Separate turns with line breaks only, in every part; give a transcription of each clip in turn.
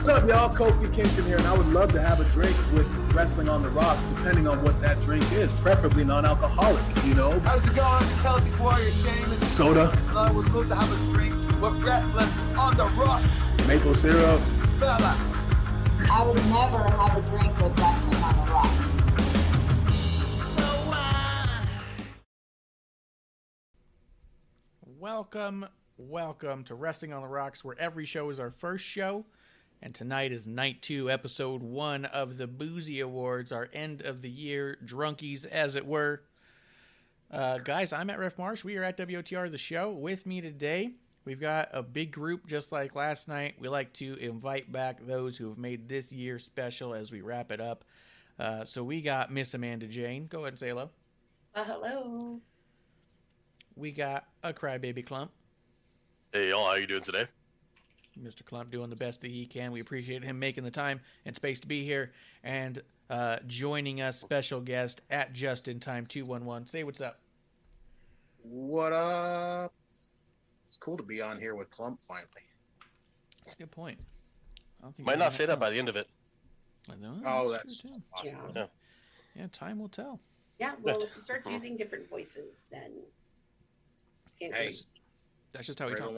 What's up, y'all? Kofi Kingston here, and I would love to have a drink with Wrestling on the Rocks, depending on what that drink is, preferably non-alcoholic, you know?
How's it going, Celtic Warrior Damon?
Soda.
I would love to have a drink with Wrestling on the Rocks.
Maple syrup.
Fella.
I would never have a drink with Wrestling on the Rocks.
Welcome to Wrestling on the Rocks, where every show is our first show. And tonight is night 2, episode 1 of the Boozie Awards, our end of the year drunkies, as it were. Guys, I'm at Ref Marsh. We are at WOTR, the show. With me today, we've got a big group just like last night. We like to invite back those who have made this year special as we wrap it up. So we got MsAmandaJayne. Go ahead and say hello.
Hello.
We got a crybaby Klump.
Hey, y'all, how you doing today?
Mr. Klump doing the best that he can. We appreciate him making the time and space to be here. And joining us, special guest at JustinTime 211. Say what's up.
What up? It's cool to be on here with Klump finally.
That's a good point. I don't think
Might not say that by the end of it.
I know.
Oh, that's awesome.
Yeah, time will tell.
Yeah, well, if he starts using different voices, then...
Hey.
That's just how he talks.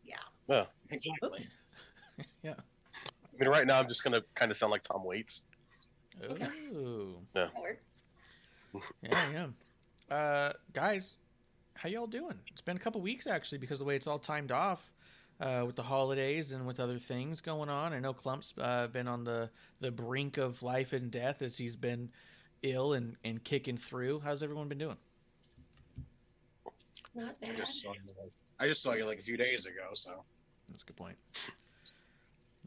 Yeah.
Yeah.
Exactly.
Yeah.
I mean, right now I'm just going to kind of sound like Tom Waits.
Okay.
Ooh.
Yeah.
That works.
Yeah. Guys, how y'all doing? It's been a couple weeks, actually, because of the way it's all timed off with the holidays and with other things going on. I know Klump's been on the brink of life and death as he's been ill and kicking through. How's everyone been doing?
Not bad.
I just saw you like a few days ago, so.
That's a good point.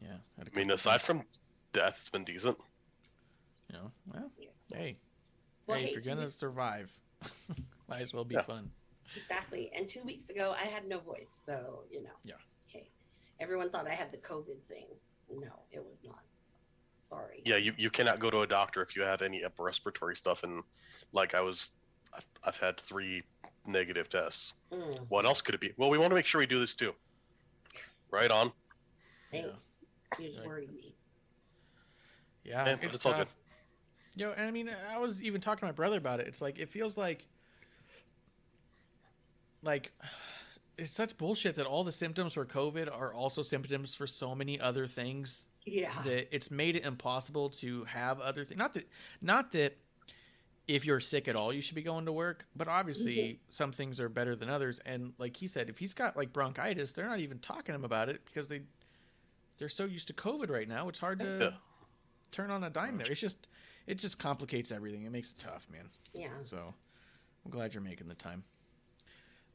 Yeah.
I mean, aside from death, it's been decent.
You know, well, hey.
Well,
Hey,
hey,
if you're going to survive, might as well be fun.
Exactly. And 2 weeks ago, I had no voice, so, you know.
Yeah.
Hey, everyone thought I had the COVID thing. No, it was not. Sorry.
Yeah, you cannot go to a doctor if you have any upper respiratory stuff. And like I've had 3 negative tests. What else could it be? Well, we want to make sure we do this too. Right on.
Thanks. You just worried me.
Yeah,
Man, it's all good.
Yo, and I mean, I was even talking to my brother about it. It's like, it feels like it's such bullshit that all the symptoms for COVID are also symptoms for so many other things.
Yeah.
That it's made it impossible to have other things. Not that if you're sick at all, you should be going to work. But obviously, some things are better than others. And like he said, if he's got like bronchitis, they're not even talking to him about it because they're so used to COVID right now. It's hard to turn on a dime there. It just complicates everything. It makes it tough, man.
Yeah.
So I'm glad you're making the time.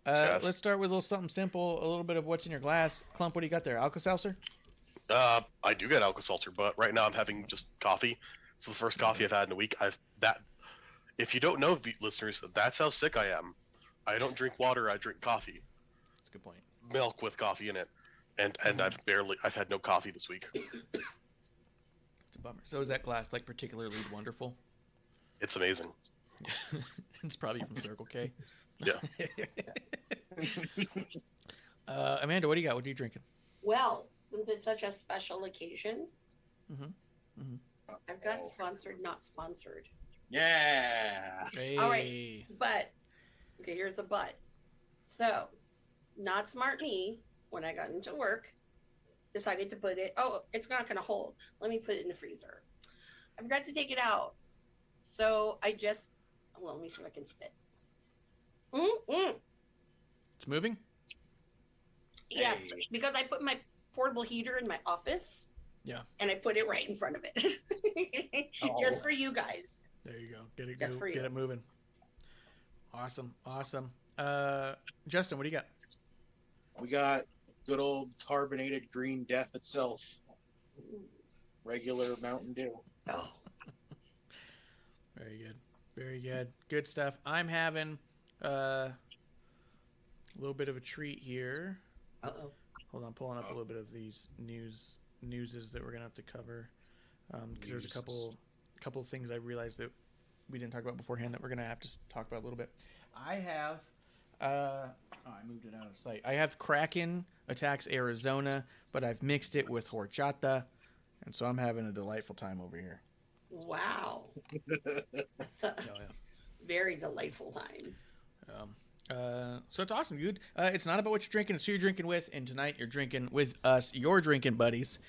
Let's start with a little something simple. A little bit of what's in your glass. Klump, what do you got there? Alka-Seltzer?
I do get Alka-Seltzer, but right now I'm having just coffee. It's the first coffee I've had in a week. If you don't know, listeners, that's how sick I am. I don't drink water. I drink coffee.
That's a good point.
Milk with coffee in it, and I've had no coffee this week.
It's a bummer. So is that glass like particularly wonderful?
It's amazing.
It's probably from Circle K.
Yeah.
Amanda, what do you got? What are you drinking?
Well, since it's such a special occasion, I've got sponsored, not sponsored.
Yeah.
Hey.
All right, but okay, here's the but. So, not smart me, when I got into work, decided to put it. Oh, it's not going to hold. Let me put it in the freezer. I forgot to take it out, so I just. Well, let me see if I can spit.
It's moving?
Yes, because I put my portable heater in my office.
Yeah.
And I put it right in front of it. Just for you guys.
There you go. Get
you.
it moving. Awesome. Justin, what do you got?
We got good old carbonated green death itself. Regular Mountain Dew.
Oh.
Very good. Very good. Good stuff. I'm having a little bit of a treat here.
Uh-oh.
Hold on, pulling up a little bit of these newses that we're gonna have to cover. Because there's a couple of things I realized that we didn't talk about beforehand that we're gonna have to talk about a little bit. I have I moved it out of sight. I have Kraken attacks Arizona, but I've mixed it with horchata And so I'm having a delightful time over here.
Wow. That's a very delightful time.
So it's awesome, dude. It's not about what you're drinking, it's who you're drinking with. And tonight you're drinking with us, your drinking buddies.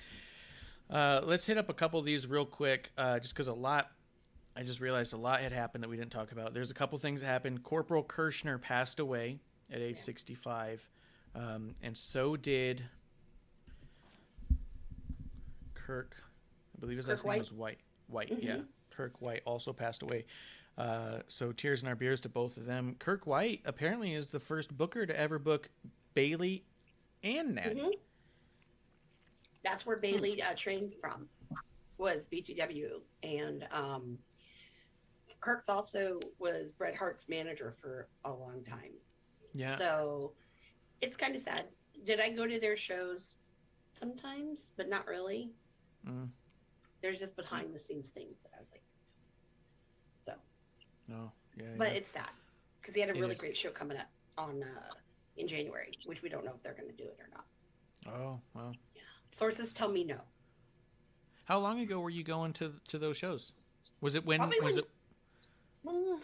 Let's hit up a couple of these real quick, just because I just realized a lot had happened that we didn't talk about. There's a couple things that happened. Corporal Kirshner passed away at age 65. And so did Kirk. I believe his last name was White. Yeah. Kirk White also passed away. So tears in our beers to both of them. Kirk White apparently is the first booker to ever book Bailey and Natty.
That's where Bailey trained from, was BTW. And Kirk's also was Bret Hart's manager for a long time.
Yeah.
So it's kind of sad. Did I go to their shows? Sometimes, but not really. There's just behind the scenes things that I was like, so.
No, yeah.
But it's sad because he had a really great show coming up on in January, which we don't know if they're going to do it or not.
Oh, well.
Yeah. Sources tell me no.
How long ago were you going to those shows? Was it when?
Well,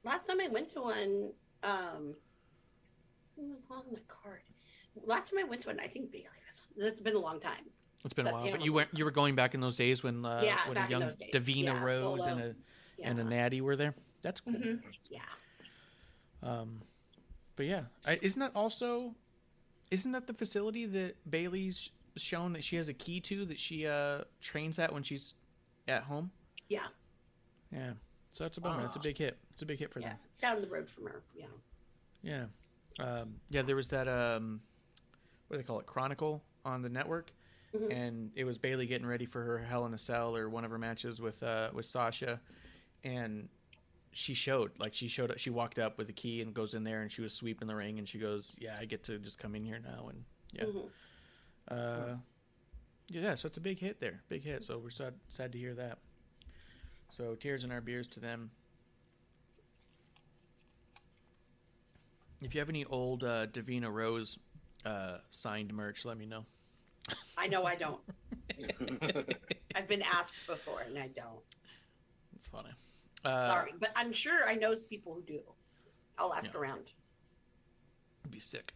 last time I went to one, who was on the card? Last time I went to one, I think Bailey was. It's been a long time.
It's been a while, but you were going back in those days when a young Davina Rose and a Natty were there. That's cool.
Yeah.
But yeah, isn't that the facility that Bailey's shown that she has a key to, that she trains at when she's at home?
Yeah.
Yeah. So that's a bummer. It's a big hit. It's a big hit for them.
It's down the road from her. Yeah.
Yeah. Yeah. There was that what do they call it? Chronicle on the network. And it was Bailey getting ready for her Hell in a Cell or one of her matches with Sasha, and she walked up with a key and goes in there, and she was sweeping the ring, and she goes, "Yeah, I get to just come in here now," and yeah, so it's a big hit there, big hit. So we're sad to hear that. So tears in our beers to them. If you have any old Davina Rose signed merch, let me know.
I know I don't. I've been asked before, and I don't.
It's funny.
Sorry, but I'm sure I know people who do. I'll ask around.
It'd be sick.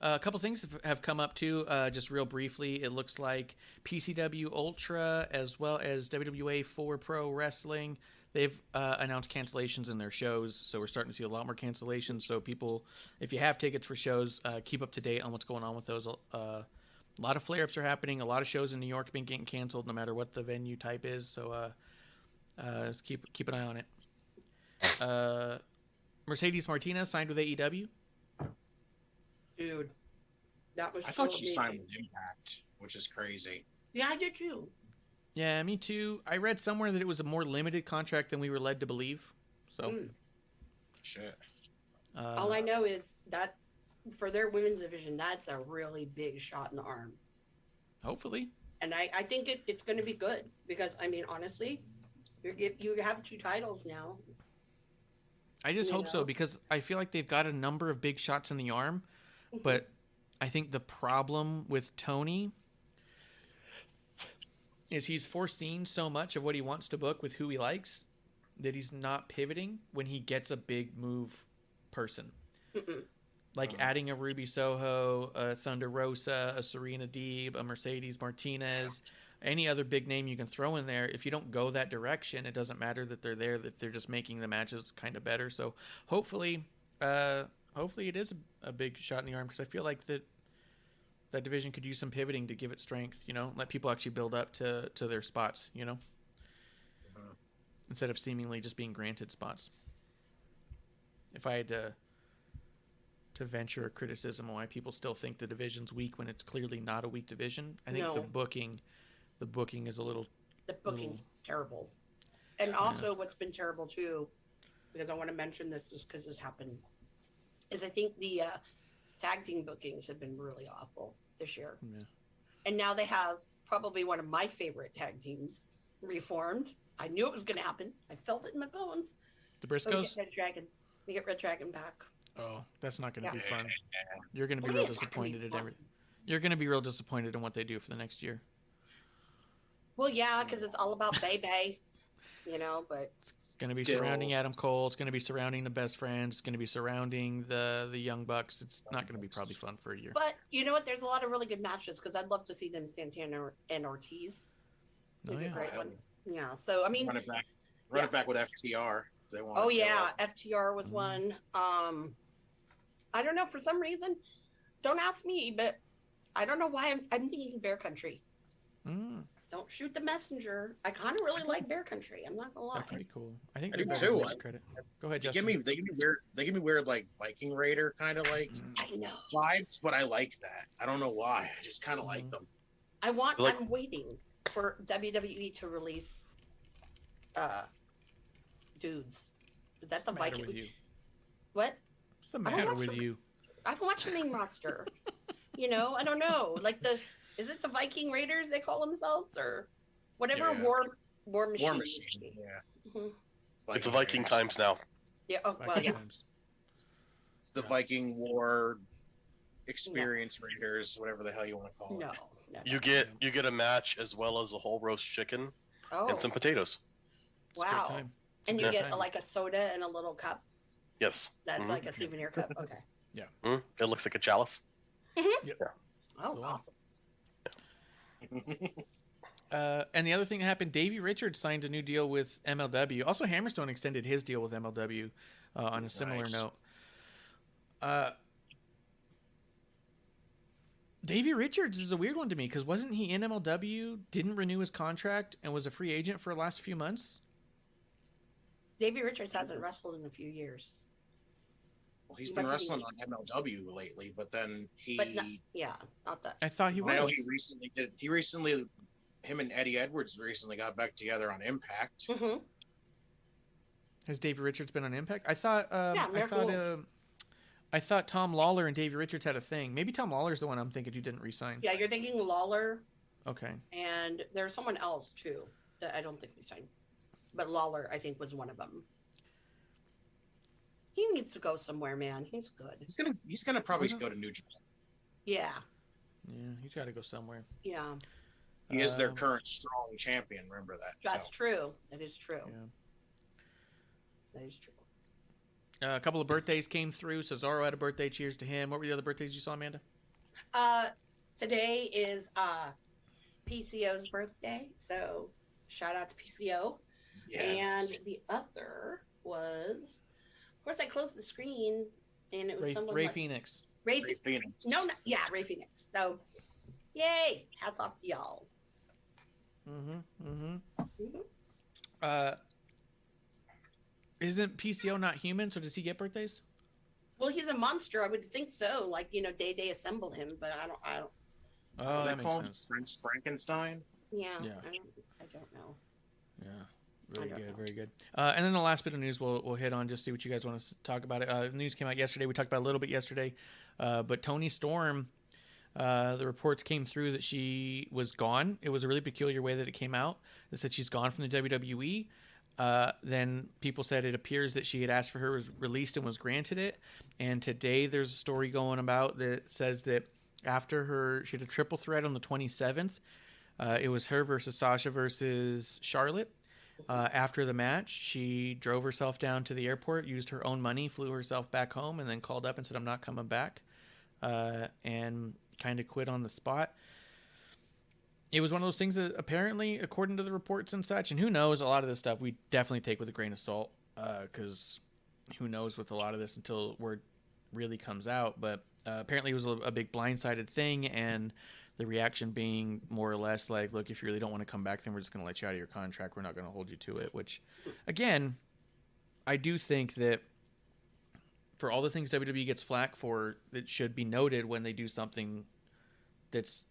A couple things have come up too. Just real briefly, it looks like PCW Ultra as well as WWA 4 Pro Wrestling, they've announced cancellations in their shows. So we're starting to see a lot more cancellations. So people, if you have tickets for shows, keep up to date on what's going on with those. A lot of flare-ups are happening. A lot of shows in New York have been getting canceled, no matter what the venue type is. So just keep an eye on it. Mercedes Martinez signed with AEW.
Dude, that was.
I thought she signed with Impact, which is crazy.
Yeah, I did too.
Yeah, me too. I read somewhere that it was a more limited contract than we were led to believe. So,
shit.
All I know is that for their women's division, that's a really big shot in the arm.
Hopefully.
And I think it's going to be good because, I mean, honestly, you have 2 titles now.
I just hope so, because I feel like they've got a number of big shots in the arm, but I think the problem with Tony is he's foreseen so much of what he wants to book with who he likes that he's not pivoting when he gets a big move person. Like adding a Ruby Soho, a Thunder Rosa, a Serena Deeb, a Mercedes Martinez, any other big name you can throw in there. If you don't go that direction, it doesn't matter that they're there, that they're just making the matches kind of better. So hopefully it is a big shot in the arm, because I feel like that division could use some pivoting to give it strength, let people actually build up to their spots, instead of seemingly just being granted spots. If I had to venture a criticism on why people still think the division's weak when it's clearly not a weak division, I think the booking is a little...
The booking's terrible. And also what's been terrible too, because I want to mention this just because this happened, is I think the tag team bookings have been really awful this year. Yeah. And now they have probably one of my favorite tag teams reformed. I knew it was going to happen. I felt it in my bones.
The Briscoes?
We get Red Dragon back.
Oh, that's not going to be fun. You're going to be real disappointed at everything. You're going to be real disappointed in what they do for the next year.
Well, yeah, because it's all about Bay, you know. But
Going to be
Still-
surrounding Adam Cole. It's going to be surrounding the Best Friends. It's going to be surrounding the Young Bucks. It's not going to be probably fun for a year.
you know what? There's a lot of really good matches because I'd love to see them Santana and Ortiz.
Oh,
It'd be a
yeah.
great one. Yeah. So I mean,
Run it back.
Yeah.
It back with FTR. If they want
oh
to.
yeah, FTR was
Mhm.
one. I don't know for some reason. Don't ask me, but I don't know why I'm thinking Bear Country.
Mm,
Don't shoot the messenger. I kind of really like Bear Country. I'm not gonna lie.
they're pretty cool. I think
I
they're
do
better
too.
than they credit. Go ahead,
They
Justin.
give me weird like Viking Raider kind of like
Mm.
I know.
vibes, but I like that. I don't know why. I just kind of like
Mhm.
them.
I'm waiting for WWE to release dudes. Is that the
What's the matter
Viking?
with you?
What?
What's the
I don't
matter
watch
with
the-
you?
I don't watch the main roster. You know, I don't know. Like is it the Viking Raiders they call themselves or whatever
Yeah.
war machine?
War Machine. Yeah.
Mhm.
It's the Viking
Raiders.
times now.
Yeah. Oh well,
Viking
yeah.
times.
It's the Viking War Experience Raiders, whatever the hell you want to call
No.
it.
no.
You get a match as well as a whole roast chicken
Oh,
and some potatoes.
It's a great
wow.
time.
And you
Yeah.
get like a soda and a little cup.
Yes.
That's
Mhm.
like a souvenir cup. Okay.
It looks like a chalice.
Oh,
So,
awesome.
And the other thing that happened, Davey Richards signed a new deal with MLW. Also, Hammerstone extended his deal with MLW on a similar
Nice.
note. Davey Richards is a weird one to me because wasn't he in MLW, didn't renew his contract, and was a free agent for the last few months?
Davey Richards hasn't wrestled in a few years.
Well, he's
He
been
might be-
wrestling on MLW lately, but then he.
But no, yeah, not that.
I thought he
I know
was.
him and Eddie Edwards recently got back together on Impact.
Hmm.
Has Davey Richards been on Impact? I thought.
Yeah, Miracle Wolf.
I thought Tom Lawler and Davey Richards had a thing. Maybe Tom Lawler's the one I'm thinking who didn't resign.
Yeah, you're thinking Lawler,
Okay.
and there's someone else too that I don't think we signed. But Lawler, I think, was one of them. He needs to go somewhere, man. He's good.
He's gonna probably
Mhm.
go to New Japan.
Yeah,
Yeah, he's got to go somewhere.
yeah,
He is their
Um,
current strong champion. Remember that.
that's
so.
true. That is true.
Yeah.
That is true.
A couple of birthdays came through. Cesaro had a birthday. Cheers to him. What were the other birthdays you saw, Amanda?
Today is PCO's birthday, so shout out to PCO.
Yes.
And the other was, of course, I closed the screen, and it was
Ray,
someone
Ray
like
Phoenix.
Ray.
Ray Phoenix.
No, yeah, Ray Phoenix. So, yay! Hats off to y'all.
Mm-hmm.
Mhm.
Isn't PCO not human? So does he get birthdays?
Well, he's a monster. I would think so. Like, you know, they assemble him, but I don't.
Oh,
They
that
call him
makes sense.
Prince Frankenstein.
Yeah,
Yeah.
I don't know.
Yeah. Very
don't
good,
know.
very good. And then the last bit of news we'll hit on, just see what you guys want to talk about. The news came out yesterday. We talked about it a little bit yesterday. But Toni Storm, the reports came through that she was gone. It was a really peculiar way that it came out. It said she's gone from the WWE. Then people said it appears that she had asked for her, was released and was granted it. And today there's a story going about that says that after she had a triple threat on the 27th. It was her versus Sasha versus Charlotte. After the match, she drove herself down to the airport, used her own money, flew herself back home, and then called up and said, "I'm not coming back," and kind of quit on the spot. It was one of those things that apparently, according to the reports and such, and who knows, a lot of this stuff we definitely take with a grain of salt, because who knows with a lot of this until word really comes out. But apparently it was a big blindsided thing, and the reaction being more or less like, look, if you really don't want to come back, then we're just going to let you out of your contract. We're not going to hold you to it, which, again, I do think that for all the things WWE gets flack for, it should be noted when they do something that's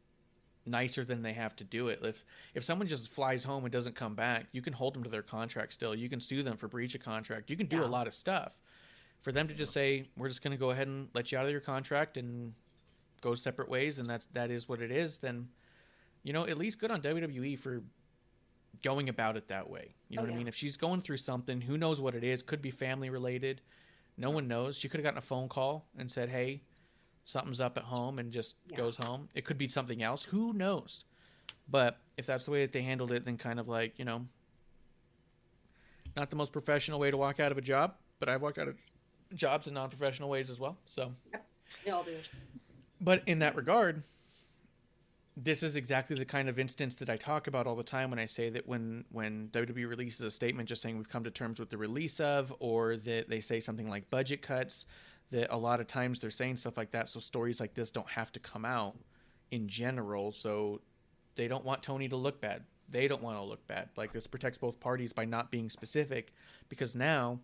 nicer than they have to do it. If someone just flies home and doesn't come back, you can hold them to their contract still. You can sue them for breach of contract. You can do a lot of stuff. For them to just say, we're just going to go ahead and let you out of your contract and go separate ways, and that is what it is, then, you know, at least good on WWE for going about it that way. You know what I mean? If she's going through something, who knows what it is? Could be family related. No one knows. She could have gotten a phone call and said, hey, something's up at home, and just goes home. It could be something else. Who knows? But if that's the way that they handled it, then kind of like, you know, not the most professional way to walk out of a job, but I've walked out of jobs in non-professional ways as well. So,
They all do.
but in that regard, this is exactly the kind of instance that I talk about all the time when I say that when WWE releases a statement just saying we've come to terms with the release of, or that they say something like budget cuts, that a lot of times they're saying stuff like that so stories like this don't have to come out in general. So they don't want Tony to look bad. They don't want to look bad. Like, this protects both parties by not being specific, because now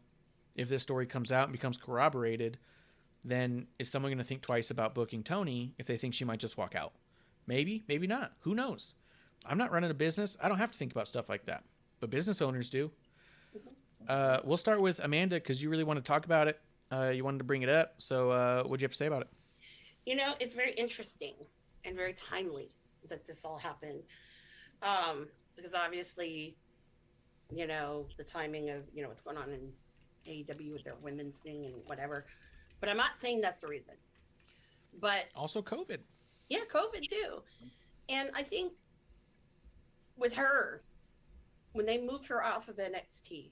if this story comes out and becomes corroborated, then is someone going to think twice about booking Tony if they think she might just walk out? Maybe, maybe not. Who knows? I'm not running a business. I don't have to think about stuff like that, but business owners do. We'll start with Amanda, because you really want to talk about it. You wanted to bring it up. So what'd you have to say about it?
You know, it's very interesting and very timely that this all happened. Because obviously, you know, the timing of, you know, what's going on in AEW with their women's thing and whatever. But I'm not saying that's the reason. But
Also COVID.
yeah, COVID too. And I think with her, when they moved her off of NXT,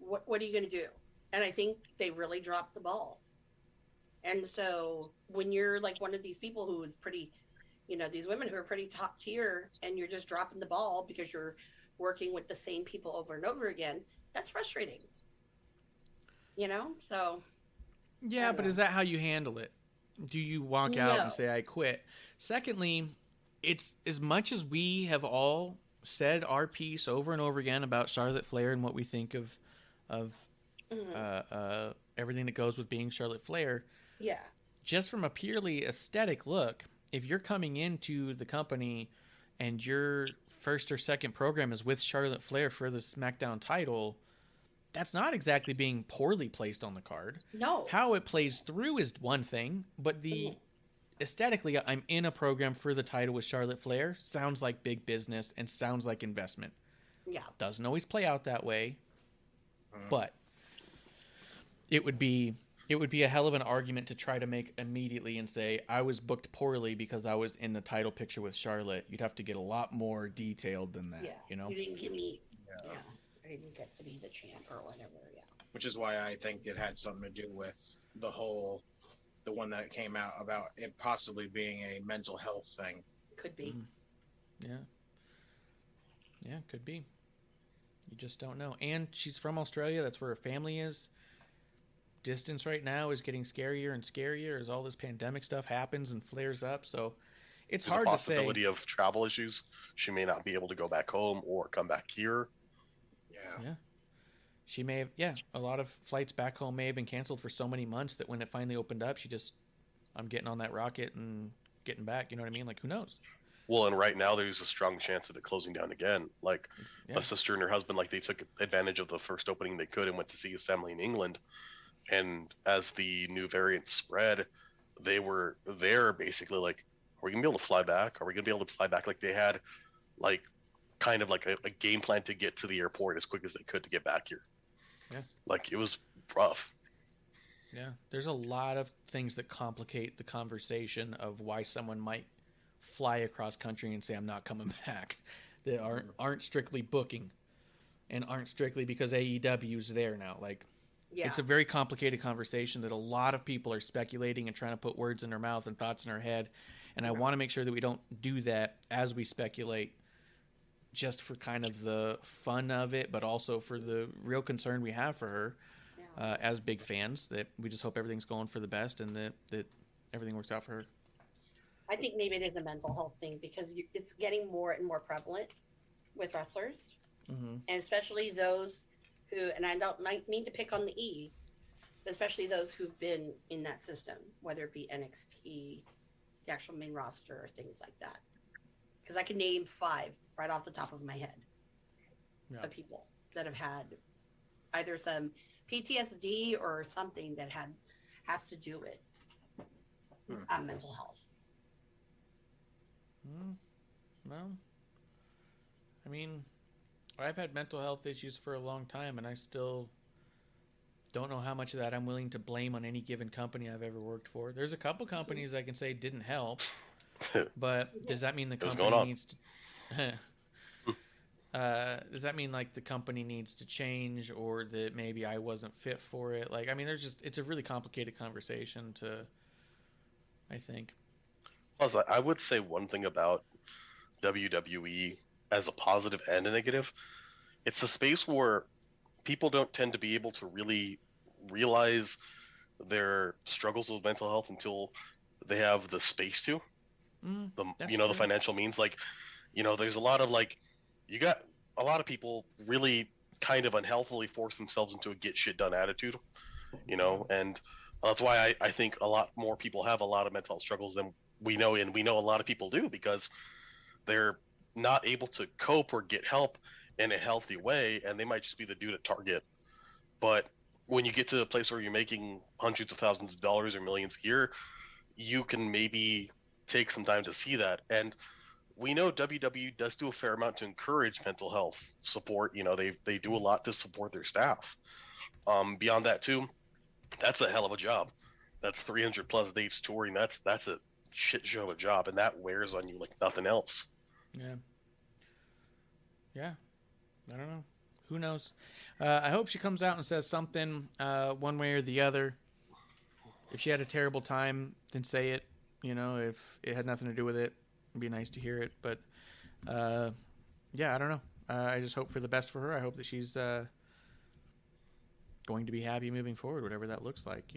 what are you going to do? And I think they really dropped the ball. And so when you're like one of these people who is pretty, you know, these women who are pretty top tier, and you're just dropping the ball because you're working with the same people over and over again, that's frustrating. You know? So.
Yeah, but is that how you handle it? Do you walk out
No.
and say, I quit? Secondly, it's as much as we have all said our piece over and over again about Charlotte Flair and what we think of everything that goes with being Charlotte Flair,
Yeah.
just from a purely aesthetic look, if you're coming into the company and your first or second program is with Charlotte Flair for the SmackDown title, that's not exactly being poorly placed on the card.
No.
How it plays through is one thing, but the aesthetically, I'm in a program for the title with Charlotte Flair, sounds like big business and sounds like investment.
Yeah.
Doesn't always play out that way, but it would be a hell of an argument to try to make immediately and say I was booked poorly because I was in the title picture with Charlotte. You'd have to get a lot more detailed than that,
Yeah.
you know?
You didn't give me. Yeah. I didn't get to be the champ or whatever. Yeah.
Which is why I think it had something to do with the one that came out about it possibly being a mental health thing.
Could be.
Yeah. Yeah, could be. You just don't know. And she's from Australia. That's where her family is. Distance right now is getting scarier and scarier as all this pandemic stuff happens and flares up. So it's
There's
hard
a
to say.
possibility of travel issues. She may not be able to go back home or come back here.
Yeah. She may have, a lot of flights back home may have been canceled for so many months that when it finally opened up, I'm getting on that rocket and getting back. You know what I mean? Like, who knows?
Well, and right now there's a strong chance of it closing down again. Like, a sister and her husband, like, they took advantage of the first opening they could and went to see his family in England. And as the new variant spread, they were there basically like, are we gonna be able to fly back? Are we gonna be able to fly back? Like, they had like kind of like a game plan to get to the airport as quick as they could to get back here.
Yeah.
Like, it was rough.
Yeah. There's a lot of things that complicate the conversation of why someone might fly across country and say, I'm not coming back. That aren't strictly booking and aren't strictly because AEW's there now. Like,
Yeah.
it's a very complicated conversation that a lot of people are speculating and trying to put words in their mouth and thoughts in their head. And I want to make sure that we don't do that as we speculate, just for kind of the fun of it, but also for the real concern we have for her as big fans, that we just hope everything's going for the best and that everything works out for her.
I think maybe it is a mental health thing because it's getting more and more prevalent with wrestlers, and especially those who, and I don't mean to pick on the E, but especially those who've been in that system, whether it be NXT, the actual main roster, or things like that. Because I can name 5 right off the top of my head of people that have had either some PTSD or something that has to do with mental health.
Well, I mean, I've had mental health issues for a long time, and I still don't know how much of that I'm willing to blame on any given company I've ever worked for. There's a couple companies I can say didn't help, but does that mean the
It was
company
going on.
needs to? Does that mean like the company needs to change, or that maybe I wasn't fit for it? Like, I mean, it's a really complicated conversation I think.
Plus, I would say one thing about WWE as a positive and a negative. It's a space where people don't tend to be able to really realize their struggles with mental health until they have the space to.
That's
The
true.
financial means. Like, there's a lot of you got a lot of people really kind of unhealthily force themselves into a get shit done attitude, and that's why I think a lot more people have a lot of mental health struggles than we know, and we know a lot of people do because they're not able to cope or get help in a healthy way, and they might just be the dude at Target. But when you get to a place where you're making hundreds of thousands of dollars or millions a year, you can maybe take some time to see that. And we know WWE does do a fair amount to encourage mental health support. They do a lot to support their staff. Beyond that too, that's a hell of a job. That's 300 plus dates touring. That's a shit show of a job, and that wears on you like nothing else.
Yeah. I don't know. Who knows? I hope she comes out and says something one way or the other. If she had a terrible time, then say it. If it had nothing to do with it, it'd be nice to hear it. But, yeah, I don't know. I just hope for the best for her. I hope that she's going to be happy moving forward, whatever that looks like,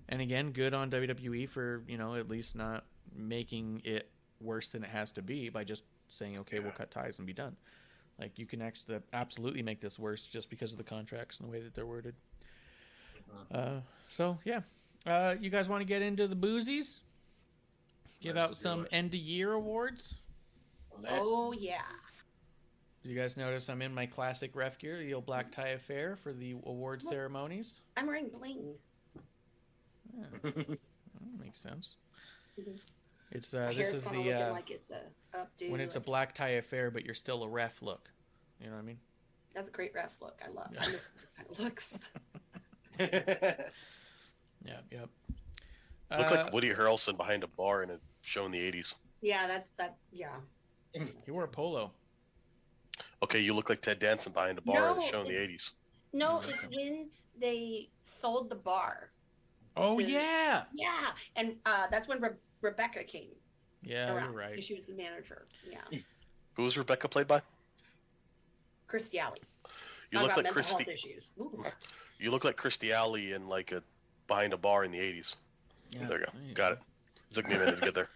And again, good on WWE for, at least not making it worse than it has to be by just saying, okay, we'll cut ties and be done. Like, you can actually absolutely make this worse just because of the contracts and the way that they're worded. So, yeah. You guys want to get into the Boozies? Give out some end-of-year awards?
Oh, yeah.
Did you guys notice I'm in my classic ref gear, the old black tie affair for the award ceremonies?
I'm wearing bling.
Yeah. That makes sense.
Mm-hmm.
It's
My
this
hair's
is
kinda
the
looking like it's a updo.
when it's a black tie affair, but you're still a ref look. You know what I mean?
That's a great ref look. I miss the kind of looks.
Yeah. Yep.
Look like Woody Harrelson behind a bar in a show in the 80s.
Yeah, that's that. Yeah.
He wore a polo.
Okay, you look like Ted Danson behind a bar in a show in the 80s.
No, it's when they sold the bar.
Oh, yeah.
Yeah, and that's when Rebecca came.
Yeah,
around,
you're right.
She was the manager. Yeah.
Who was Rebecca played by?
Christy Alley.
You
Talk
look
about
like
mental
Christy.
health issues. Ooh.
You look like Christy Alley in behind a bar in the 80s.
Yeah,
There you go. Got it. It took me a minute to get there.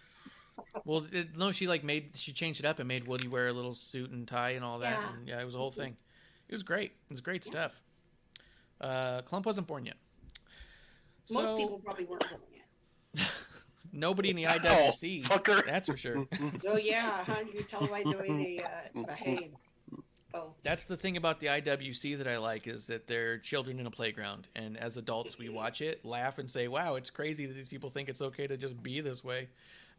Well, no, she she changed it up and made Woody wear a little suit and tie and all that.
Yeah.
And yeah, it was a whole thing. It was great. It was great stuff. Klump wasn't born yet.
Most people probably weren't born yet.
Nobody in the IWC.
Fucker.
That's for sure.
Oh yeah, how do you tell by the way they behave? Oh.
That's the thing about the IWC that I like, is that they're children in a playground, and as adults we watch it, laugh, and say, wow, it's crazy that these people think it's okay to just be this way.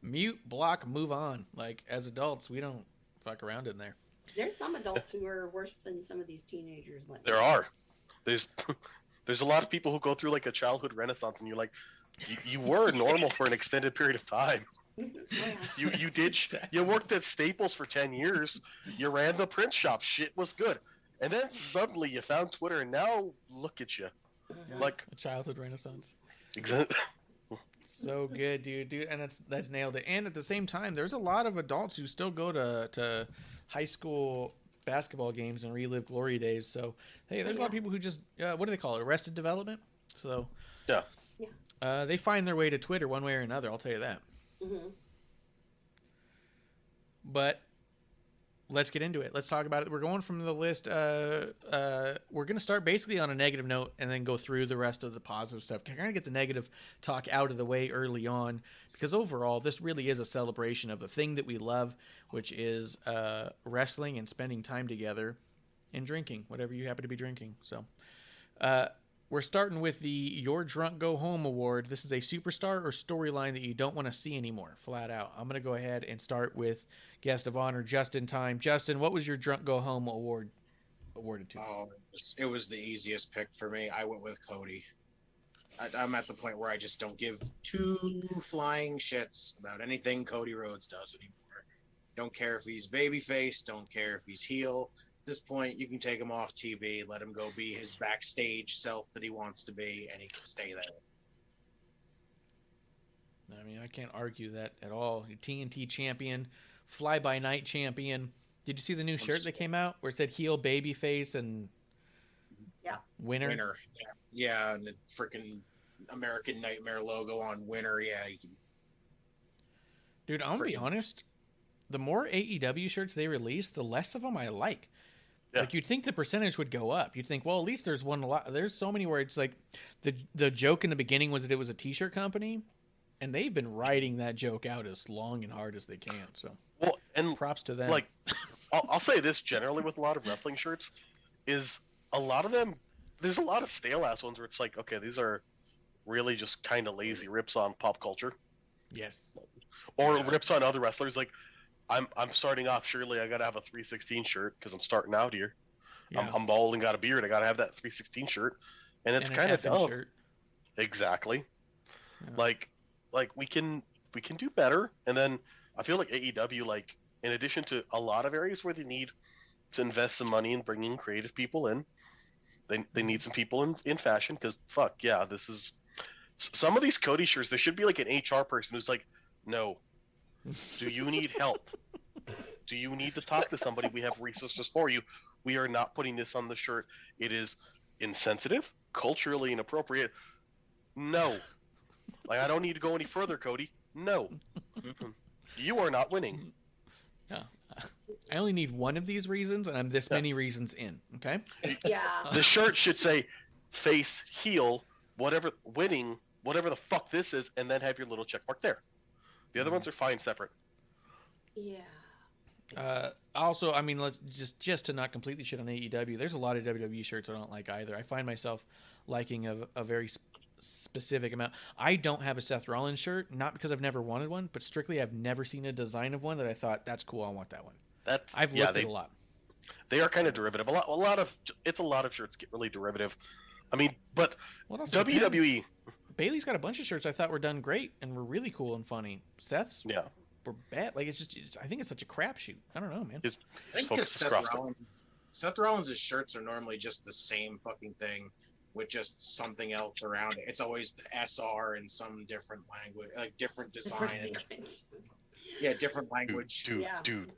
Mute, block, move on. Like, as adults, we don't fuck around in there.
There's some adults who are worse than some of these teenagers.
There are. There's a lot of people who go through a childhood renaissance, and you're like, you were normal for an extended period of time. You worked at Staples for 10 years. You ran the print shop. Shit was good. And then suddenly you found Twitter, and now look at you.
Yeah, a childhood renaissance.
Exactly.
So good, dude, and that's nailed it. And at the same time, there's a lot of adults who still go to high school basketball games and relive glory days. So hey, there's a lot of people who just what do they call it? Arrested development. So
yeah,
they find their way to Twitter one way or another. I'll tell you that.
Mm-hmm.
But let's get into it. Let's talk about it. We're going from the list. We're going to start basically on a negative note and then go through the rest of the positive stuff. Kind of get the negative talk out of the way early on, because overall, this really is a celebration of the thing that we love, which is wrestling and spending time together and drinking, whatever you happen to be drinking. So we're starting with the Your Drunk Go Home Award. This is a superstar or storyline that you don't want to see anymore, flat out. I'm going to go ahead and start with guest of honor, JustinTime. Justin, what was your Drunk Go Home award awarded to?
Oh, it was the easiest pick for me. I went with Cody. I'm at the point where I just don't give two flying shits about anything Cody Rhodes does anymore. Don't care if he's babyface. Don't care if he's heel. At this point, you can take him off TV, let him go be his backstage self that he wants to be, and he can stay there.
I mean, I can't argue that at all. TNT champion, fly by night champion. Did you see the new shirt that came out where it said heel, babyface, and winner?
Yeah, and the freaking American Nightmare logo on winner. Yeah, you can.
Dude, I'm gonna be honest. The more AEW shirts they release, the less of them I like.
Yeah.
Like, you'd think the percentage would go up. You'd think, well, at least there's one a lot. There's so many where it's like the joke in the beginning was that it was a T-shirt company, and they've been riding that joke out as long and hard as they can. So,
well, and
props to them.
Like, I'll say this generally with a lot of wrestling shirts is a lot of them. There's a lot of stale ass ones where it's like, okay, these are really just kind of lazy rips on pop culture,
yes,
or rips on other wrestlers. Like, I'm starting off. Surely I gotta have a 316 shirt because I'm starting out here.
yeah.
I'm bald and got a beard. I gotta have that 316 shirt, and it's
And
kind
an
of
effing
dumb.
shirt.
Exactly.
Yeah.
Like we can do better. And then I feel like AEW, like, in addition to a lot of areas where they need to invest some money in bringing creative people in, they need some people in fashion, because fuck yeah, this is some of these Cody shirts. There should be like an HR person who's like, no, do you need help? Do you need to talk to somebody? We have resources for you. We are not putting this on the shirt. It is insensitive, culturally inappropriate. No. Like, I don't need to go any further, Cody. No. You are not winning.
Yeah. I only need one of these reasons, and I'm this many reasons in. Okay.
Yeah.
The shirt should say face, heel, whatever, winning, whatever the fuck this is, and then have your little check mark there. The other ones are fine separate.
Yeah.
Also, I mean, let's just to not completely shit on AEW. There's a lot of WWE shirts I don't like either. I find myself liking a very specific amount. I don't have a Seth Rollins shirt, not because I've never wanted one, but strictly I've never seen a design of one that I thought that's cool. I want that one. I've looked at a lot.
They are kind of derivative. A lot of shirts get really derivative. I mean, but WWE.
Bailey's got a bunch of shirts I thought were done great and were really cool and funny. Seth's were bad. Like, I think it's such a crapshoot. I don't know, man.
His
I think
focus
because
is
Seth Rollins' shirts are normally just the same fucking thing with just something else around it. It's always the SR in some different language, like different design. Yeah, different language.
Dude.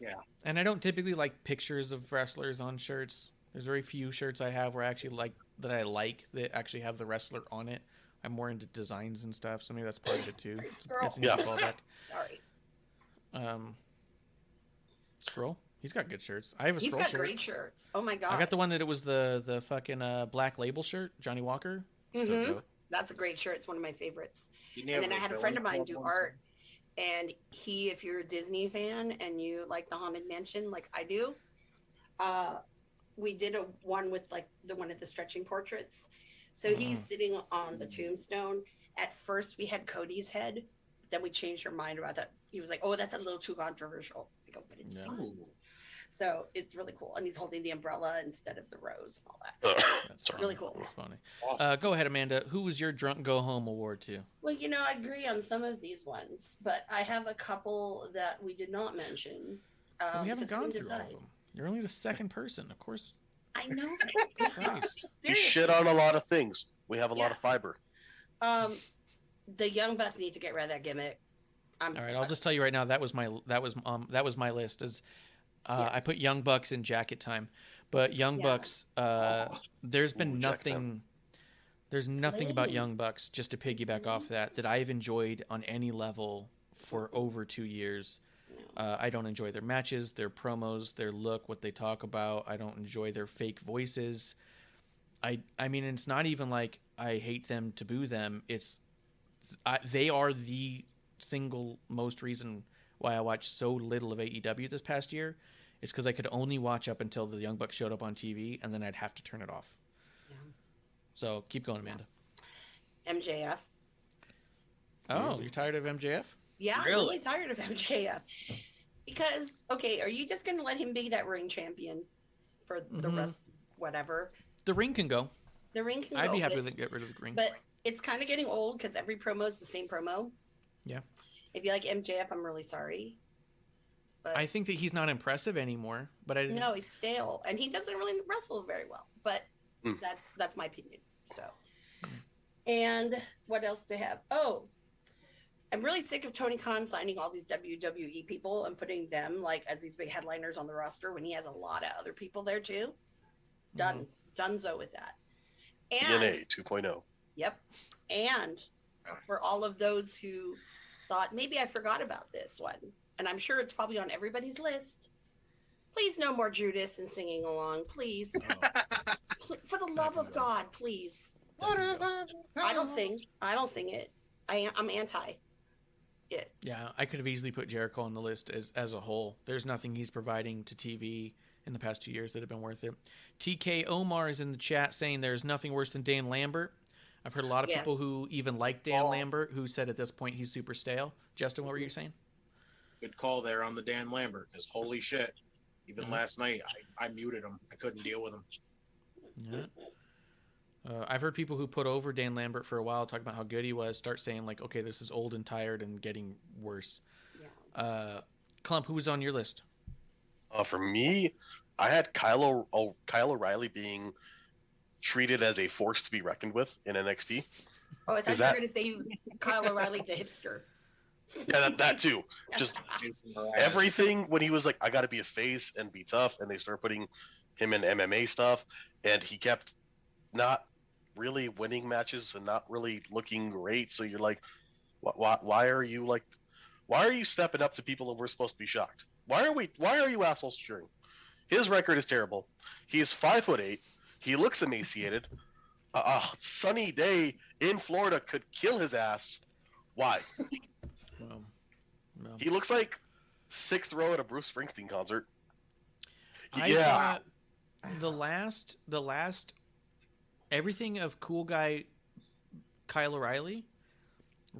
Yeah.
And I don't typically like pictures of wrestlers on shirts. There's very few shirts I have where I actually that actually have the wrestler on it. I'm more into designs and stuff, so maybe that's part of it too.
Scroll. Sorry.
Scroll. He's got good shirts. I have a
He's
Scroll
got
shirt.
great shirts. Oh my god.
I got the one that it was the fucking Black Label shirt, Johnny Walker. So dope.
That's a great shirt. It's one of my favorites. And then I had a friend of mine do art, and if you're a Disney fan and you like the Haunted Mansion like I do, we did one with like the one of the stretching portraits. So he's sitting on the tombstone. At first we had Cody's head, then we changed our mind about that. He was like, "Oh, that's a little too controversial." I go, "But it's fun." So it's really cool, and he's holding the umbrella instead of the rose and all that.
That's
really cool.
That's funny.
Awesome.
Go ahead, Amanda. Who was your drunk go home award to?
Well, I agree on some of these ones, but I have a couple that we did not mention.
We haven't
because we
gone
didn't
through all of
decide.
them. You're only the second person, of course.
I know.
Christ.
You
Seriously.
shit on a lot of things. We have a lot of fiber.
The Young Bucks need to get rid of that gimmick.
All right, I'll just tell you right now. That was my list. I put Young Bucks in Jacket Time, but Young Bucks. There's been nothing. There's nothing about Young Bucks, just to piggyback off that I've enjoyed on any level for over 2 years. I don't enjoy their matches, their promos, their look, what they talk about. I don't enjoy their fake voices. I mean, it's not even like I hate them to boo them. They are the single most reason why I watched so little of AEW this past year. It's because I could only watch up until the Young Bucks showed up on TV, and then I'd have to turn it off. Yeah. So keep going, Amanda.
MJF.
Oh, you're tired of MJF?
Yeah, I'm really tired of MJF. Because, okay, are you just going to let him be that ring champion for the rest, whatever?
The ring can go.
The ring can go.
I'd be happy to get rid of the ring.
But it's kind of getting old because every promo is the same promo.
Yeah.
If you like MJF, I'm really sorry. But
I think that he's not impressive anymore. But I
no, he's stale, and he doesn't really wrestle very well. But that's my opinion. So, and what else to have? Oh, I'm really sick of Tony Khan signing all these WWE people and putting them like as these big headliners on the roster when he has a lot of other people there too. Donezo with that. And
DNA 2.0.
Yep. And for all of those who thought maybe I forgot about this one, and I'm sure it's probably on everybody's list. Please, no more Judas and singing along, please. For the love of God, please. I don't sing. I don't sing it. I'm anti it.
Yeah, I could have easily put Jericho on the list as a whole. There's nothing he's providing to TV in the past 2 years that have been worth it. TK Omar is in the chat saying there's nothing worse than Dan Lambert. I've heard a lot of people who even like Dan Lambert who said at this point he's super stale. Justin, what were you saying?
Good call there on the Dan Lambert, because holy shit. Even last night, I muted him. I couldn't deal with him.
Yeah. I've heard people who put over Dan Lambert for a while, talking about how good he was, start saying, like, okay, this is old and tired and getting worse. Yeah. Klump, who was on your list?
For me, I had Kyle O'Reilly being treated as a force to be reckoned with in NXT.
Oh, I thought you were going to say he was Kyle O'Reilly the hipster.
Yeah, that too. Just everything when he was like, I got to be a face and be tough, and they started putting him in MMA stuff, and he kept not really winning matches and not really looking great. So you're like, why are you stepping up to people that we're supposed to be shocked? Why are you assholes cheering? His record is terrible. He is 5'8". He looks emaciated. A sunny day in Florida could kill his ass. Why?
Well, no.
He looks like sixth row at a Bruce Springsteen concert.
I thought the last everything of cool guy Kyle O'Reilly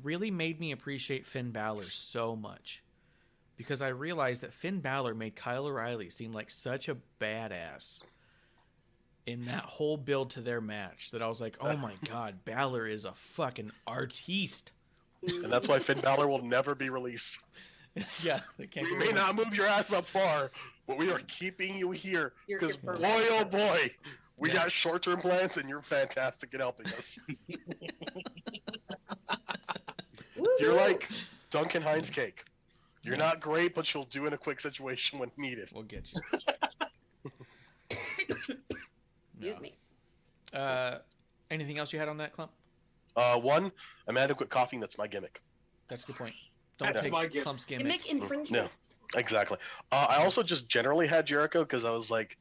really made me appreciate Finn Balor so much, because I realized that Finn Balor made Kyle O'Reilly seem like such a badass in that whole build to their match that I was like, oh my god, Balor is a fucking artiste.
And that's why Finn Balor will never be released.
Yeah, they can't.
You may not move your ass up far, but we are keeping you here because boy, oh boy, we got short-term plans, and you're fantastic at helping us. You're like Duncan Hines cake. You're not great, but you'll do in a quick situation when needed.
We'll get you.
Excuse me.
Anything else you had on that, Klump?
One, Amanda quit coughing. That's my gimmick.
That's the point. Don't take Klump's gimmick.
Gimmick infringement.
No, exactly. I also just generally had Jericho because I was like,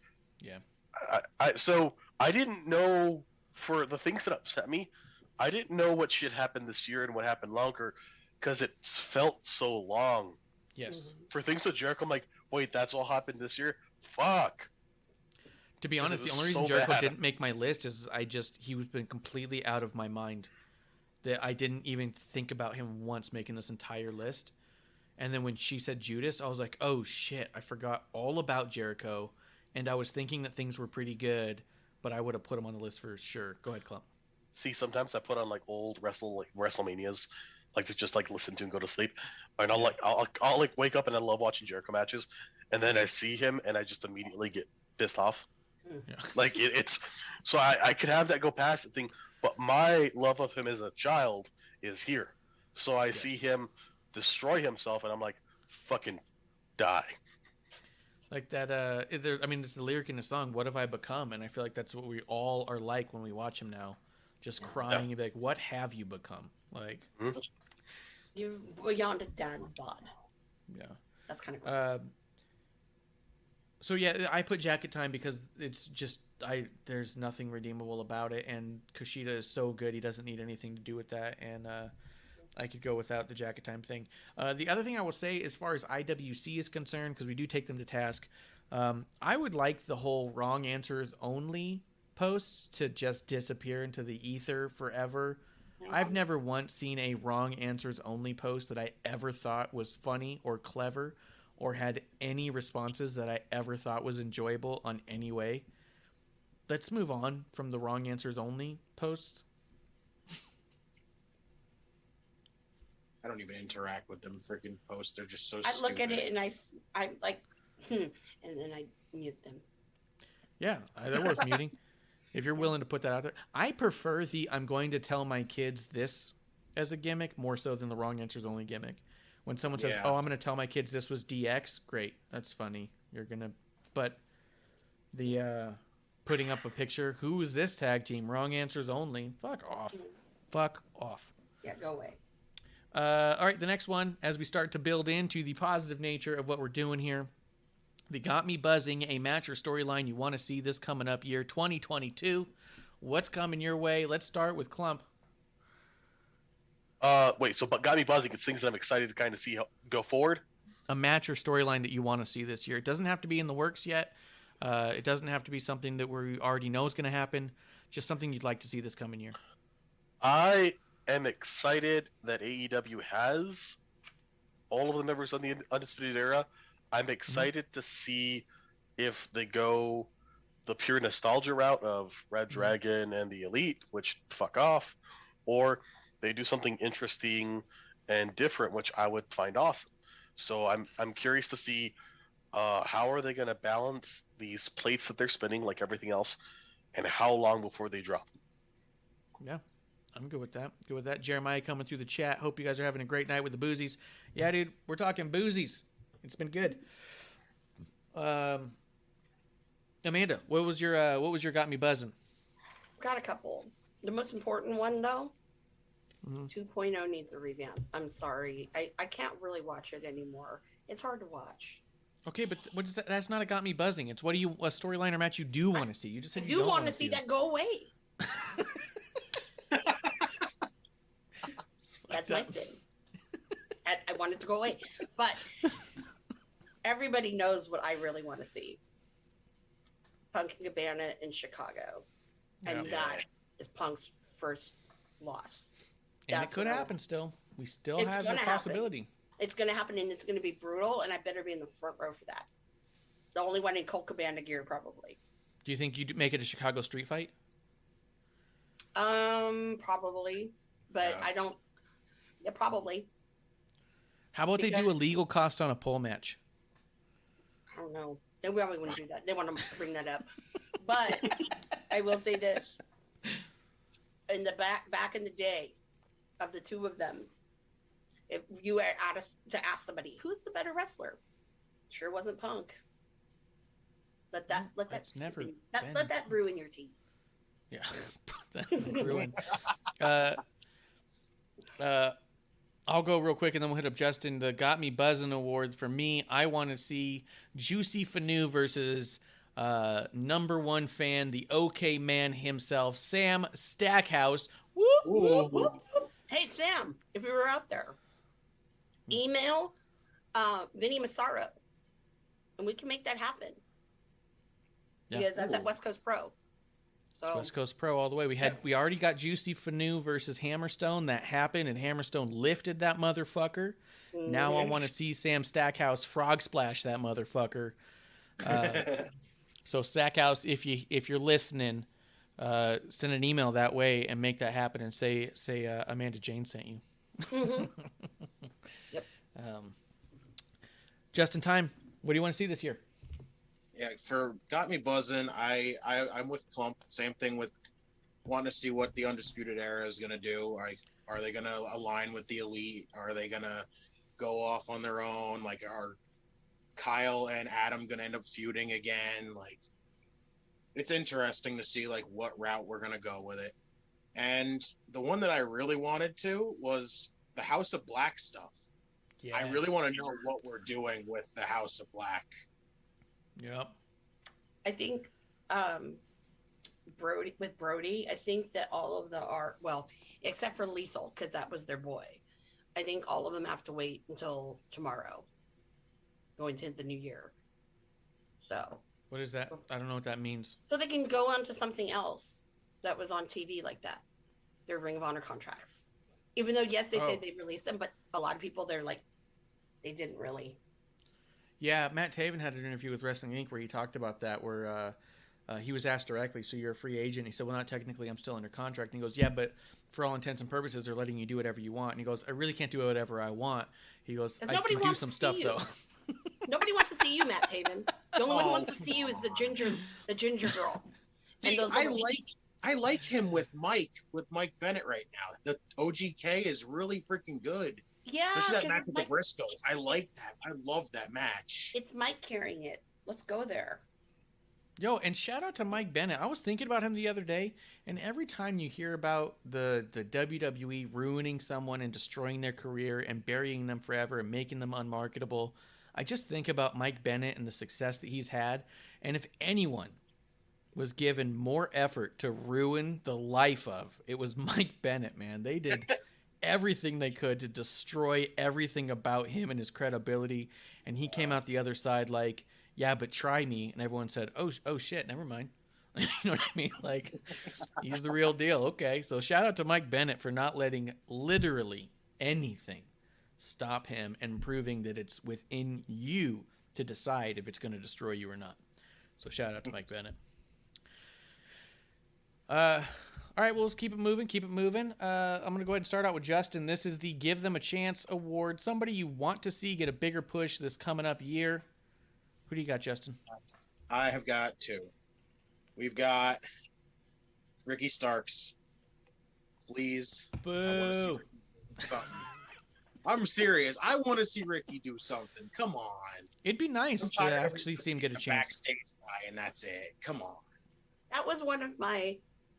so I didn't know, for the things that upset me, I didn't know what shit happened this year and what happened longer because it felt so long.
Yes.
For things with Jericho, I'm like, wait, that's all happened this year? Fuck.
To be honest, the only reason Jericho didn't make my list is he was been completely out of my mind. That I didn't even think about him once making this entire list. And then when she said Judas, I was like, oh shit, I forgot all about Jericho. And I was thinking that things were pretty good, but I would have put him on the list for sure. Go ahead, Klump.
See, sometimes I put on like old WrestleManias, like to just like listen to and go to sleep. And I'll wake up and I love watching Jericho matches. And then I see him and I just immediately get pissed off.
Yeah.
Like it's so I could have that go past the thing, but my love of him as a child is here. So I see him destroy himself, and I'm like, fucking die.
Like that. It's the lyric in the song, "What have I become?" And I feel like that's what we all are like when we watch him now, just crying and be like, "What have you become?" Like
you're beyond a dad bod.
Yeah,
that's kind of gross.
So yeah, I put Jacket Time because it's just there's nothing redeemable about it, and Kushida is so good he doesn't need anything to do with that, and I could go without the Jacket Time thing. The other thing I will say, as far as IWC is concerned, because we do take them to task, I would like the whole wrong answers only posts to just disappear into the ether forever. I've never once seen a wrong answers only post that I ever thought was funny or clever, or had any responses that I ever thought was enjoyable on any way. Let's move on from the wrong answers only posts.
I don't even interact with them freaking posts. They're just so
I
stupid.
look at it and I'm like, and then I mute them.
Yeah, they're worth muting. If you're willing to put that out there. I prefer the I'm going to tell my kids this as a gimmick more so than the wrong answers only gimmick. When someone says, "Oh, I'm going to tell my kids this was DX," great, that's funny. You're gonna, but the putting up a picture, who is this tag team? Wrong answers only. Fuck off. Fuck off.
Yeah, go away.
All right, the next one, as we start to build into the positive nature of what we're doing here, the Got Me Buzzing, a match or storyline you want to see this coming up year 2022. What's coming your way? Let's start with Klump.
Wait, so but got me buzzing. It's things that I'm excited to kind of see how go forward.
A match or storyline that you want to see this year. It doesn't have to be in the works yet. It doesn't have to be something that we already know is going to happen. Just something you'd like to see this coming year.
I am excited that AEW has all of the members on the Undisputed Era. I'm excited to see if they go the pure nostalgia route of Red Dragon and the Elite, which fuck off, or they do something interesting and different, which I would find awesome. So I'm curious to see how are they going to balance these plates that they're spinning, like everything else, and how long before they drop them.
Yeah, I'm good with that. Good with that. Jeremiah coming through the chat. Hope you guys are having a great night with the Boozies. Yeah, dude, we're talking Boozies. It's been good. Amanda, what was your got me buzzing?
Got a couple. The most important one though, 2.0 needs a revamp. I'm sorry. I can't really watch it anymore. It's hard to watch.
Okay, but what is that? That's not a got me buzzing. It's a storyline or match you do want to see. You just said
I
you
do
don't
want to see that go away. That's my spin. I want it to go away. But everybody knows what I really want to see. Punk and Cabana in Chicago. And that is Punk's first loss.
And it could happen still. We still have the possibility.
It's going to happen, and it's going to be brutal, and I better be in the front row for that. The only one in Colt Cabana gear, probably.
Do you think you'd make it a Chicago street fight?
Probably. But I don't... Yeah, probably.
How about they do a legal cost on a pole match?
I don't know. They probably wouldn't do that. They want to bring that up. But I will say this. In the back in the day of the two of them, if you were to ask somebody, who's the better wrestler? Sure wasn't Punk. Let that ruin your teeth.
Yeah. Ruin. I'll go real quick and then we'll hit up Justin. The Got Me Buzzing Award for me, I want to see Juicy Fanu versus number one fan, the OK Man himself, Sam Stackhouse. Whoop, whoop, whoop.
Hey, Sam, if you were out there, email Vinny Massaro, and we can make that happen.
Yeah.
Because that's at West Coast Pro. So
West Coast Pro all the way. We already got Juicy Fanu versus Hammerstone. That happened, and Hammerstone lifted that motherfucker. Mm-hmm. Now I want to see Sam Stackhouse frog splash that motherfucker. So Stackhouse, if you're listening, send an email that way and make that happen, and say AmandaJayne sent you.
Mm-hmm. Yep.
JustinTime, what do you want to see this year?
Yeah, for Got Me Buzzing, I'm with Klump. Same thing with wanting to see what the Undisputed Era is going to do. Like, are they going to align with the Elite? Are they going to go off on their own? Like, are Kyle and Adam going to end up feuding again? Like, it's interesting to see, like, what route we're going to go with it. And the one that I really wanted to was the House of Black stuff. Yes. I really want to know what we're doing with the House of Black.
Yep.
I think Brody, I think that all of the art, well, except for Lethal, because that was their boy. I think all of them have to wait until tomorrow, going to the new year. So.
What is that? I don't know what that means.
So they can go on to something else that was on TV like that. Their Ring of Honor contracts. Even though, yes, they say they released them, but a lot of people, they're like, they didn't really.
Yeah, Matt Taven had an interview with Wrestling Inc. where he talked about that, where he was asked directly, so you're a free agent? He said, well, not technically, I'm still under contract. And he goes, yeah, but for all intents and purposes, they're letting you do whatever you want. And he goes, I really can't do whatever I want. He goes, I
nobody
can do
wants
some
to
stuff,
see you.
though.
Nobody wants to see you, Matt Taven. The only one who wants to see you is the ginger girl.
See, I like him with Mike Bennett right now. The OGK is really freaking good.
Yeah,
especially that match with the Briscoes. I like that. I love that match.
It's Mike carrying it. Let's go there.
Yo, and shout out to Mike Bennett. I was thinking about him the other day, and every time you hear about the WWE ruining someone and destroying their career and burying them forever and making them unmarketable, I just think about Mike Bennett and the success that he's had. And if anyone was given more effort to ruin the life of, it was Mike Bennett, man. They did everything they could to destroy everything about him and his credibility, and he came out the other side like, yeah, but try me. And everyone said, oh shit, never mind. You know what I mean? Like, he's the real deal. Okay, so shout out to Mike Bennett for not letting literally anything stop him and proving that it's within you to decide if it's going to destroy you or not. So shout out to Mike Bennett. All right, well, let's keep it moving. I'm going to go ahead and start out with Justin. This is the Give Them a Chance award. Somebody you want to see get a bigger push this coming up year. Who do you got, Justin?
I have got two. We've got Ricky Starks. Please.
Boo.
I'm serious. I want to see Ricky do something. Come on.
It'd be nice to actually see him get a chance.
Backstage guy, and that's it. Come on.
That was one of my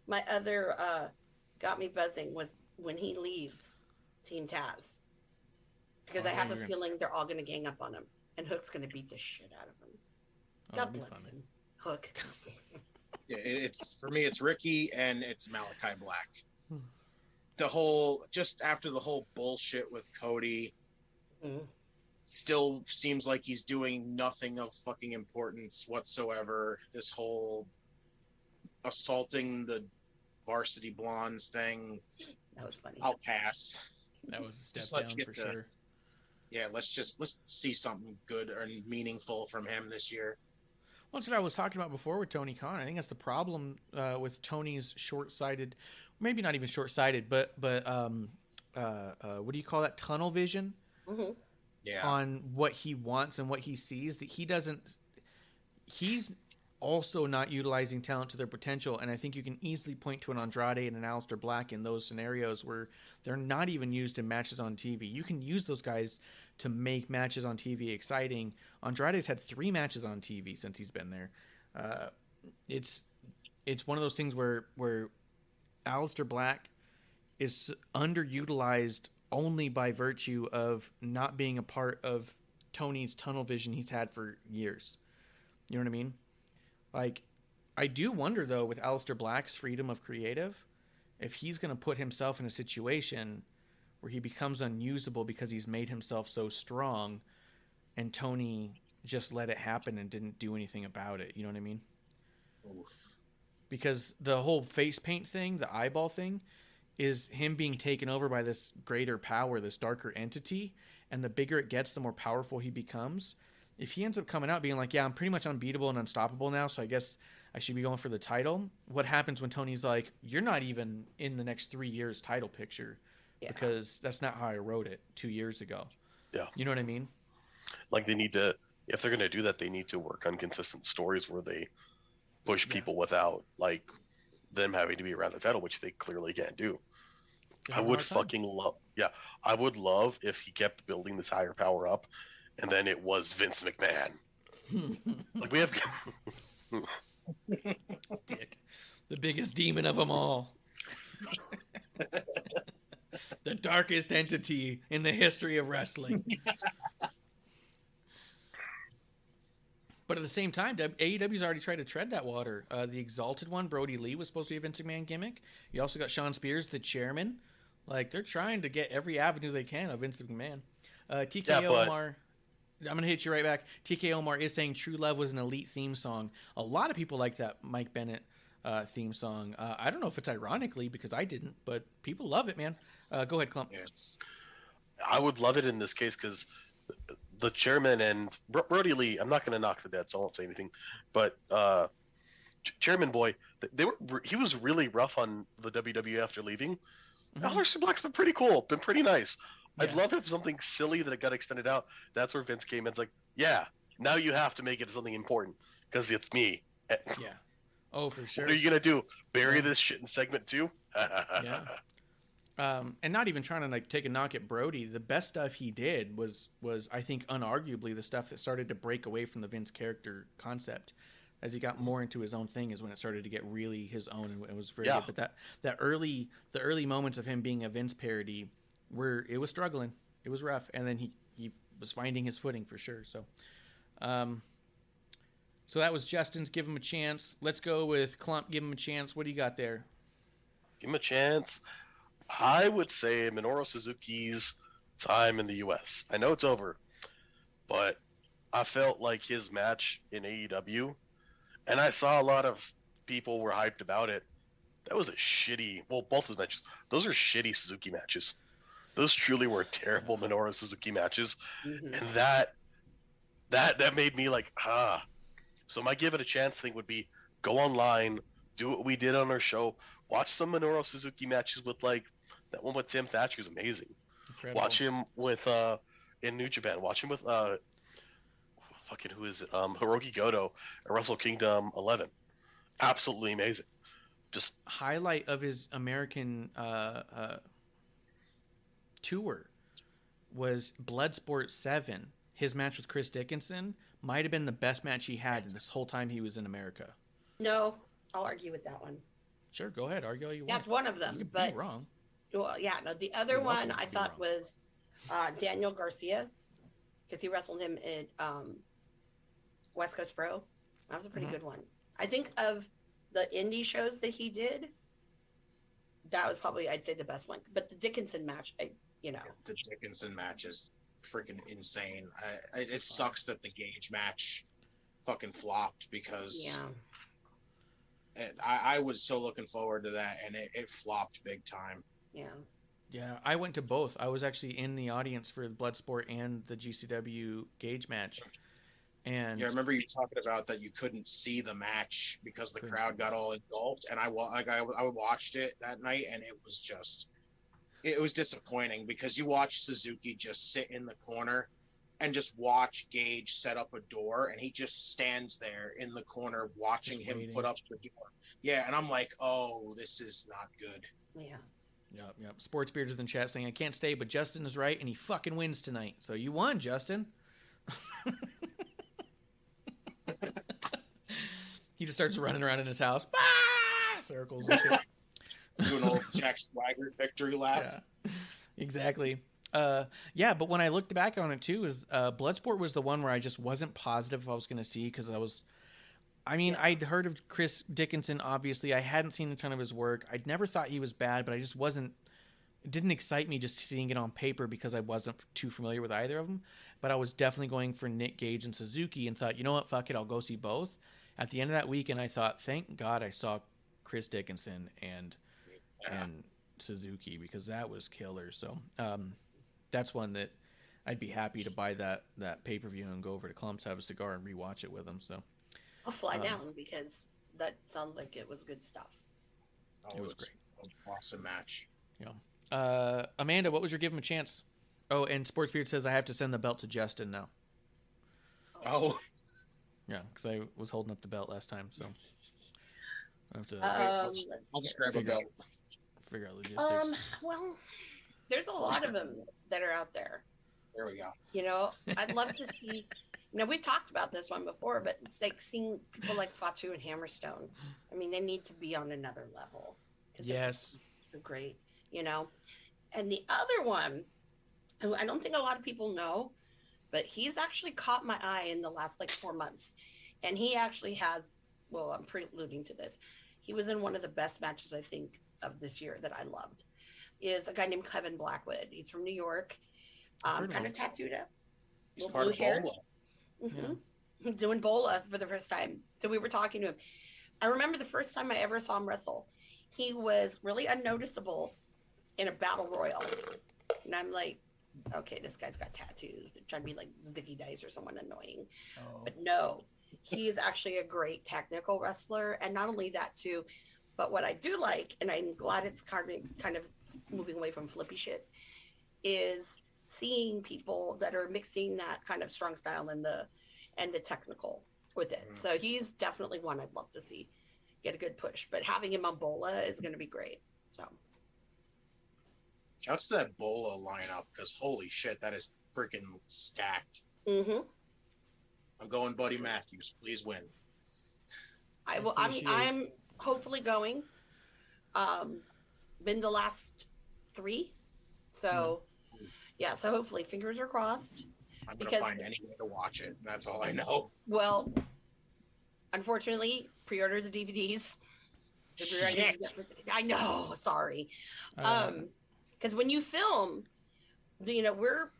other got me buzzing with when he leaves Team Taz. Because I have a feeling they're all going to gang up on him. And Hook's going to beat the shit out of him. God bless him. Hook.
Yeah, it's for me, it's Ricky and it's Malachi Black. The whole, just after the whole bullshit with Cody, still seems like he's doing nothing of fucking importance whatsoever. This whole assaulting the Varsity Blondes thing.
That was funny.
I'll pass.
That was a step down for sure.
Yeah, let's see something good or meaningful from him this year.
Well, that's what I was talking about before with Tony Khan. I think that's the problem with Tony's short-sighted, maybe not even short-sighted, but what do you call that? Tunnel vision.
Mm-hmm.
Yeah.
On what he wants and what he sees, that he's also not utilizing talent to their potential. And I think you can easily point to an Andrade and an Aleister Black in those scenarios where they're not even used in matches on TV. You can use those guys to make matches on TV exciting. Andrade's had 3 matches on TV since he's been there. It's one of those things where Aleister Black is underutilized only by virtue of not being a part of Tony's tunnel vision he's had for years. You know what I mean? Like, I do wonder, though, with Aleister Black's freedom of creative, if he's going to put himself in a situation where he becomes unusable because he's made himself so strong and Tony just let it happen and didn't do anything about it. You know what I mean?
Oof.
Because the whole face paint thing, the eyeball thing, is him being taken over by this greater power, this darker entity, and the bigger it gets, the more powerful he becomes. If he ends up coming out being like, yeah, I'm pretty much unbeatable and unstoppable now, so I guess I should be going for the title, what happens when Tony's like, you're not even in the next 3 years title picture, because that's not how I wrote it 2 years ago.
Yeah.
You know what I mean?
Like, they need to, if they're going to do that, they need to work on consistent stories where they push people without, like, them having to be around the title, which they clearly can't do. I would fucking love, I would love if he kept building this higher power up, and then it was Vince McMahon. Like, we have
Dick, the biggest demon of them all, the darkest entity in the history of wrestling. But at the same time, AEW's already tried to tread that water. The Exalted one, Brody Lee, was supposed to be a Vince McMahon gimmick. You also got Sean Spears, the chairman. Like, they're trying to get every avenue they can of Vince McMahon. TK Omar, I'm going to hit you right back. TK Omar is saying True Love was an elite theme song. A lot of people like that Mike Bennett theme song. I don't know if it's ironically, because I didn't, but people love it, man. Go ahead, Klump.
Yes.
I would love it in this case because the chairman and Brody Lee, I'm not going to knock the dead, so I won't say anything. But Chairman Boy, he was really rough on the WWE after leaving. Aleister Black's been pretty cool, been pretty nice.
Yeah.
I'd love if something silly that got extended out. That's where Vince came in. It's like, yeah, now you have to make it something important because it's me.
Yeah. Oh, for sure.
What are you gonna do? Bury this shit in segment 2?
Yeah. And not even trying to like take a knock at Brody. The best stuff he did was I think unarguably the stuff that started to break away from the Vince character concept. As he got more into his own thing is when it started to get really his own, and it was very good. But the early moments of him being a Vince parody it was struggling. It was rough, and then he was finding his footing for sure. So so that was Justin's Give Him a Chance. Let's go with Klump, Give Him a Chance. What do you got there?
Give him a chance. I would say Minoru Suzuki's time in the U.S. I know it's over, but I felt like his match in AEW, and I saw a lot of people were hyped about it. That was a shitty. Well, both of the matches. Those are shitty Suzuki matches. Those truly were terrible Minoru Suzuki matches, and that made me like, So my give it a chance thing would be go online, do what we did on our show, watch some Minoru Suzuki matches with like that one with Tim Thatcher is amazing.
Incredible.
Watch him with in New Japan. Watch him with fucking who is it? Hiroki Goto at Wrestle Kingdom 11. Absolutely amazing. Just
highlight of his American tour was Bloodsport 7. His match with Chris Dickinson might have been the best match he had in this whole time he was in America.
No, I'll argue with that one.
Sure, go ahead. Argue all you want.
That's one of them.
You could
but
be wrong.
Well, yeah, no. The other
You're
one
welcome to
I
be
thought
wrong.
was Daniel Garcia, because he wrestled him in West Coast Pro. That was a pretty good one. I think of the indie shows that he did, that was probably, I'd say, the best one. But the Dickinson match, the
Dickinson match is freaking insane. It sucks that the Gage match fucking flopped because I was so looking forward to that, and it flopped big time.
Yeah, I went to both. I was actually in the audience for Bloodsport and the GCW Gage match. And
I remember you talking about that you couldn't see the match because the crowd got all engulfed, and I watched it that night, and it was disappointing because you watch Suzuki just sit in the corner and just watch Gage set up a door, and he just stands there in the corner watching him put up the door. Yeah, and I'm like, oh, this is not good.
Yeah.
Yep. Sports Beard is in the chat saying, I can't stay, but Justin is right, and he fucking wins tonight. So you won, Justin. He just starts running around in his house. Circles and shit.
Doing old Jack Swagger victory lap.
Yeah, exactly. But when I looked back on it too, Bloodsport was the one where I just wasn't positive if I was going to see, because I'd heard of Chris Dickinson, obviously. I hadn't seen a ton of his work. I'd never thought he was bad, but I just wasn't. It didn't excite me just seeing it on paper because I wasn't too familiar with either of them. But I was definitely going for Nick Gage and Suzuki and thought, you know what, fuck it, I'll go see both. At the end of that weekend, I thought, thank God I saw Chris Dickinson and Suzuki, because that was killer. So that's one that I'd be happy to buy that pay-per-view and go over to Klump's, have a cigar, and rewatch it with him. So
I'll fly down because that sounds like it was good stuff.
It was great.
An awesome match.
Yeah. Amanda, what was your give him a chance? Oh, and Sports Beard says I have to send the belt to Justin now.
Oh.
Yeah, because I was holding up the belt last time, so I have to
I'll just grab a belt.
Figure out logistics.
Well, there's a lot of them that are out there.
There we go.
I'd love to see. We've talked about this one before, but it's like seeing people like Fatu and Hammerstone. I mean, they need to be on another level.
Yes.
They're great, And the other one, who I don't think a lot of people know, but he's actually caught my eye in the last 4 months. And he actually has, well, I'm preluding to this. He was in one of the best matches, I think, of this year that I loved, is a guy named Kevin Blackwood. He's from New York, kind of tattooed up.
He's part of Bola.
Mm-hmm. Doing Bola for the first time. So we were talking to him. I remember the first time I ever saw him wrestle, he was really unnoticeable in a battle royal. And I'm like, okay, this guy's got tattoos. They're trying to be like Ziggy Dice or someone annoying. Oh. But no, he is actually a great technical wrestler. And not only that too, but what I do like, and I'm glad it's kind of moving away from flippy shit, is seeing people that are mixing that kind of strong style and the technical with it. So he's definitely one I'd love to see get a good push. But having him on Bola is going to be great. So
shouts to that Bola lineup, because holy shit, that is freaking stacked.
mm-hmm.
I'm going Buddy Matthews. Please win.
I will. I'm hopefully going. Been the last 3, so yeah. So hopefully, fingers are crossed.
I'm gonna find any way to watch it. That's all I know.
Well, unfortunately, pre-order the DVDs.
Shit.
I know. Sorry. Because when you film, we're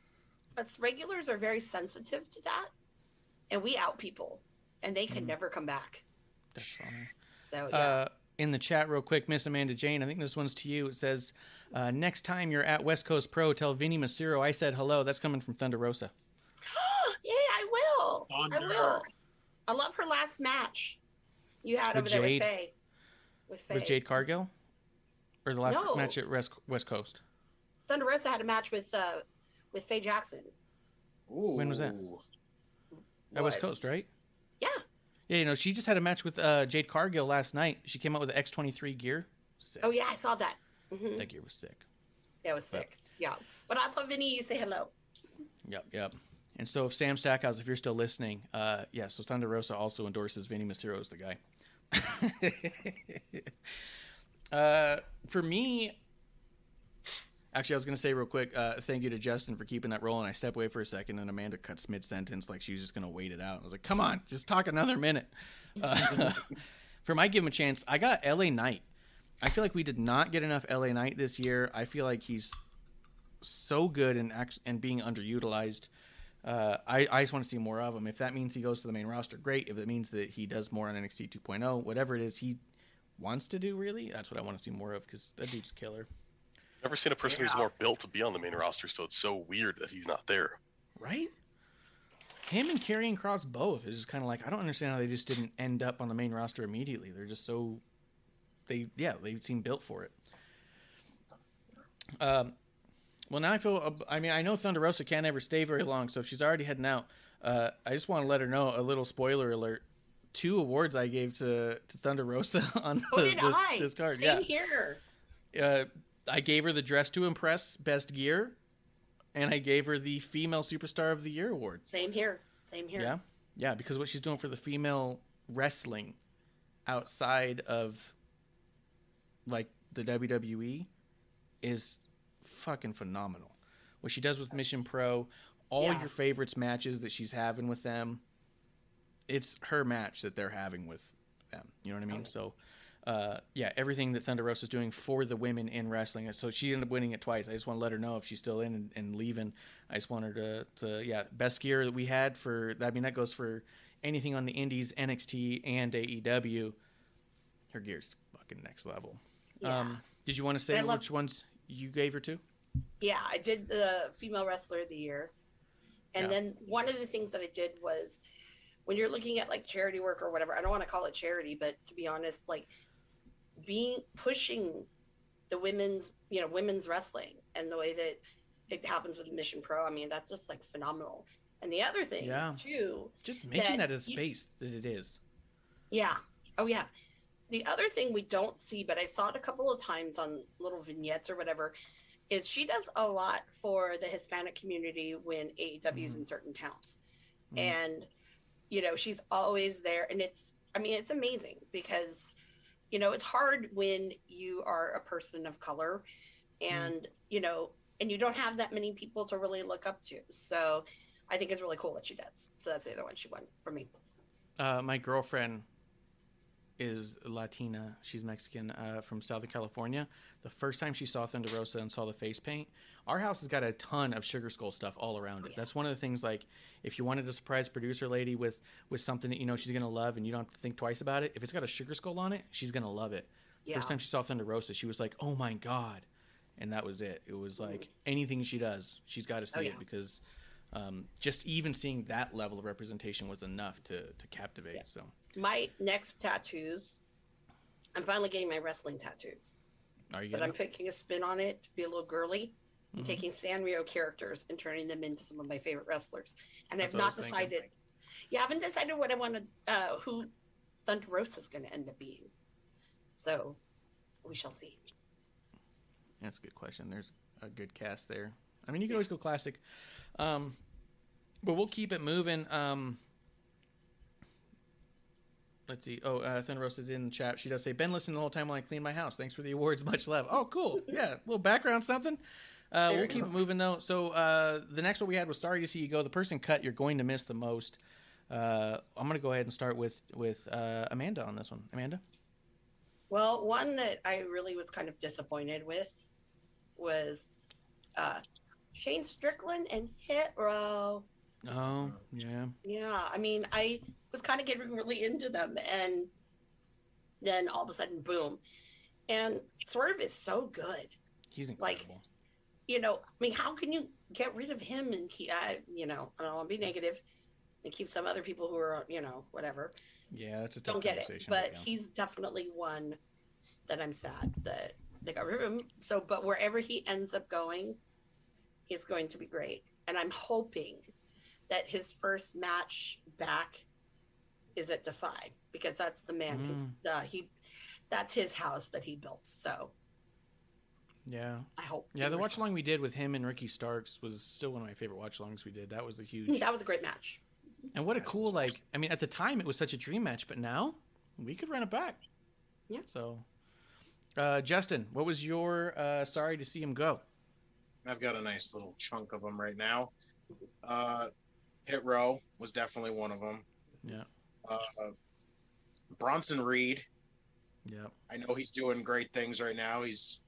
us regulars are very sensitive to that, and we out people, and they can never come back.
That's funny.
So yeah.
In the chat real quick, MsAmandaJayne, I think this one's to you. It says, next time you're at West Coast Pro, tell Vinny Masiro I said hello. That's coming from Thunder Rosa.
Yeah, I will.
Thunder.
I will. I love her last match you had
With
over there
Jade?
with Faye.
With Jade Cargill? Or the last
No.
match at West Coast?
Thunder Rosa had a match with Faye Jackson.
Ooh.
When was that? At West Coast, right?
Yeah.
Yeah, she just had a match with Jade Cargill last night. She came out with the X23 gear. Sick.
Oh yeah, I saw that. Mm-hmm.
That gear was sick.
Yeah, it was sick. Yeah. But I'll tell Vinny you say hello.
Yep. And so if Sam Stackhouse, if you're still listening, so Thunder Rosa also endorses Vinny Masiro as the guy. For me, actually, I was going to say real quick, thank you to Justin for keeping that rolling. I stepped away for a second, and Amanda cuts mid-sentence like she was just going to wait it out. I was like, come on, just talk another minute. For my Give Him a Chance, I got LA Knight. I feel like we did not get enough LA Knight this year. I feel like he's so good and being underutilized. I just want to see more of him. If that means he goes to the main roster, great. If it means that he does more on NXT 2.0, whatever it is he wants to do, really, that's what I want to see more of, because that dude's killer.
Never seen a person who's more built to be on the main roster, so it's so weird that he's not there.
Right? Him and Karrion Kross both. It's just kind of like, I don't understand how they just didn't end up on the main roster immediately. They're just so... They seem built for it. Well, now I feel... I know Thunder Rosa can't ever stay very long, so if she's already heading out, I just want to let her know, a little spoiler alert, 2 awards I gave to Thunder Rosa on this card.
Same here.
I gave her the Dress to Impress Best Gear, and I gave her the Female Superstar of the Year award.
Same here.
Yeah, because what she's doing for the female wrestling outside of like the WWE is fucking phenomenal. What she does with Mission Pro, all your favorites matches that she's having with them, it's her match that they're having with them. You know what I mean? So everything that Thunder Rosa is doing for the women in wrestling. So she ended up winning it twice. I just want to let her know if she's still in and leaving. I just want her to best gear that we had for, I mean, that goes for anything on the Indies, NXT, and AEW. Her gear's fucking next level.
Yeah.
Did you want to say which ones you gave her to?
Yeah, I did the Female Wrestler of the Year. And then one of the things that I did was, when you're looking at like charity work or whatever, I don't want to call it charity, but to be honest, like pushing the women's wrestling and the way that it happens with Mission Pro. I mean, that's just like phenomenal. And the other thing too,
just making that a space that it is.
Yeah. Oh yeah. The other thing we don't see, but I saw it a couple of times on little vignettes or whatever, is she does a lot for the Hispanic community when AEW's in certain towns. And, she's always there. And it's amazing because, it's hard when you are a person of color and, and you don't have that many people to really look up to. So I think it's really cool what she does. So that's the other one she won for me.
My girlfriend is Latina. She's Mexican, from Southern California. The first time she saw Thunder Rosa and saw the face paint, our house has got a ton of Sugar Skull stuff all around it. That's one of the things, like, if you wanted to surprise producer lady with something that she's going to love and you don't have to think twice about it, if it's got a Sugar Skull on it, she's going to love it. Yeah. First time she saw Thunder Rosa, she was like, oh my God. And that was it. It was like anything she does, she's got to see it because just even seeing that level of representation was enough to captivate.
Yeah.
So
My next tattoos, I'm finally getting my wrestling tattoos,
are you?
but I'm picking a spin on it to be a little girly. I'm taking Sanrio characters and turning them into some of my favorite wrestlers. And
That's
I've
what I
not
was thinking.
decided. Yeah, I haven't decided what I want to, who Thunder Rosa is going to end up being. So we shall see.
That's a good question. There's a good cast there. I mean, you can always go classic, but we'll keep it moving. Let's see. Oh, Thunder Rosa's in the chat. She does say, "Been listening the whole time while I clean my house. Thanks for the awards. Much love." Oh, cool. Yeah, a little background something. We'll keep it moving though. So the next one we had was "Sorry to See You Go." The person cut you're going to miss the most. I'm going to go ahead and start with Amanda on this one. Amanda?
Well, one that I really was kind of disappointed with was Shane Strickland and Hit Row.
Oh, yeah.
Yeah, I mean, I was kind of getting really into them, and then all of a sudden, boom. And Swerve is so good.
He's
Like,
incredible.
I mean, how can you get rid of him and keep, I don't want to be negative, and keep some other people who are, whatever.
Yeah, that's a tough
Don't get it.
conversation.
But
yeah.
he's definitely one that I'm sad that they got rid of him. So, but wherever he ends up going, he's going to be great. And I'm hoping that his first match back is at Defy, because that's the man that's his house that he built. So
Yeah.
I hope.
Yeah, the watch along we did with him and Ricky Starks was still one of my favorite watch alongs we did. That was a huge.
That was a great match.
And what a cool, I mean, at the time it was such a dream match, but now we could run it back.
Yeah.
So, Justin, what was your sorry to see him go?
I've got a nice little chunk of them right now. Hit Row was definitely one of them.
Yeah.
Bronson Reed.
Yeah.
I know he's doing great things right now. He's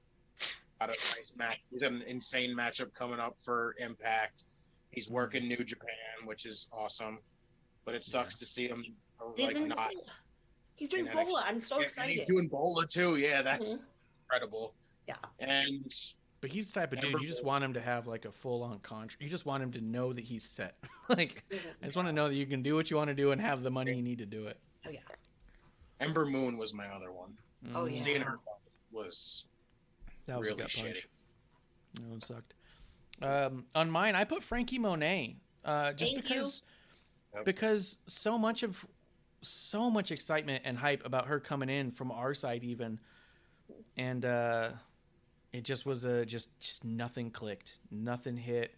got a nice match. He's got an insane matchup coming up for Impact. He's working New Japan, which is awesome. But it sucks to see him not.
He's doing
in NXT.
Bola. I'm so excited.
He's doing Bola too. Yeah, that's incredible.
Yeah.
And
But he's the type of dude, you just want him to have like a full-on contract. You just want him to know that he's set. I just want to know that you can do what you want to do and have the money you need to do it.
Oh, yeah.
Ember Moon was my other one.
Oh, yeah.
Seeing her was
That was
really
a gut
shitty.
punch. That one sucked. On mine, I put Frankie Monet, just because so much excitement and hype about her coming in from our side even, and it just was just nothing clicked, nothing hit,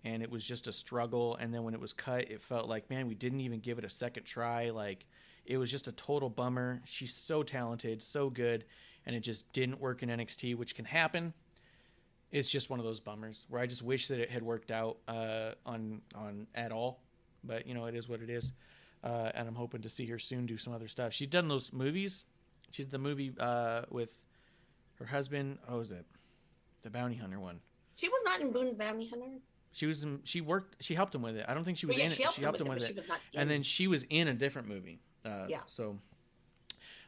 and it was just a struggle. And then when it was cut, it felt like, man, we didn't even give it a second try. Like, it was just a total bummer. She's so talented, so good, and it just didn't work in NXT, which can happen. It's just one of those bummers where I just wish that it had worked out on at all. But, it is what it is. And I'm hoping to see her soon do some other stuff. She'd done those movies. She did the movie with her husband. Oh, was it the Bounty Hunter one?
She was not in Boone Bounty Hunter.
She was. She helped him with it. I don't think she was in it. She helped him with it.
She was not
And then she was in a different movie.
Yeah.
So,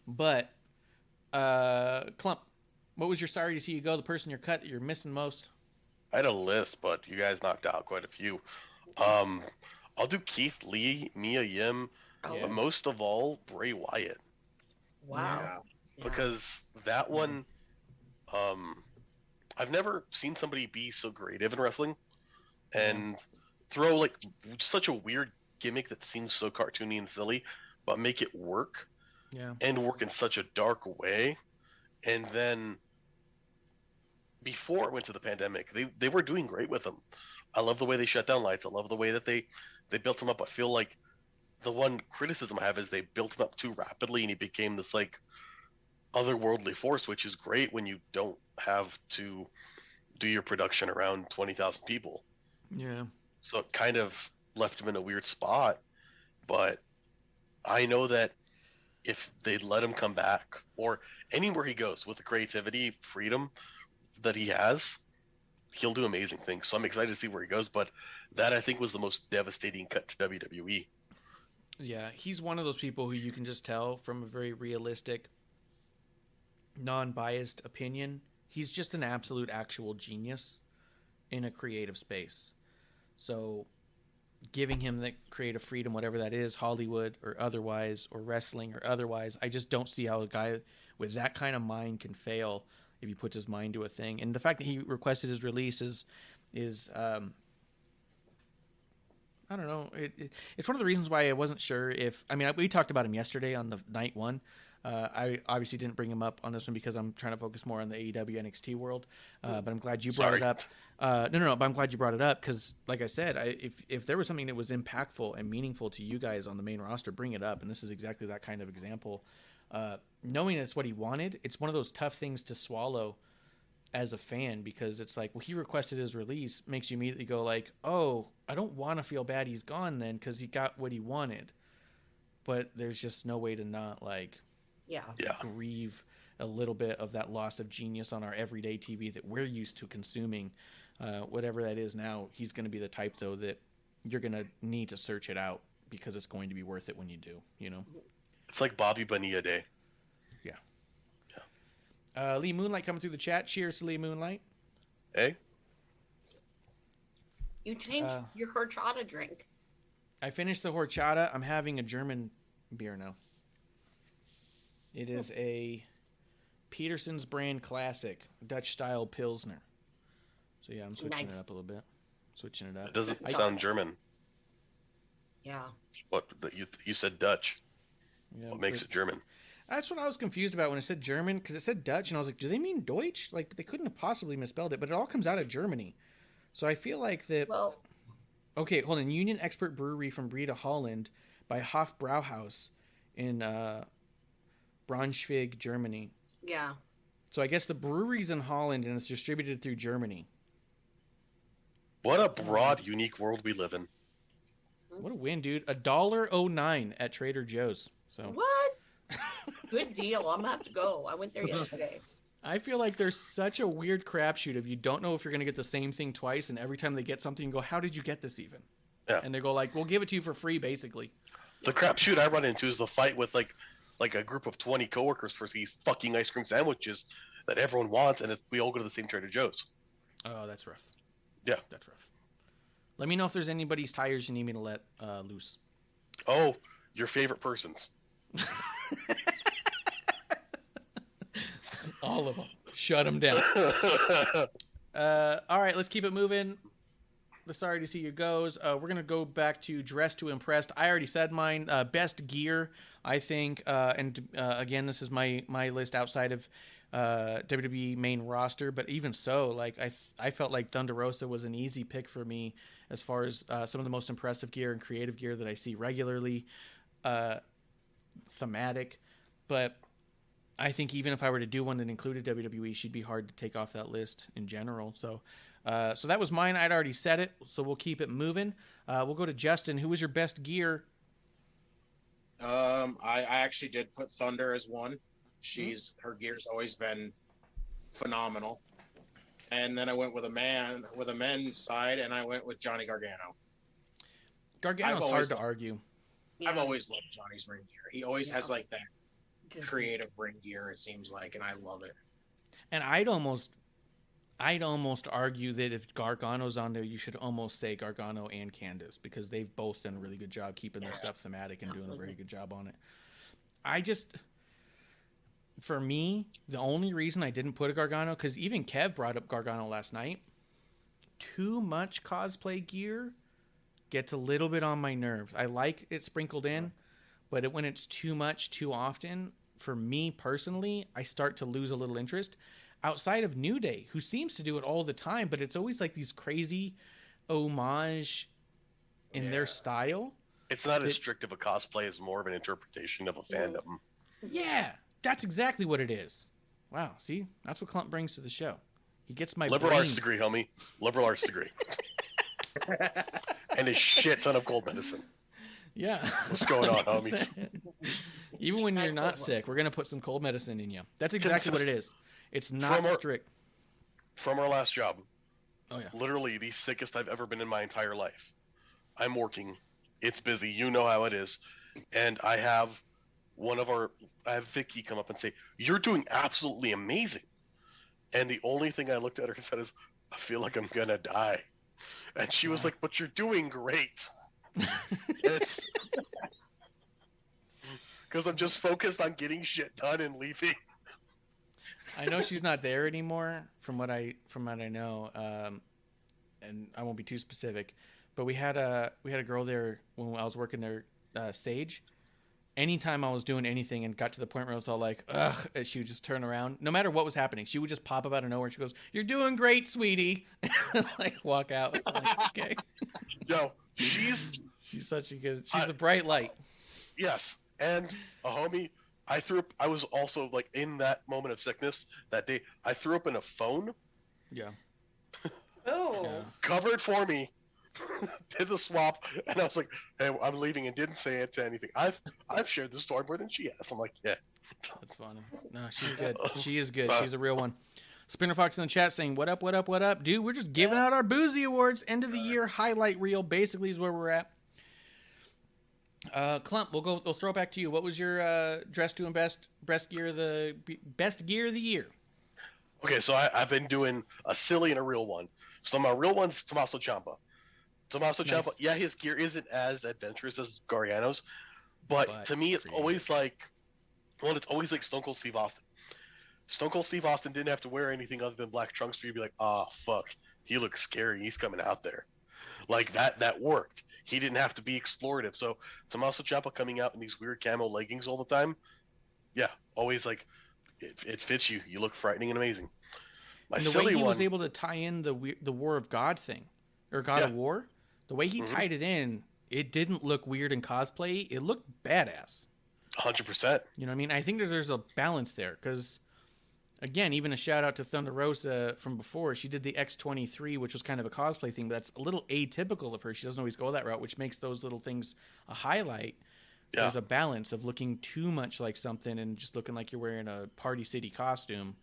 but Klump, what was your sorry to see you go? The person you're cut that you're missing most?
I had a list, but you guys knocked out quite a few. I'll do Keith Lee, Mia Yim, but most of all, Bray Wyatt.
Wow.
Yeah.
Because that one, I've never seen somebody be so creative in wrestling and throw like such a weird gimmick that seems so cartoony and silly, but make it work.
Yeah.
And work in such a dark way. And then before it went to the pandemic, they were doing great with them. I love the way they shut down lights. I love the way that they built him up. I feel like the one criticism I have is they built him up too rapidly and he became this like otherworldly force, which is great when you don't have to do your production around 20,000 people.
Yeah.
So it kind of left him in a weird spot. But I know that if they let him come back, or anywhere he goes with the creativity, freedom that he has, he'll do amazing things. So I'm excited to see where he goes. But that, I think, was the most devastating cut to WWE.
Yeah, he's one of those people who you can just tell from a very realistic, non-biased opinion. He's just an absolute actual genius in a creative space. So giving him the creative freedom, whatever that is, Hollywood or otherwise, or wrestling or otherwise. I just don't see how a guy with that kind of mind can fail if he puts his mind to a thing. And the fact that he requested his release is I don't know. It's one of the reasons why I wasn't sure if, I mean, we talked about him yesterday on the night one. I obviously didn't bring him up on this one because I'm trying to focus more on the AEW NXT world. But I'm glad you brought it up. No, but I'm glad you brought it up because, like I said, if there was something that was impactful and meaningful to you guys on the main roster, bring it up. And this is exactly that kind of example. Knowing that's what he wanted, it's one of those tough things to swallow as a fan, because it's like, well, he requested his release, makes you immediately go like, oh, I don't want to feel bad he's gone then because he got what he wanted. But there's just no way to not like grieve a little bit of that loss of genius on our everyday TV that we're used to consuming. Whatever that is now, he's going to be the type though that you're going to need to search it out because it's going to be worth it when you do, you know?
It's like Bobby Bonilla Day.
Lee Moonlight coming through the chat. Cheers to Lee Moonlight.
Hey.
You changed your horchata drink.
I finished the horchata. I'm having a German beer now. It is a Peterson's brand classic, Dutch style Pilsner. So yeah, I'm switching it up a little bit. Switching it up.
It doesn't sound German.
Yeah.
What you said Dutch.
Yeah,
what makes it German?
That's what I was confused about when it said German, because it said Dutch, and I was like, do they mean Deutsch? Like, they couldn't have possibly misspelled it, but it all comes out of Germany. So I feel like that...
Well...
Okay, hold on. Union Expert Brewery from Breda, Holland, by Hof Brauhaus in Braunschweig, Germany.
Yeah.
So I guess the brewery's in Holland, and it's distributed through Germany.
What a broad, unique world we live in.
What a win, dude. $1.09 at Trader Joe's. So
What? Good deal. I'm gonna have to go. I went there yesterday.
I feel like there's such a weird crapshoot if you don't know if you're going to get the same thing twice, and every time they get something, you go, how did you get this even?
Yeah.
And they go like, we'll give it to you for free, basically.
The crapshoot I run into is the fight with like a group of 20 coworkers for these fucking ice cream sandwiches that everyone wants, and we all go to the same Trader Joe's.
Oh, that's rough.
Yeah.
That's rough. Let me know if there's anybody's tires you need me to let loose.
Oh, your favorite persons.
All of them. Shut them down. All right, let's keep it moving. The Sorry to See You goes. We're going to go back to Dress to Impressed. I already said mine. Best gear, I think. Again, this is my list outside of WWE main roster. But even so, like I felt like Thunder Rosa was an easy pick for me as far as some of the most impressive gear and creative gear that I see regularly. Thematic. But I think even if I were to do one that included WWE, she'd be hard to take off that list in general. So that was mine. I'd already said it, so we'll keep it moving. We'll go to Justin. Who was your best gear?
I actually did put Thunder as one. Her gear's always been phenomenal. And then I went with a men's side, and I went with Johnny Gargano.
Gargano's hard to argue.
Yeah.
I've always loved Johnny's ring gear. He always has like that creative ring gear, it seems like, and I love it.
And I'd almost argue that if Gargano's on there, you should almost say Gargano and Candice, because they've both done a really good job keeping their stuff thematic and doing a very good job on it. For me, the only reason I didn't put a Gargano, because even Kev brought up Gargano last night, too much cosplay gear gets a little bit on my nerves. I like it sprinkled in, but when it's too much too often, for me personally, I start to lose a little interest. Outside of New Day, who seems to do it all the time, but it's always like these crazy homage in their style.
It's not as strict of a cosplay as more of an interpretation of a fandom.
Yeah, that's exactly what it is. Wow, see? That's what Klump brings to the show. He gets my
liberal
brain.
Arts degree, homie. Liberal arts degree. And a shit ton of cold medicine.
Yeah.
What's going on, homies?
Even when you're not sick, we're going to put some cold medicine in you. That's exactly what it is. It's not strict.
From our last job.
Oh, yeah.
Literally the sickest I've ever been in my entire life. I'm working. It's busy. You know how it is. And I have Vicky come up and say, "You're doing absolutely amazing." And the only thing I looked at her and said is, "I feel like I'm going to die." And she was like, "But you're doing great." It's because I'm just focused on getting shit done and leaving.
I know she's not there anymore, from what I know, and I won't be too specific. But we had a girl there when I was working there, Sage. Anytime I was doing anything and got to the point where I was all like, ugh, she would just turn around. No matter what was happening, she would just pop up out of nowhere. She goes, "You're doing great, sweetie." Like, walk out. I'm like, okay.
Yo, she's
such a good. She's a bright light.
Yes, and a homie. I was also like in that moment of sickness that day. I threw up in a phone.
Yeah.
Oh.
Yeah.
Covered for me. Did the swap, and I was like, "Hey, I'm leaving," and didn't say it to anything. I've shared this story more than she has. I'm like, yeah.
That's funny. No, she's good. She is good. She's a real one. Spinner Fox in the chat saying, "What up? What up? What up, dude? We're just giving out our Boozie Awards end of the year highlight reel. Basically, is where we're at." Klump, we'll throw it back to you. What was your dress doing best gear of the year?
Okay, so I've been doing a silly and a real one. So my real one's Tommaso Ciampa. Tommaso
Nice.
Ciampa, yeah, his gear isn't as adventurous as Gargano's, but to me, it's
pretty
always like Stone Cold Steve Austin. Stone Cold Steve Austin didn't have to wear anything other than black trunks for you to be like, fuck, he looks scary. He's coming out there. Like that worked. He didn't have to be explorative. So Tommaso Ciampa coming out in these weird camo leggings all the time, yeah, always like it fits you. You look frightening and amazing. My
And the
silly
way he
one,
was able to tie in the War of God thing, or God of War, the way he tied it in, it didn't look weird in cosplay. It looked badass.
100%.
You know what I mean? I think that there's a balance there because, again, even a shout out to Thunder Rosa from before. She did the X-23, which was kind of a cosplay thing, but that's a little atypical of her. She doesn't always go that route, which makes those little things a highlight.
Yeah.
There's a balance of looking too much like something and just looking like you're wearing a Party City costume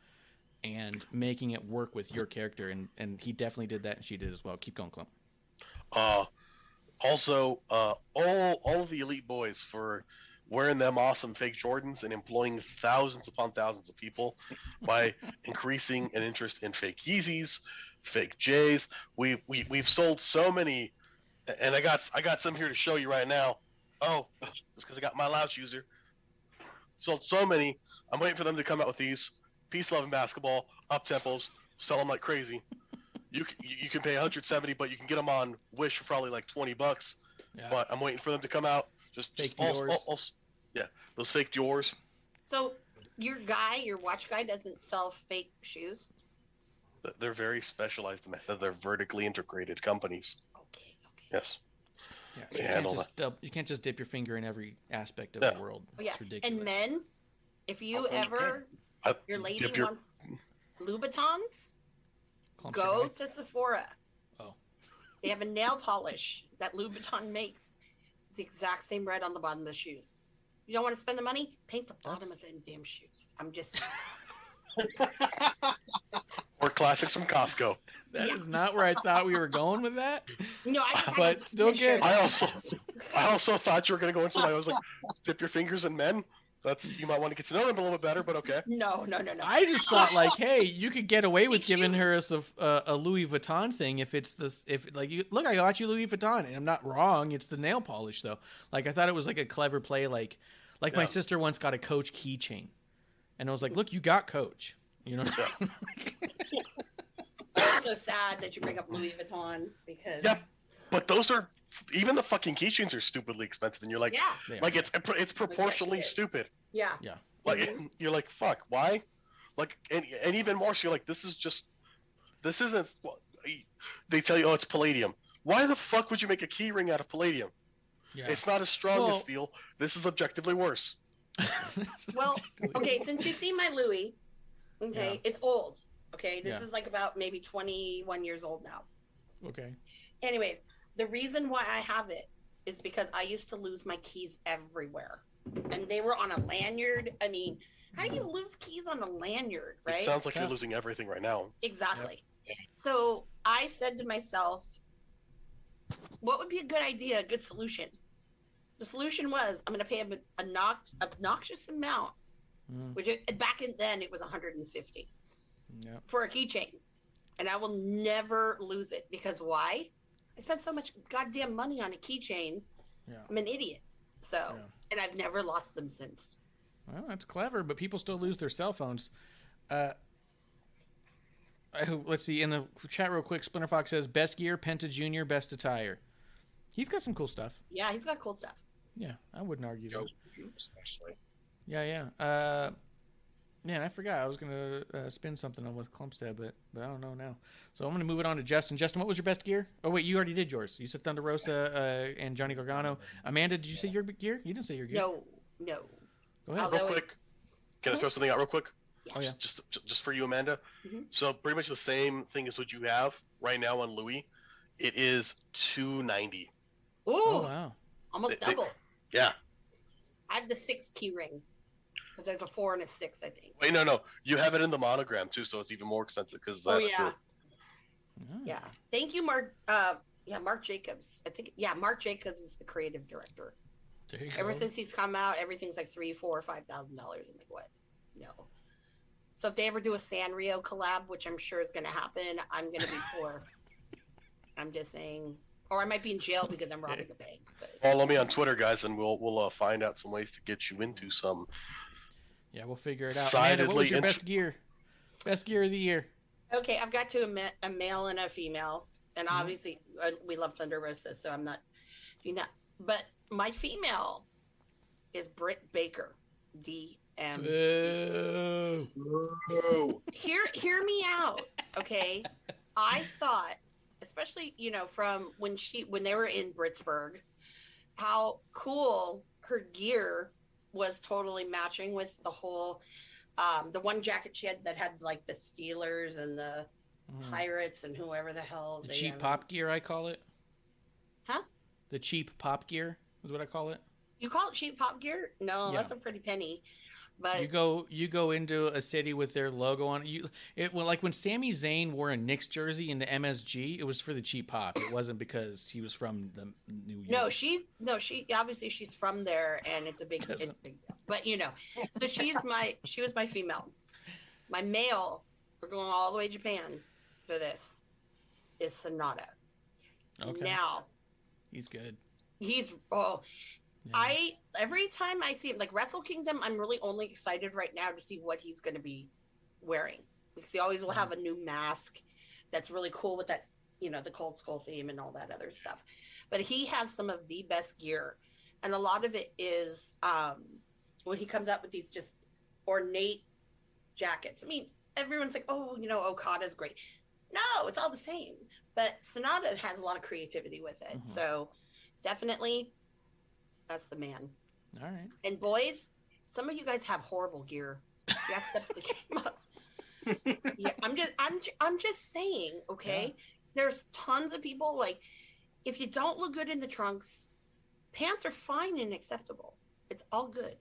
and making it work with your character. And he definitely did that, and she did as well. Keep going, Klump.
Also, all of the Elite Boys for wearing them awesome fake Jordans and employing thousands upon thousands of people by increasing an interest in fake Yeezys, fake J's. We've sold so many, and I got some here to show you right now. Oh, just because I got my lounge user. Sold so many. I'm waiting for them to come out with these. Peace, love, and basketball. Up tempos. Sell them like crazy. You can pay $170, but you can get them on Wish for probably like $20.
Yeah.
But I'm waiting for them to come out. Just
Fake
all,
Dior's.
yeah, those fake Dior's.
So your watch guy doesn't sell fake shoes?
They're very specialized. They're vertically integrated companies.
Okay.
Yes.
Yeah,
They handle
you can't just dip your finger in every aspect of the world.
Oh, yeah.
It's ridiculous.
And men, if you
Okay.
ever, your lady wants Louboutins,
Klump
go
your
to Sephora.
Oh.
They have a nail polish that Louboutin makes. It's the exact same red on the bottom of the shoes. You don't want to spend the money? Paint the bottom of them damn shoes. I'm just
Or classics from Costco.
That is not where I thought we were going with that.
no, I just
But
had to
still
make sure
good.
that-
I also thought you were going to go into I was like, dip your fingers in men. You might want to get to know them a little bit better, but okay.
No.
I just thought like, hey, you could get away with
Fake
giving
shoes.
her a Louis Vuitton thing if it's this look, I got you Louis Vuitton, and I'm not wrong. It's the nail polish though. Like I thought it was like a clever play, like my
Yeah.
sister once got a Coach keychain, and I was like, look, you got Coach. You know. What I mean?
I'm so sad that you bring up Louis Vuitton because
Yeah, but those are even the fucking keychains are stupidly expensive, and you're like,
yeah.
They are.
like it's proportionally stupid.
Yeah.
Yeah.
Like you're like, fuck, why? Like, and even more, so you're like, this isn't. Well, they tell you, oh, it's palladium. Why the fuck would you make a key ring out of palladium?
Yeah.
It's not as strong
Well-
as steel. This is objectively worse.
Well, okay, since you see my Louis, okay, it's old. Okay, this
Yeah.
is like about maybe 21 years old now.
Okay.
Anyways, the reason why I have it is because I used to lose my keys everywhere. And they were on a lanyard. I mean, how do you lose keys on a lanyard, right?
It sounds like you're
Tough.
losing everything right now.
Exactly. So I said to myself, what would be a good idea, a good solution? The solution was I'm going to pay an obnoxious amount, which back then it was $150
Yeah.
for a keychain. And I will never lose it because why? I spent so much goddamn money on a keychain.
Yeah.
I'm an idiot. So, and I've never lost them since.
Well, that's clever, but people still lose their cell phones. Let's see, in the chat real quick, Splinter Fox says, best gear, Penta Jr., best attire. He's got some cool stuff.
Yeah, he's got cool stuff.
Yeah, I wouldn't argue that.
Especially.
Yeah. Man, I forgot. I was going to spin something on what Klump said, but I don't know now. So I'm going to move it on to Justin. Justin, what was your best gear? Oh, wait, you already did yours. You said Thunder Rosa and Johnny Gargano. Amanda, did you say your gear? You didn't say your gear.
No.
Real
Go ahead.
quick. Can I throw something out real quick?
Oh, yeah.
Just for you, Amanda.
Mm-hmm.
So pretty much the same thing as what you have right now on Louis. It is $290.
Ooh,
Oh, wow.
almost double.
Yeah.
I have the 6 key ring because there's a 4 and a 6, I think.
Wait, no. You have it in the monogram too, so it's even more expensive because that's
Yeah. Thank you, Mark. Mark Jacobs. I think. Yeah, Mark Jacobs is the creative director.
There you
Ever
go.
since he's come out, everything's like $3,000, $4,000, $5,000. I'm like, what? No. So if they ever do a Sanrio collab, which I'm sure is going to happen, I'm going to be poor. I'm just saying. Or I might be in jail because I'm robbing a bank. But...
Follow me on Twitter, guys, and we'll find out some ways to get you into some.
Yeah, we'll figure it out. Amanda, what was your best gear? Best gear of the year.
Okay, I've got a male and a female. And obviously, we love Thunder Rosa, so I'm not doing that. But my female is Britt Baker. DM. Hear me out, okay? I thought, especially from when they were in Britsburg, how cool her gear was totally matching with the whole the one jacket she had that had like the Steelers and the Pirates and whoever the hell
the cheap pop gear, I call it.
Huh?
The cheap pop gear is what I call it.
You call it cheap pop gear? No, that's a pretty penny. But
you go into a city with their logo on it. Like when Sami Zayn wore a Knicks jersey in the MSG, it was for the cheap pop. It wasn't because he was from the New York.
She obviously she's from there, and it's a big deal. But so she was my female. My male, we're going all the way to Japan for this, is Sonata.
Okay.
Now,
he's good.
Every time I see him, like Wrestle Kingdom, I'm really only excited right now to see what he's going to be wearing, because he always will have a new mask that's really cool with that, the Cold Skull theme and all that other stuff. But he has some of the best gear, and a lot of it is when he comes out with these just ornate jackets. I mean, everyone's like, oh, Okada's great. No, it's all the same. But Sonata has a lot of creativity with it. Mm-hmm. So definitely that's the man.
All right.
And boys, some of you guys have horrible gear. You guys step the game up. Yeah, I'm just saying, okay? Yeah. There's tons of people, like, if you don't look good in the trunks, pants are fine and acceptable. It's all good.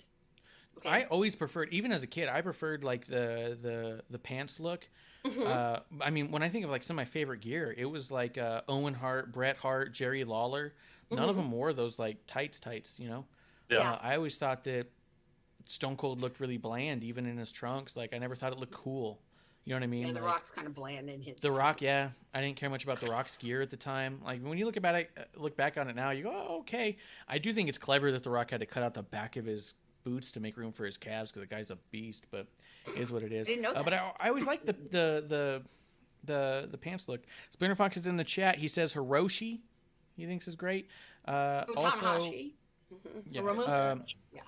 Okay?
I always preferred, even as a kid, I preferred like the pants look. Mm-hmm. I mean, when I think of like some of my favorite gear, it was like Owen Hart, Bret Hart, Jerry Lawler. None of them wore those like tights,
Yeah.
I always thought that Stone Cold looked really bland, even in his trunks. Like I never thought it looked cool. You know what I mean?
Yeah, The Rock's kind of bland in his.
The Rock, yeah. I didn't care much about The Rock's gear at the time. Like when you look back on it now, you go, oh, okay. I do think it's clever that The Rock had to cut out the back of his boots to make room for his calves because the guy's a beast. But it is what it is.
I didn't know that.
But I always liked the pants look. Splinter Fox is in the chat. He says Hiroshi, he thinks is great. Also,
yeah.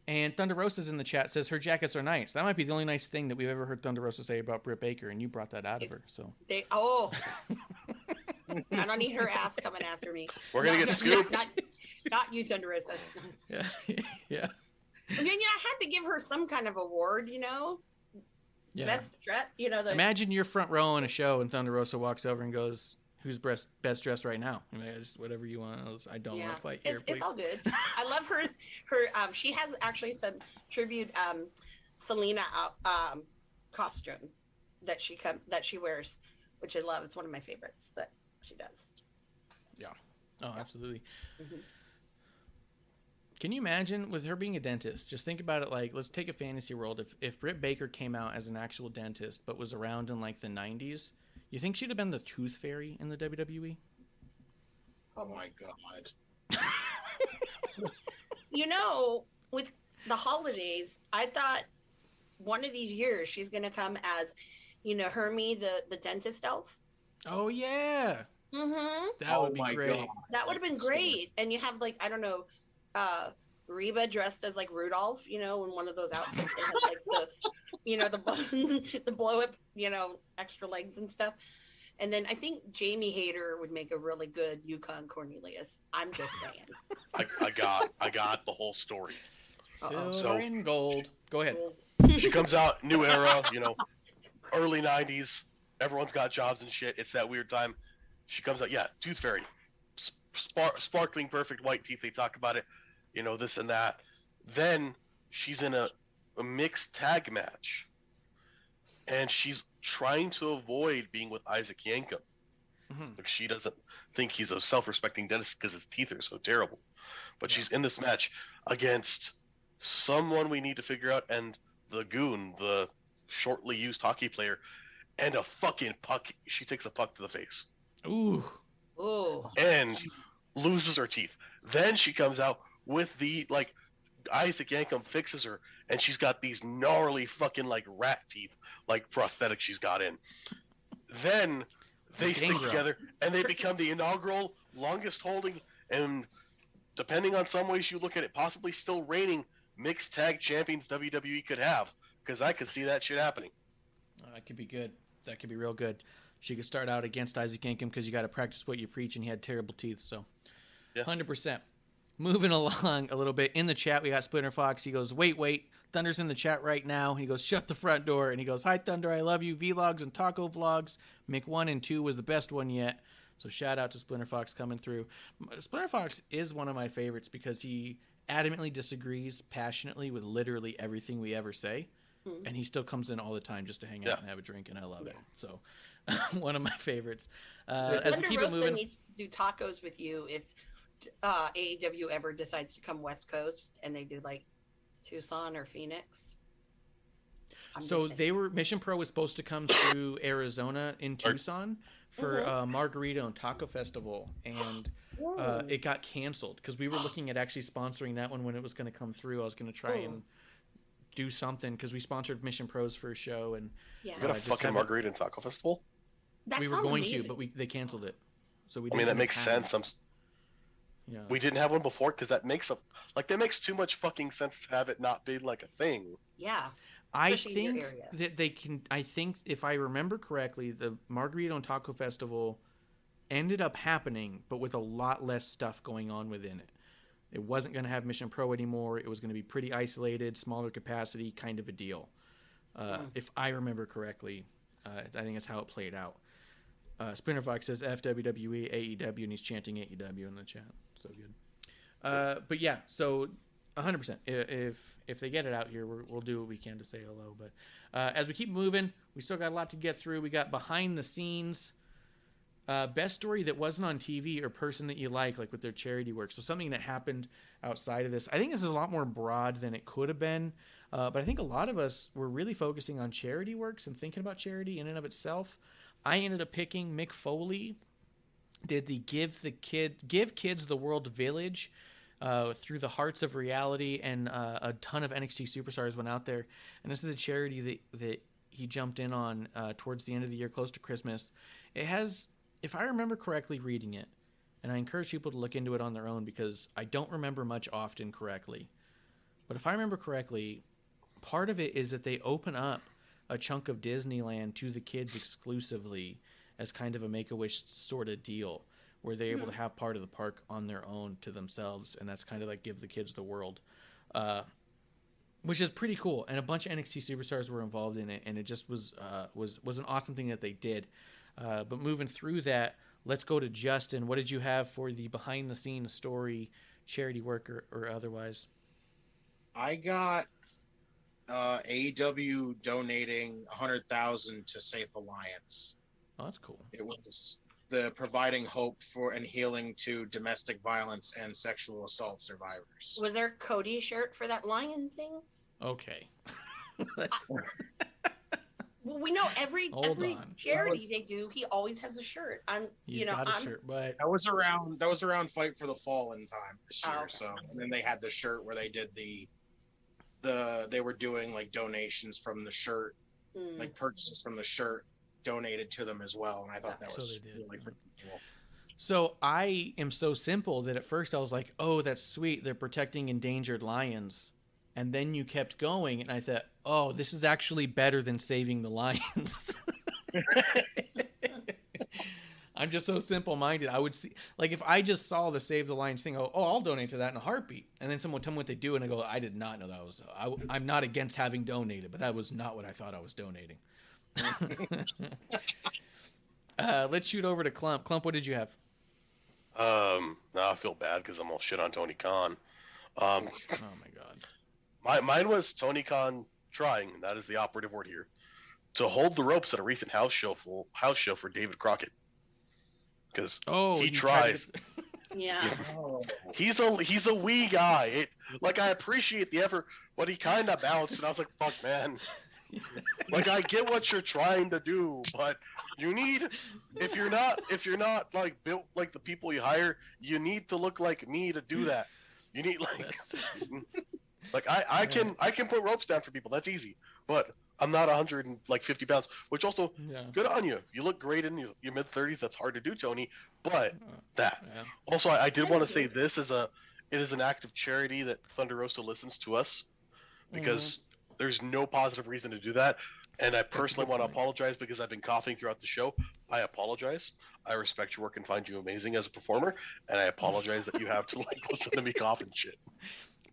And Thunder Rosa's in the chat, says her jackets are nice. That might be the only nice thing that we've ever heard Thunder Rosa say about Britt Baker, and you brought that out of her. So
I don't need her ass coming after me.
We're gonna get scooped.
Not you, Thunder Rosa.
Yeah.
I mean, I had to give her some kind of award,
Yeah.
Best dress,
Imagine you're front row on a show, and Thunder Rosa walks over and goes, "Who's best dressed right now?" I mean, just whatever you want. I don't want to fight here.
It's all good. I love her. She has actually some tribute Selena costume that she wears, which I love. It's one of my favorites that she does.
Yeah. Oh, absolutely. Mm-hmm. Can you imagine with her being a dentist? Just think about it. Like, let's take a fantasy world. If Britt Baker came out as an actual dentist, but was around in like the 90s. You think she'd have been the tooth fairy in the WWE?
Oh my god.
You know, with the holidays, I thought one of these years she's gonna come as, Hermie, the dentist elf.
Oh yeah,
Mm-hmm.
that would
Oh
be
my
great.
God.
That would have been
That's scary.
great. And you have like, I don't know, Reba dressed as like Rudolph, in one of those outfits that had like the blow up, extra legs and stuff. And then I think Jamie Hayter would make a really good Yukon Cornelius. I'm just saying.
I got the whole story.
Silver
So-
and gold. Go ahead.
She comes out, new era, early 90s. Everyone's got jobs and shit. It's that weird time. She comes out, yeah, Tooth Fairy. Sparkling, perfect white teeth. They talk about it, this and that. Then she's in a mixed tag match. And she's trying to avoid being with Isaac Yankem.
Mhm.
Like, she doesn't think he's a self-respecting dentist because his teeth are so terrible. But she's in this match against someone we need to figure out, and the Goon, the shortly used hockey player, and a fucking puck. She takes a puck to the face
Ooh.
Oh,
and loses her teeth. Then she comes out with Isaac Yankem fixes her, and she's got these gnarly fucking rat teeth, prosthetic she's got in. Then they stick
Gangrel.
together, and they become the inaugural longest holding, and depending on some ways you look at it, possibly still reigning mixed tag champions WWE could have, because I could see that shit happening.
That could be good. That could be real good. She could start out against Isaac Yankem because you got to practice what you preach, and he had terrible teeth. So,
Yeah.
100%. Moving along a little bit. In the chat, we got Splinter Fox. He goes, wait. Thunder's in the chat right now. He goes, shut the front door. And he goes, hi, Thunder. I love you. Vlogs and taco vlogs. Mick 1 and 2 was the best one yet. So shout out to Splinter Fox coming through. Splinter Fox is one of my favorites because he adamantly disagrees passionately with literally everything we ever say. And he still comes in all the time just to hang out
Yeah.
and have a drink, and I love it. So, one of my favorites. As we
Thunder
keep it
Rosa
moving,
needs to do tacos with you if AEW ever decides to come West Coast and they do like Tucson or Phoenix. I'm
so
just
they were Mission Pro was supposed to come through Arizona in Tucson for Margarita and Taco Festival, and
saying.
it got canceled because we were looking at actually sponsoring that one when it was going to come through. I was going to try and do something because we sponsoredMission Pro's first show, and
Yeah.
You got a
just
fucking
haven't-
Margarita and Taco Festival?
That
we were
sounds
going
amazing.
to, but they canceled it. So we.
I mean,
didn't
that makes
have it.
sense.
Yeah.
We didn't have one before because that makes too much fucking sense to have it not be like a thing.
Yeah.
I
especially in
think
your area.
that they can. I think if I remember correctly, the Margarita and Taco Festival ended up happening, but with a lot less stuff going on within it. It wasn't going to have Mission Pro anymore. It was going to be pretty isolated, smaller capacity, kind of a deal. If I remember correctly, I think that's how it played out. Splinter Fox says FWWE, AEW, and he's chanting AEW in the chat. So good. But yeah, so 100%. If they get it out here, we'll do what we can to say hello. But as we keep moving, we still got a lot to get through. We got behind the scenes. Best story that wasn't on TV or person that you like with their charity work. So something that happened outside of this. I think this is a lot more broad than it could have been. But I think a lot of us were really focusing on charity works and thinking about charity in and of itself. I ended up picking Mick Foley. Did the Give Kids the World Village through the Hearts of Reality, and a ton of NXT superstars went out there. And this is a charity that he jumped in on towards the end of the year, close to Christmas. It has, if I remember correctly reading it, and I encourage people to look into it on their own because I don't remember much often correctly. But if I remember correctly, part of it is that they open up a chunk of Disneyland to the kids exclusively as kind of a Make-A-Wish sort of deal, where they're able to have part of the park on their own to themselves, and that's kind of like Give the Kids the World, which is pretty cool. And a bunch of NXT superstars were involved in it, and it just was an awesome thing that they did. But moving through that, let's go to Justin. What did you have for the behind-the-scenes story, charity work or otherwise?
I got AEW donating $100,000 to Safe Alliance.
Oh, that's cool.
It was the providing hope for and healing to domestic violence and sexual assault survivors.
Was there a Cody shirt for that lion thing?
Okay.
Well, we know every
Hold on.
charity they do, he always has a shirt.
He's got a shirt, but
That was around Fight for the Fallen time this year.
okay.
So, and then they had the shirt where they did they were doing like donations from the shirt, like purchases from the shirt donated to them as well. And I thought that was really freaking cool.
So I am so simple that at first I was like, oh, that's sweet. They're protecting endangered lions. And then you kept going, and I thought, oh, this is actually better than saving the lions. I'm just so simple-minded. I would see, like, if I just saw the Save the Lions thing, oh, I'll donate to that in a heartbeat. And then someone would tell me what they do, and I go, I did not know that was. I'm not against having donated, but that was not what I thought I was donating. Let's shoot over to Klump. Klump, what did you have?
Now I feel bad because I'm all shit on Tony Khan.
Oh my god.
Mine was Tony Khan trying, and that is the operative word here, to hold the ropes at a recent house show for David Crockett. Because he tries.
Yeah.
He's a wee guy. I appreciate the effort, but he kind of bounced, and I was like, fuck, man. Like, I get what you're trying to do, but you need, if you're not like built like the people you hire, you need to look like me to do that. You need I can put ropes down for people. That's easy, but I'm not 150 pounds. Which also, good on you. You look great in your mid 30s. That's hard to do, Tony. But also, I did want to say this is it is an act of charity that Thunder Rosa listens to us, because there's no positive reason to do that. And I personally want to apologize because I've been coughing throughout the show. I apologize. I respect your work and find you amazing as a performer. And I apologize that you have to listen to me cough and shit.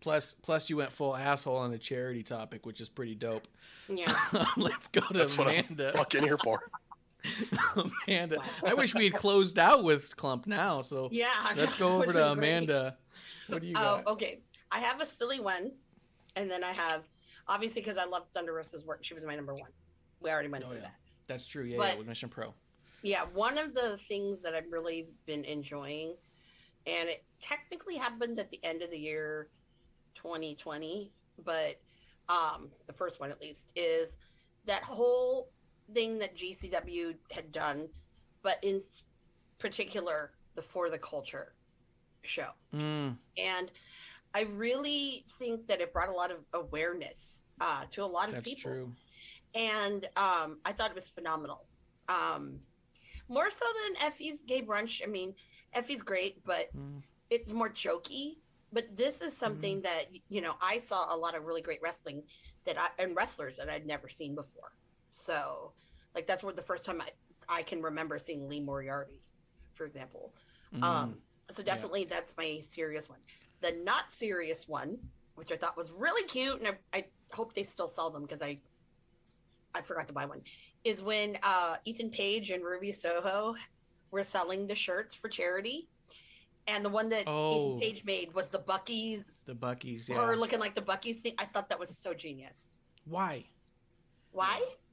Plus you went full asshole on the charity topic, which is pretty dope.
Yeah.
Let's go to
That's
Amanda.
what I'm fucking here for.
Amanda. I wish we had closed out with Klump now. So let's go over to Amanda. What do you got?
Okay. I have a silly one. And then I have, obviously, because I love Thunder Rosa's work, she was my number one. We already went through that.
That's true.
But,
with Mission Pro.
Yeah, one of the things that I've really been enjoying, and it technically happened at the end of the year 2020, but the first one at least, is that whole thing that GCW had done, but in particular, the For the Culture show. And I really think that it brought a lot of awareness to a lot of people. That's true. And I thought it was phenomenal. More so than Effie's Gay Brunch. I mean, Effie's great, but it's more jokey. But this is something that, I saw a lot of really great wrestling and wrestlers that I'd never seen before. So, that's where the first time I can remember seeing Lee Moriarty, for example. So definitely that's my serious one. The not serious one, which I thought was really cute, and I hope they still sell them because I forgot to buy one, is when Ethan Page and Ruby Soho were selling the shirts for charity. And the one that Ethan Page made was the Bucky's. The Bucky's, yeah. Her looking like the Bucky's thing. I thought that was so genius.
Why?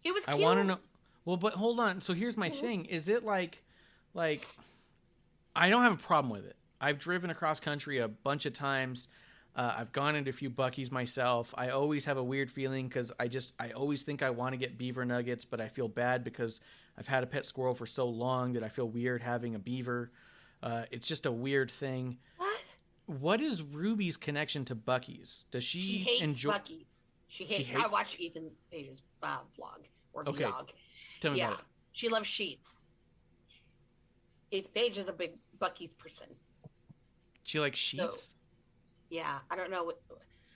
It was cute.
I want to know. Well, but hold on. So here's my thing. Is it like, I don't have a problem with it. I've driven across country a bunch of times. I've gone into a few Bucky's myself. I always have a weird feeling because I always think I want to get beaver nuggets, but I feel bad because I've had a pet squirrel for so long that I feel weird having a beaver. It's just a weird thing. What is Ruby's connection to Bucky's? Does she
hates
enjoy
Bucky's? She hates. I watched Ethan Page's vlog or vlog.
Tell me about it.
She loves sheets. Ethan Page is a big Bucky's person.
She likes sheets?
So, yeah, I don't know.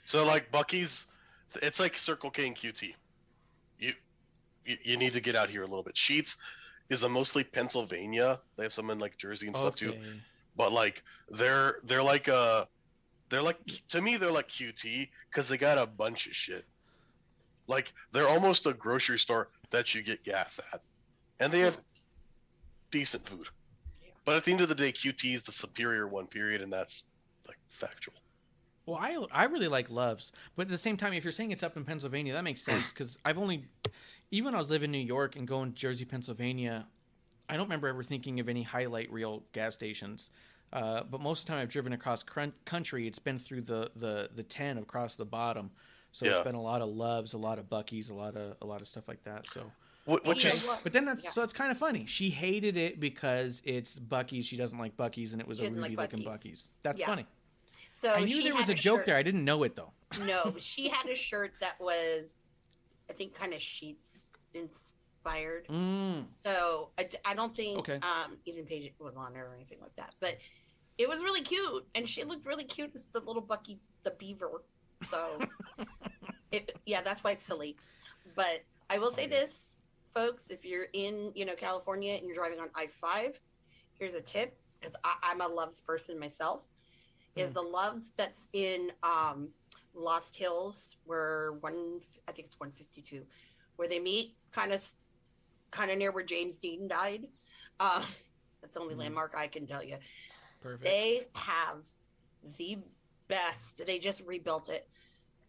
So Bucky's, it's like Circle K and QT. You need to get out here a little bit. Sheets is a mostly Pennsylvania. They have some in Jersey and stuff too. But they're like to me they're like QT because they got a bunch of shit. They're almost a grocery store that you get gas at, and they have decent food. But at the end of the day, QT is the superior one, period, and that's factual.
Well, I really like Love's, but at the same time, if you're saying it's up in Pennsylvania, that makes sense because even when I was living in New York and going to Jersey, Pennsylvania, I don't remember ever thinking of any highlight reel gas stations. But most of the time I've driven across country, it's been through the 10 across the bottom. So it's been a lot of Love's, a lot of Bucky's, a lot of stuff like that. So
Which is,
But then so it's kind of funny. She hated it because it's Buc-ee's. She doesn't like Buc-ee's, and it was
She
a
didn't like
Rudy-looking
Buc-ee's.
Buc-ee's. That's
Yeah.
funny.
So
I knew
she
there was
had
a joke
shirt.
there. I didn't know it though.
No, she had a shirt that was, I think, kind of Sheets inspired. So I don't think even Paige was on there or anything like that. But it was really cute, and she looked really cute as the little Bucky the Beaver. So that's why it's silly. But I will say this, folks: if you're in California and you're driving on I-5, here's a tip, because I'm a Loves person myself. Is the Loves that's in Lost Hills, where I think it's 152, where they meet, kind of near where James Dean died. That's the only landmark I can tell you.
Perfect.
They have the best. They just rebuilt it.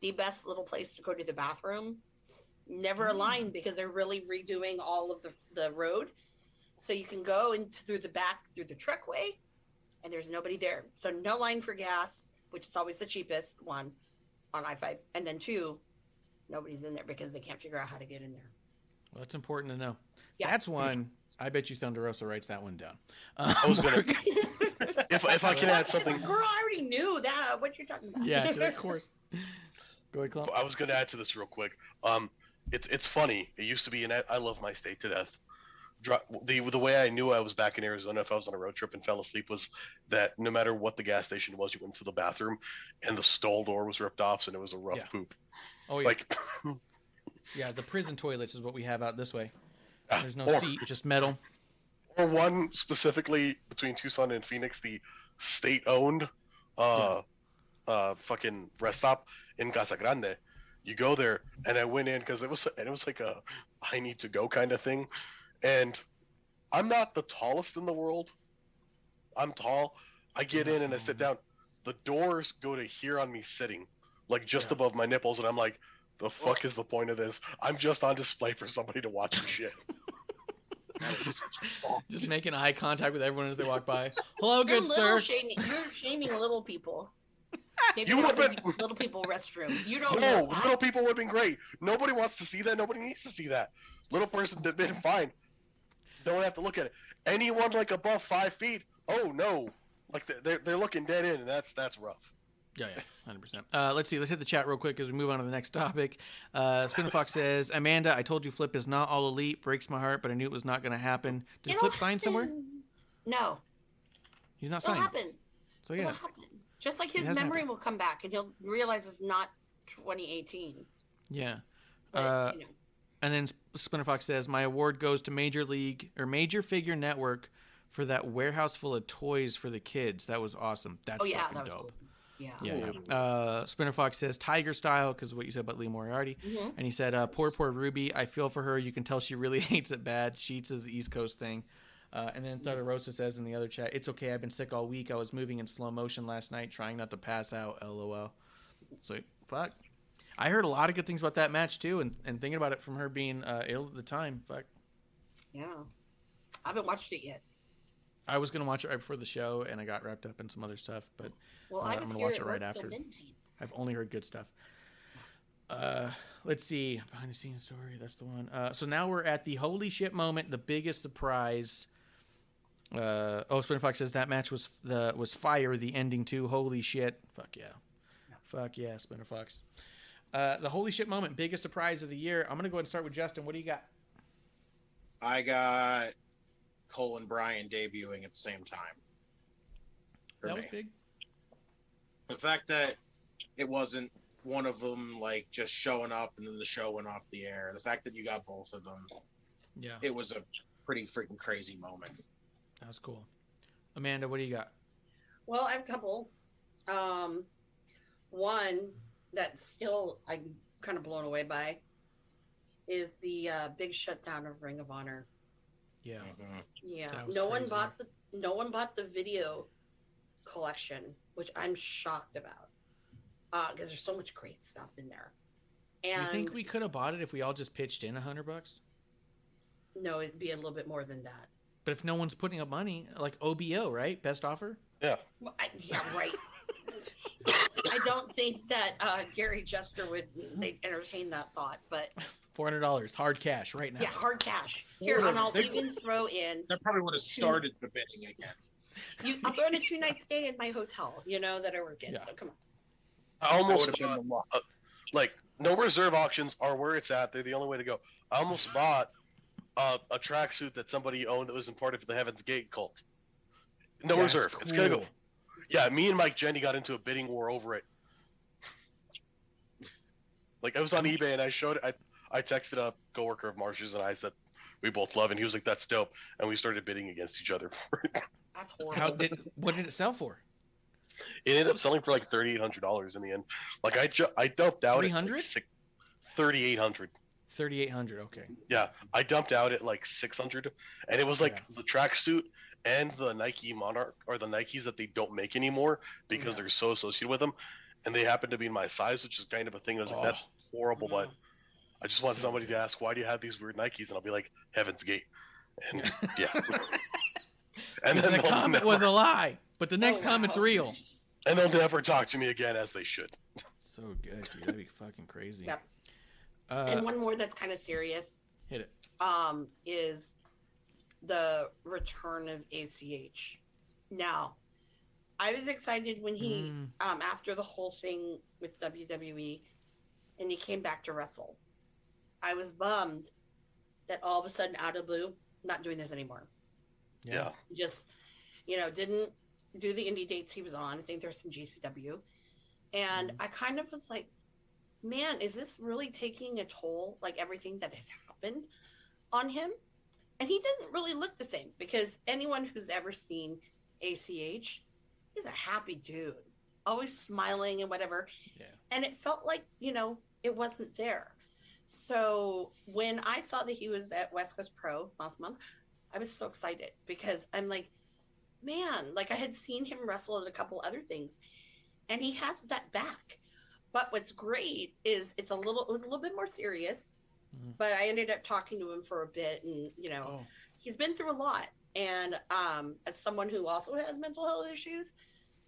The best little place to go to the bathroom. Never a line, because they're really redoing all of the road, so you can go through the back through the truckway. And there's nobody there. So no line for gas, which is always the cheapest one on I-5. And then 2, nobody's in there because they can't figure out how to get in there.
Well, that's important to know.
Yeah.
That's one. I bet you Thunder Rosa writes that one down.
I was gonna. if I can add something.
Girl, I already knew that. What you're talking about?
Yeah, so of course. Go ahead, Klump.
I was gonna add to this real quick. It's funny. It used to be, and I love my state to death. The way I knew I was back in Arizona if I was on a road trip and fell asleep was that no matter what the gas station was, you went to the bathroom and the stall door was ripped off, and it was a rough poop.
Oh yeah.
Like,
yeah, the prison toilets is what we have out this way. There's no
or-
seat, just metal.
Or one specifically between Tucson and Phoenix, the state-owned fucking rest stop in Casa Grande. You go there, and I went in because it was like a I need to go kind of thing. And I'm not the tallest in the world. I'm tall. I get in and I sit down. The doors go to here on me sitting, like just above my nipples, and I'm like, the fuck is the point of this? I'm just on display for somebody to watch me shit.
Just making eye contact with everyone as they walk by. Hello,
You're
good sir.
you're shaming little people. Maybe
You
that's
would've
the little people restroom. You don't
No,
know that.
little people would have been great. Nobody wants to see that. Nobody needs to see that. Little person did been fine. Don't have to look at it. Anyone like above 5 feet, oh no, like they're looking dead in, and that's rough.
Yeah, 100%. Let's see. Let's hit the chat real quick as we move on to the next topic. Spinner Fox says, Amanda, I told you Flip is not all elite. Breaks my heart, but I knew it was not going to happen. Did
It'll
Flip sign somewhere?
happen. No.
He's not
It'll
signed.
happen.
So
It'll
yeah.
happen. Just like his
It has
memory
happened.
will come back, and he'll realize it's not 2018.
Yeah.
But,
And then Spinner Fox says, my award goes to Major Figure Network for that warehouse full of toys for the kids. That was awesome. That's
that was
dope.
cool. Yeah.
Yeah. Spinner Fox says Tiger Style because of what you said about Lee Moriarty, and he said, "Poor Ruby. I feel for her. You can tell she really hates it bad. Sheets is the East Coast thing." And then Thunder Rosa says in the other chat, "It's okay. I've been sick all week. I was moving in slow motion last night, trying not to pass out. LOL." So fuck. I heard a lot of good things about that match too, and thinking about it from her being ill at the time. Fuck.
Yeah. I haven't watched it yet.
I was gonna watch it right before the show, and I got wrapped up in some other stuff, but
Well,
I'm
I was
gonna
here
watch
at
it right
work till
after.
midnight.
I've only heard good stuff. Let's see. Behind the scenes story. That's the one. So now we're at the holy shit moment, the biggest surprise. Spinner Fox says that match was fire. The ending too. Holy shit. Fuck yeah. Fuck yeah, Spinner Fox. The holy shit moment, biggest surprise of the year. I'm gonna go ahead and start with Justin. What do you got?
I got Cole and Bryan debuting at the same time. For
That
me.
was big.
The fact that it wasn't one of them like just showing up and then the show went off the air. The fact that you got both of them.
Yeah,
It was a pretty freaking crazy moment.
that was cool. Amanda, what do you got?
Well, I have a couple. One that still I'm kind of blown away by is the big shutdown of Ring of Honor.
Yeah,
Mhm.
Yeah,
That was
no one
crazy.
bought the video collection, which I'm shocked about because there's so much great stuff in there. And
you think we could have bought it if we all just pitched in $100?
no, it'd be a little bit more than that.
But if no one's putting up money, like OBO, right? Best offer.
Yeah.
Well, yeah, right. I don't think that Gary Jester would they'd entertain that thought, but
$400 hard cash right now.
Yeah, hard cash. Here,
Yeah,
and I'll
they-
even throw in.
That probably would have started the bidding again.
I'll throw in a 2-night stay in my hotel. That I work in.
Yeah.
So come on.
I
That
almost
would have been the law.
like no reserve auctions are where it's at. They're the only way to go. I almost bought a tracksuit that somebody owned that was in part of the Heaven's Gate cult. No
That's
reserve. It's gonna go.
cool.
Yeah, me and Mike Jenny got into a bidding war over it. Like I was on eBay and I showed it. I texted a coworker of Marsh's and I said we both love, and he was like, "That's dope," and we started bidding against each other for it.
That's horrible.
What did it sell for?
It ended up selling for like $3,800 in the end. Like I dumped out at
300?
like $3,800.
3,800. Okay.
Yeah, I dumped out at like 600, and it was like
Yeah.
the tracksuit and the Nike Monarch or the Nikes that they don't make anymore because
Yeah.
they're so associated with them, and they happen to be in my size, which is kind of a thing. I was like, that's horrible, but I just want
So
somebody
good.
to ask, why do you have these weird Nikes? And I'll be like, Heaven's Gate, and yeah. And
The
then they'll
comment
never,
was a lie, but the next
Oh,
comment's
wow.
real.
and they'll never talk to me again, as they should.
So good, dude. That'd be fucking crazy.
Yep.
Uh,
And one more that's kind of serious
hit it.
is the return of ACH. Now, I was excited when he after the whole thing with WWE and he came back to wrestle. I was bummed that all of a sudden out of the blue, not doing this anymore.
Yeah.
Just didn't do the indie dates he was on. I think there's some GCW. And I kind of was like, man, is this really taking a toll, like everything that has happened on him? And he didn't really look the same, because anyone who's ever seen ACH is a happy dude, always smiling and whatever.
Yeah.
And it felt like, it wasn't there. So when I saw that he was at West Coast Pro last month, I was so excited, because I'm like, man, like I had seen him wrestle at a couple other things, and he has that back. But what's great is it was a little bit more serious, but I ended up talking to him for a bit, and he's been through a lot. And as someone who also has mental health issues,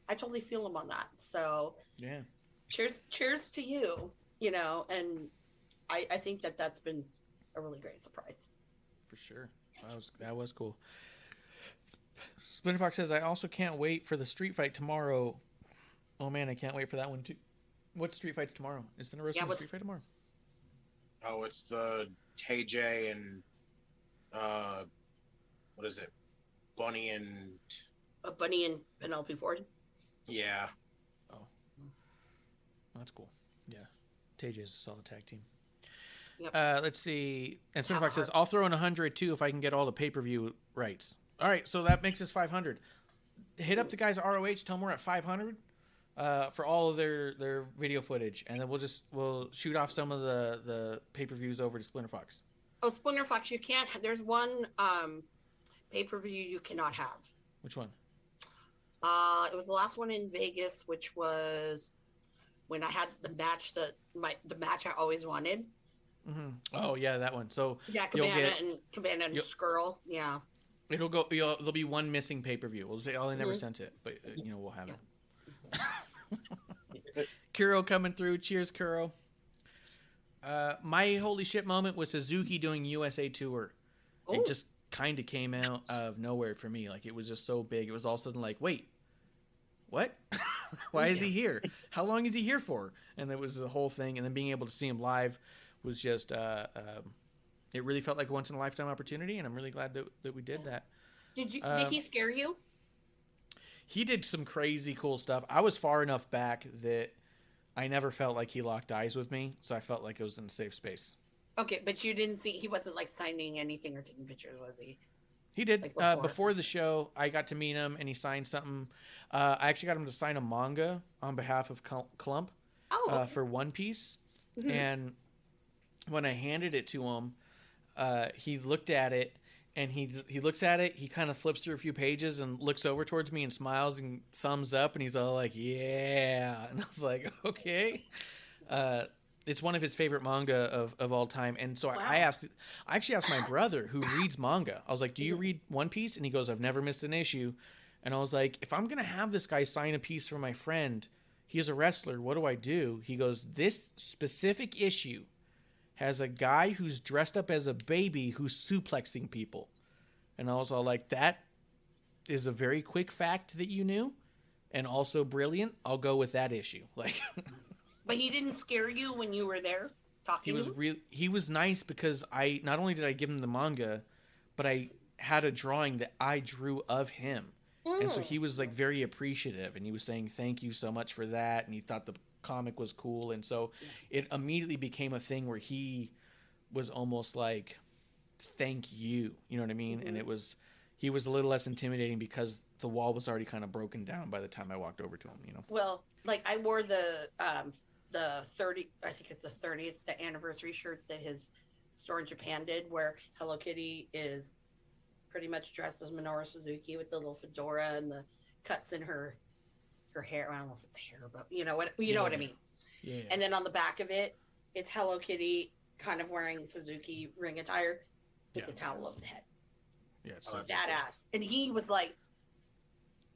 I totally feel him on that. So
Yeah.
cheers to you, and I think that's been a really great surprise.
For sure. That was cool. Splinter Fox says, I also can't wait for the street fight tomorrow. Oh man, I can't wait for that one too. What street fight's tomorrow? Is there a street fight tomorrow?
Oh, it's the TJ and what is it? Bunny and
Bunny and Penelope Ford.
yeah.
Oh, that's cool. Yeah, TJ is a solid tag team.
Yep.
Let's see. And Splinter Fox says, I'll throw in 100 too if I can get all the pay-per-view rights. All right, so that makes us 500. Hit up the guys at ROH. Tell them we're at 500 for all of their video footage, and then we'll shoot off some of the pay-per-views over to Splinter Fox.
Oh, Splinter Fox, you can't. There's one pay-per-view you cannot have.
Which one?
It was the last one in Vegas, which was when I had the match the match I always wanted.
Mm-hmm. Oh yeah, that one. So
Yeah, Cabana and Skrull. Yeah.
It'll go. There'll be one missing pay-per-view. We'll say, they never sent it, but we'll have it. Kuro coming through. Cheers, Kuro. My holy shit moment was Suzuki doing USA Tour.
Ooh.
It just kind of came out of nowhere for me. Like, it was just so big. It was all of a sudden like, wait, what? Why is he here? How long is he here for? And it was the whole thing. And then being able to see him live was just, it really felt like a once in a lifetime opportunity. And I'm really glad that we did that.
Did he scare you?
He did some crazy cool stuff. I was far enough back that I never felt like he locked eyes with me. So I felt like it was in a safe space.
Okay, but you didn't see, he wasn't like signing anything or taking pictures, was he?
He did.
Like
before the show, I got to meet him and he signed something. I actually got him to sign a manga on behalf of Klump for One Piece.
Mm-hmm.
And when I handed it to him, he looked at it and he looks at it. He kind of flips through a few pages and looks over towards me and smiles and thumbs up. And he's all like, yeah. And I was like, okay. It's one of his favorite manga of all time. And so I actually asked my brother who reads manga. I was like, do you read One Piece? And he goes, I've never missed an issue. And I was like, if I'm going to have this guy sign a piece for my friend, he's a wrestler, what do I do? He goes, this specific issue has a guy who's dressed up as a baby who's suplexing people. And I was all like, that is a very quick fact that you knew, and also brilliant. I'll go with that issue. Like,
But he didn't scare you when you were there talking.
He was nice because I not only did I give him the manga, but I had a drawing that I drew of him. And so he was like very appreciative, and he was saying thank you so much for that, and he thought the comic was cool, and so it immediately became a thing where he was almost like, thank you, you know what I mean? And he was a little less intimidating because the wall was already kind of broken down by the time I walked over to him, you know.
Well, like I wore the 30th the anniversary shirt that his store in Japan did, where Hello Kitty is pretty much dressed as Minoru Suzuki with the little fedora and the cuts in her hair. I don't know if it's hair, but you know what I mean.
Yeah.
And then on the back of it, it's Hello Kitty kind of wearing Suzuki ring attire with the towel over the head.
Yeah,
Oh,
so
that's
Badass. And he was like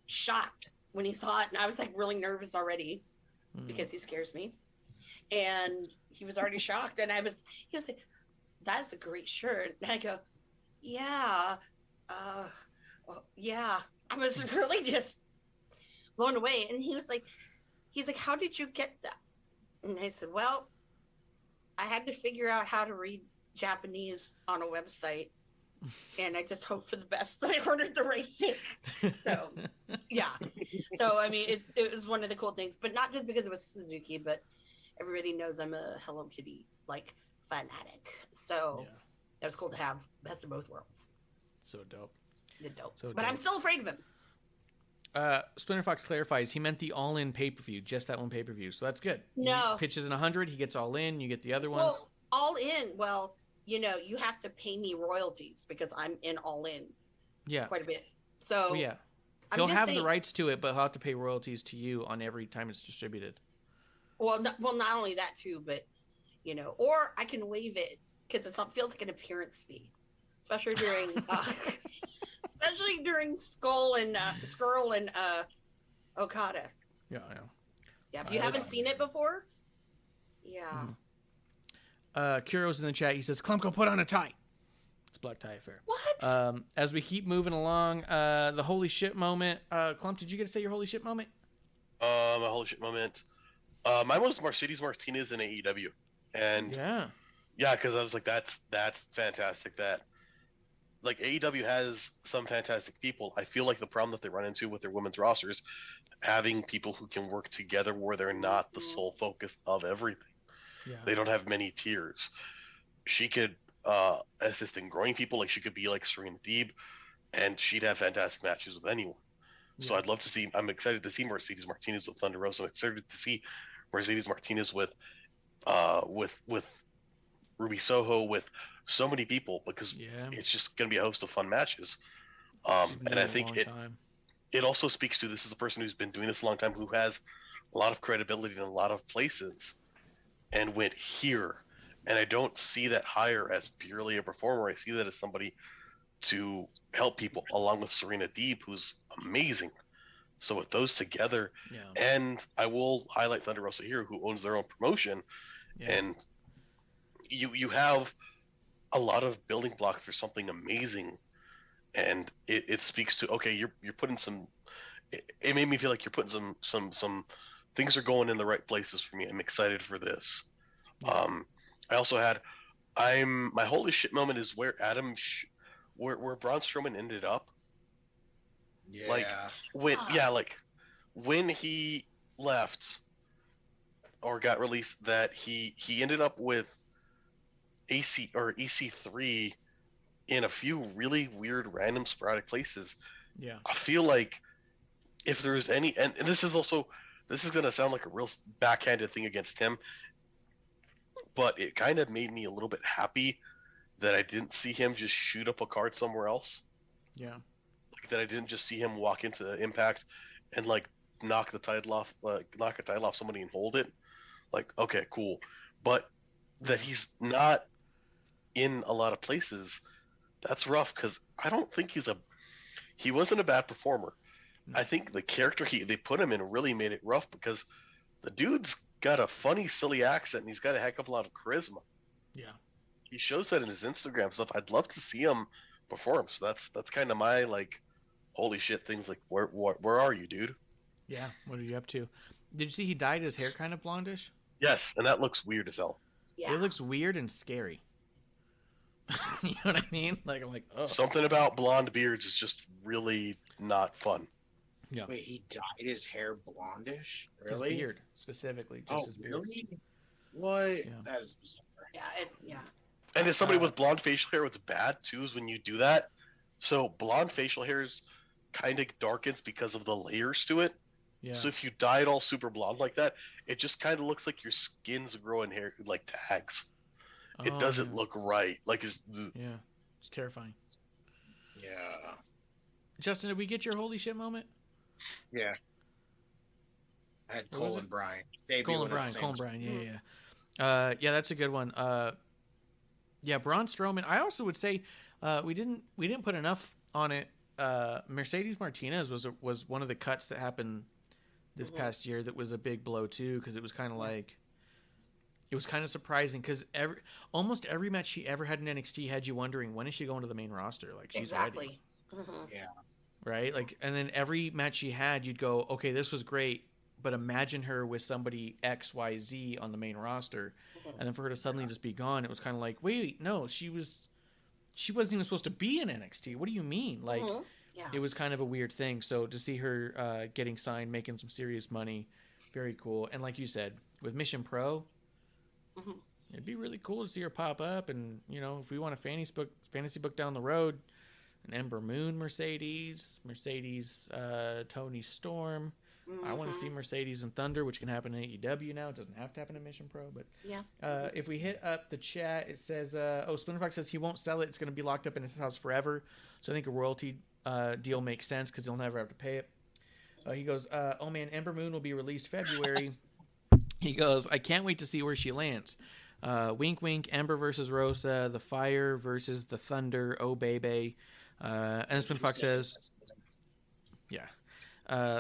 shocked when he saw it, and I was like really nervous already because he scares me. And he was already shocked, and he was like, "That's a great shirt." And I go, "Yeah, well, yeah." I was really just blown away. And he's like, "How did you get that?" And I said, "Well, I had to figure out how to read Japanese on a website, and I just hope for the best that I ordered the right thing." So, yeah. So, I mean, it was one of the cool things, but not just because it was Suzuki, but everybody knows I'm a Hello Kitty, like, fanatic. So, that was cool to have best of both worlds.
So dope.
The dope.
So
but
dope.
I'm still afraid of him.
Splinter Fox clarifies he meant the all-in pay-per-view, just that one pay-per-view. So that's good.
No.
He pitches in 100, he gets all in, you get the other ones.
Well, all in, well, you know, you have to pay me royalties because I'm in all in quite a bit. So,
Well, yeah.
I'm
He'll
just
have
saying,
the rights to it, but he'll have to pay royalties to you on every time it's distributed.
Well, not only that too, but you know, or I can waive it because it feels like an appearance fee, especially during Skrull and Okada.
Yeah.
Yeah, if you haven't seen it before, yeah.
Kuro's in the chat. He says, "Klump, go put on a tie." It's Black Tie Affair.
What?
As we keep moving along, the holy shit moment. Klump, did you get to say your holy shit moment?
A holy shit moment. Mine was Mercedes Martinez in AEW, and yeah, because I was like, that's fantastic. That like AEW has some fantastic people. I feel like the problem that they run into with their women's rosters, having people who can work together where they're not the sole focus of everything.
Yeah.
They don't have many tiers. She could assist in growing people. Like she could be like Serena Deeb, and she'd have fantastic matches with anyone. So I'd love to see. I'm excited to see Mercedes Martinez with Thunder Rosa. I'm excited to see Mercedes Martinez with Ruby Soho, with so many people, because it's just going to be a host of fun matches. And I think it also speaks to, this is a person who's been doing this a long time, who has a lot of credibility in a lot of places, and went here. And I don't see that hire as purely a performer. I see that as somebody to help people, along with Serena Deeb, who's amazing. So with those together, and I will highlight Thunder Rosa here, who owns their own promotion, and you have a lot of building blocks for something amazing, and it speaks to, okay, you're putting some. It made me feel like you're putting some things are going in the right places for me. I'm excited for this. I also had, my holy shit moment is where where Braun Strowman ended up.
Yeah.
Like when he left or got released, that he ended up with EC3 in a few really weird, random, sporadic places.
Yeah.
I feel like if there's any, and this is going to sound like a real backhanded thing against him, but it kind of made me a little bit happy that I didn't see him just shoot up a card somewhere else.
Yeah.
Like that I didn't just see him walk into Impact and like knock a title off somebody and hold it. Like, okay, cool. But that he's not in a lot of places, that's rough, because I don't think he wasn't a bad performer. I think the character they put him in really made it rough, because the dude's got a funny, silly accent, and he's got a heck of a lot of charisma.
Yeah.
He shows that in his Instagram stuff. I'd love to see him perform. So that's kind of my like, holy shit things. Like, where are you, dude?
Yeah. What are you up to? Did you see he dyed his hair kind of blondish?
Yes, and that looks weird as hell.
Yeah.
It looks weird and scary. You know what I mean? Like, I'm like, oh.
Something about blonde beards is just really not fun.
Yeah.
Wait, he dyed his hair blondish?
His
Really?
beard, specifically.
Oh,
Just his beard.
really? What?
Yeah.
That is bizarre.
Yeah.
And as somebody with blonde facial hair, what's bad too is when you do that. So blonde facial hairs kind of darkens because of the layers to it.
Yeah.
So if you dye it all super blonde like that, it just kind of looks like your skin's growing hair like tags. It
Oh,
doesn't
yeah.
look right. Like it's
Yeah. It's terrifying.
Yeah.
Justin, did we get your holy shit moment?
Yeah. I had
What was
Cole
it?
and Brian. Debuting
Colin
at the
Bryan.
same
Colin
time.
Bryan. Yeah. Yeah, that's a good one. Yeah, Braun Strowman. I also would say we didn't put enough on it. Mercedes Martinez was one of the cuts that happened this past year that was a big blow too, because it was kind of like, it was kind of surprising because almost every match she ever had in NXT had you wondering, when is she going to the main roster? Like, she's ready,
Exactly. Mhm.
Yeah.
right? Like, and then every match she had, you'd go, okay, this was great, but imagine her with somebody XYZ on the main roster, and then for her to suddenly just be gone, it was kind of like, wait, no, she wasn't even supposed to be in NXT. What do you mean? Like,
Mhm. Yeah.
it was kind of a weird thing. So to see her getting signed, making some serious money, very cool. And like you said, with Mission Pro,
Mhm.
it'd be really cool to see her pop up. And you know, if we want a fantasy book down the road, an Ember Moon Mercedes, Tony Storm. I want to see Mercedes and Thunder, which can happen in AEW now. It doesn't have to happen in Mission Pro, but
Yeah.
if we hit up the chat, it says, Splinter Fox says he won't sell it. It's going to be locked up in his house forever. So I think a royalty deal makes sense because he'll never have to pay it. He goes, oh man, Ember Moon will be released February. He goes, I can't wait to see where she lands. Wink, wink, Ember versus Rosa, the Fire versus the Thunder, oh baby. And Splinter Fox says, yeah.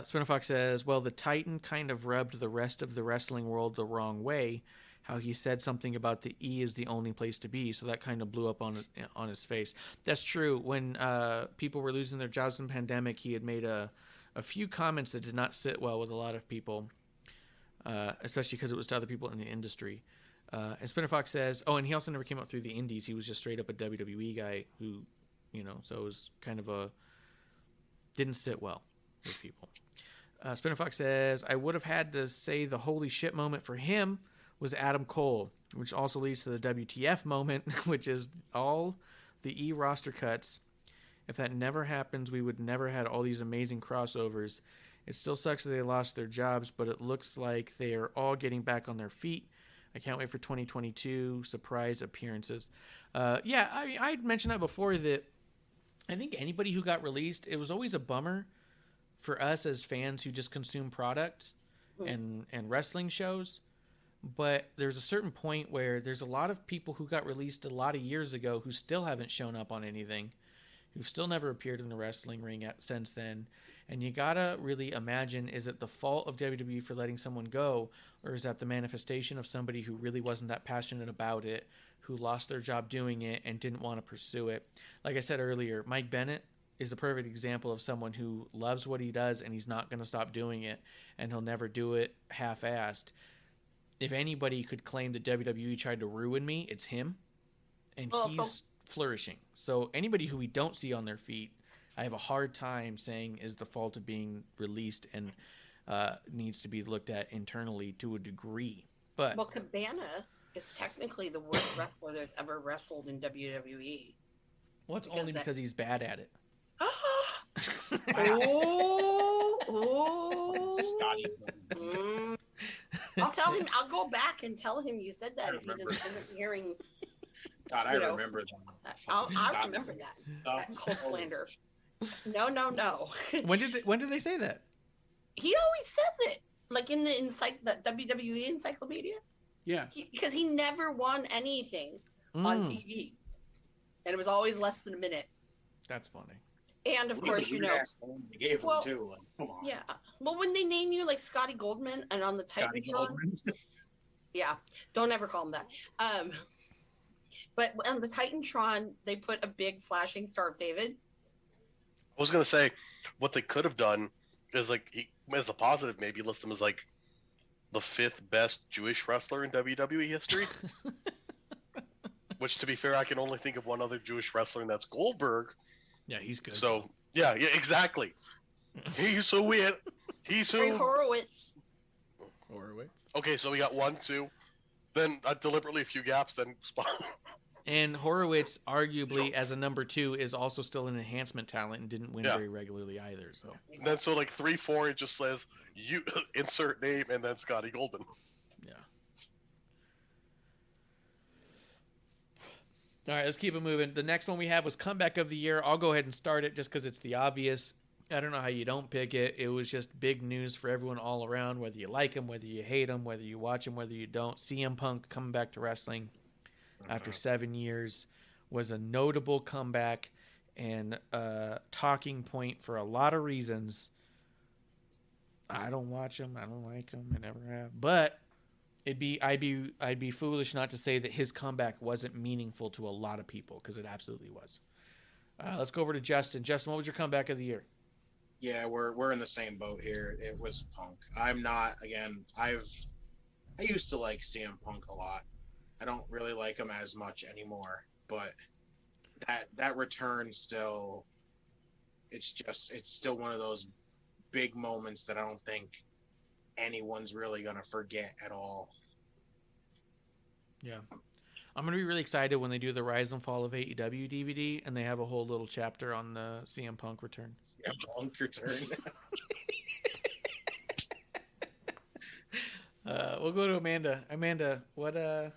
Splinter Fox says, well, the Titan kind of rubbed the rest of the wrestling world the wrong way. How he said something about the E is the only place to be, so that kind of blew up on his face. That's true. When people were losing their jobs in the pandemic, he had made a few comments that did not sit well with a lot of people, especially because it was to other people in the industry. And Splinter Fox says, oh, and he also never came up through the indies. He was just straight up a WWE guy who, you know, so it was kind of didn't sit well with people. Splinter Fox says, I would have had to say the holy shit moment for him was Adam Cole, which also leads to the WTF moment, which is all the E roster cuts. If that never happens, we would never had all these amazing crossovers. It still sucks that they lost their jobs, but it looks like they are all getting back on their feet. I can't wait for 2022 surprise appearances. Yeah, I mean, I'd mentioned that before, that I think anybody who got released, it was always a bummer for us as fans who just consume product and wrestling shows. But there's a certain point where there's a lot of people who got released a lot of years ago who still haven't shown up on anything, who've still never appeared in the wrestling ring since then. And you gotta really imagine, is it the fault of WWE for letting someone go, or is that the manifestation of somebody who really wasn't that passionate about it, who lost their job doing it and didn't want to pursue it? Like I said earlier, Mike Bennett is a perfect example of someone who loves what he does and he's not going to stop doing it, and he'll never do it half-assed. If anybody could claim that WWE tried to ruin me, it's him, and he's flourishing. So anybody who we don't see on their feet, I have a hard time saying is the fault of being released and needs to be looked at internally to a degree. But
Well, Cabana is technically the worst wrestler there's ever wrestled in WWE.
well, it's only because he's bad at it.
Scotty.
I'll tell him. I'll go back and tell him you said that if he doesn't hearing.
God, I remember that.
I remember that. That cold slander. No.
When did they say that?
He always says it, like in the WWE encyclopedia.
Yeah.
Because he never won anything on TV, and it was always less than a minute.
That's funny.
And of course, you know,
they gave him too. Like, come on.
yeah. Well, when they name you like Scotty Goldman and on the
Scotty
Titantron,
Goldman.
yeah, don't ever call him that. But on the Titantron, they put a big flashing Star of David.
I was gonna say, what they could have done is like, as a positive, maybe list him as like the 5th best Jewish wrestler in WWE history. Which, to be fair, I can only think of one other Jewish wrestler, and that's Goldberg.
Yeah, he's good.
So yeah, exactly. He's so weird. He's so.
Ray Horowitz.
Okay, so we got 1, 2. Then deliberately a few gaps. Then spot.
And Horowitz, arguably as a number 2, is also still an enhancement talent and didn't win very regularly either. So
then, so like 3, 4, it just says you insert name and then Scotty Goldman.
Yeah. All right, let's keep it moving. The next one we have was Comeback of the Year. I'll go ahead and start it just because it's the obvious. I don't know how you don't pick it. It was just big news for everyone all around, whether you like him, whether you hate him, whether you watch him, whether you don't. CM Punk coming back to wrestling after 7 years was a notable comeback and a talking point for a lot of reasons. I don't watch him. I don't like him. I never have. But I'd be foolish not to say that his comeback wasn't meaningful to a lot of people, because it absolutely was. Let's go over to Justin. Justin, what was your comeback of the year?
Yeah, we're in the same boat here. It was Punk. I'm not, again, I used to like CM Punk a lot. I don't really like him as much anymore, but that return still, it's still one of those big moments that I don't think anyone's really gonna forget at all.
Yeah, I'm gonna be really excited when they do the Rise and Fall of AEW DVD and they have a whole little chapter on the CM Punk return.
Yeah, Punk return.
We'll go to Amanda. Amanda, what
I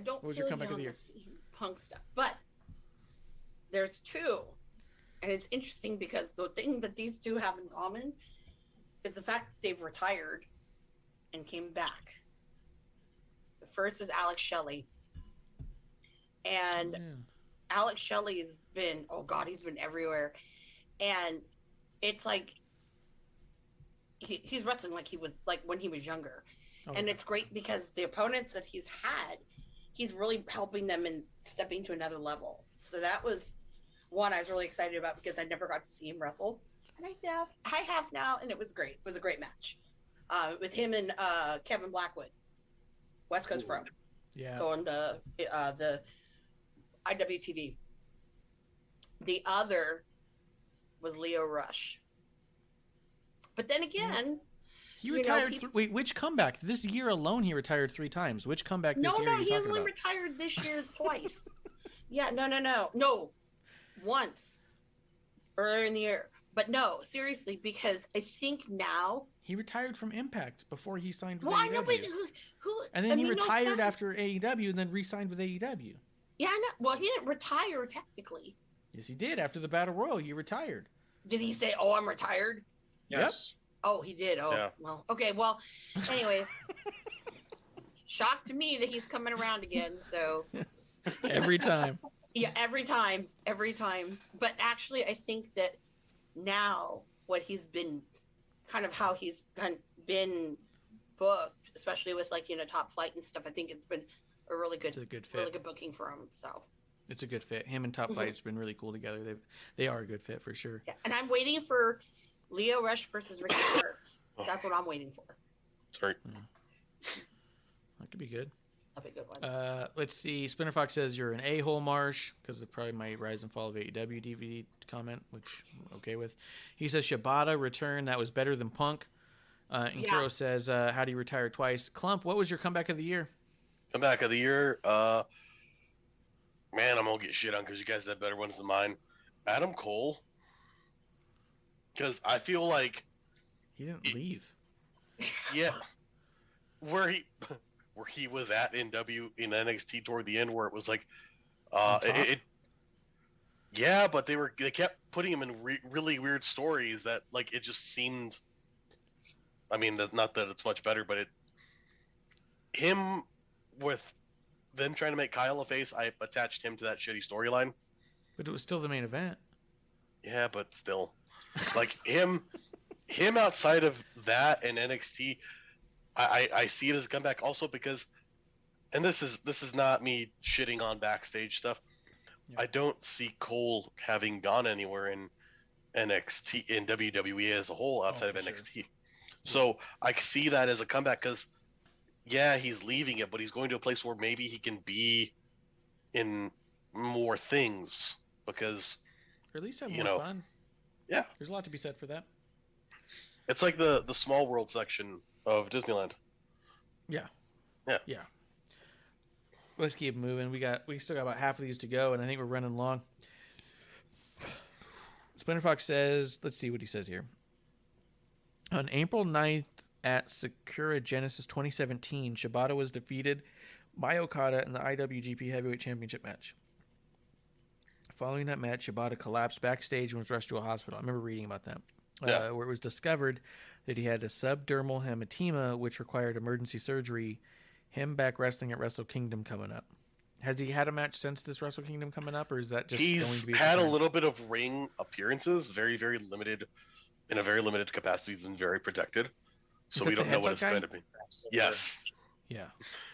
don't
what was
feel
your comeback of the
young
year?
to see Punk stuff, but there's 2, and it's interesting because the thing that these 2 have in common is the fact that they've retired and came back. The first is Alex Shelley, and Alex Shelley has been, oh God, he's been everywhere, and it's like he's wrestling like he was like when he was younger. And it's great because the opponents that he's had, he's really helping them and stepping to another level. So that was one I was really excited about because I never got to see him wrestle. And I have now, and it was great. It was a great match with him and Kevin Blackwood, West Coast Pro.
Yeah.
Going to the IWTV. The other was Leo Rush. But then again,
he retired. Wait, which comeback? This year alone, he retired 3 times. Which comeback this year are you
he
talking
only
about?
retired this year twice. Yeah, no, once earlier in the year. But no, seriously, because I think now
He retired from Impact before he signed with
well,
AEW.
I know, but who?
And then
I
he
mean,
retired
no
after AEW and then re-signed with AEW.
Yeah, I know. Well, he didn't retire technically.
Yes, he did. After the Battle Royal, he retired.
Did he say, "Oh, I'm retired"?
Yes.
Oh, he did. Oh,
Yeah.
well, okay. Well, anyways, shocked to me that he's coming around again. So
Every time.
yeah, every time. But actually, I think that now what he's been, kind of how he's been booked, especially with like Top Flight and stuff. I think it's been a really good,
It's a good fit.
really good booking for him. So
It's a good fit. Him and Top Flight's been really cool together. They are a good fit for sure.
yeah, and I'm waiting for Leo Rush versus Ricky Starks. That's what I'm waiting for.
Sorry.
That could be good.
That'd be a good one.
Let's see. Spinner Fox says you're an a-hole, Marsh, because of probably my Rise and Fall of AEW DVD comment, which I'm okay with. He says Shibata return. That was better than Punk. And
Yeah.
Kiro says, how do you retire twice? Klump, what was your comeback of the year?
Comeback of the year. Man, I'm gonna get shit on because you guys have better ones than mine. Adam Cole. Because I feel like,
He didn't leave.
yeah, where he was at in NXT toward the end, where it was like, yeah, but they kept putting him in really weird stories that like it just seemed. I mean, not that it's much better, but him with them trying to make Kyle a face, I attached him to that shitty storyline.
But it was still the main event.
Yeah, but still, like him outside of that and NXT, I see it as a comeback also because and this is not me shitting on backstage stuff.
Yeah.
I don't see Cole having gone anywhere in NXT in WWE as a whole outside of
for
NXT.
sure.
So I see that as a comeback because, yeah, he's leaving it, but he's going to a place where maybe he can be in more things because,
Or at least have
you
more
know,
fun.
yeah,
There's a lot to be said for that.
it's like the small world section of Disneyland.
Yeah.
Yeah.
Yeah. Let's keep moving. We still got about half of these to go, and I think we're running long. Splinter Fox says, let's see what he says here. On April 9th at Sakura Genesis 2017, Shibata was defeated by Okada in the IWGP Heavyweight Championship match. Following that match, Shibata collapsed backstage and was rushed to a hospital. I remember reading about that.
Yeah.
Where it was discovered that he had a subdermal hematoma, which required emergency surgery. Him back wrestling at Wrestle Kingdom coming up. Has he had a match since this Wrestle Kingdom coming up, or is that just going to be
He's
his
had a
return?
little bit of ring appearances, very, very limited, in a very limited capacity. He's been very protected, so
that
we
the
don't know what
headbutt
it's
guy?
going to be. Yes,
Yeah.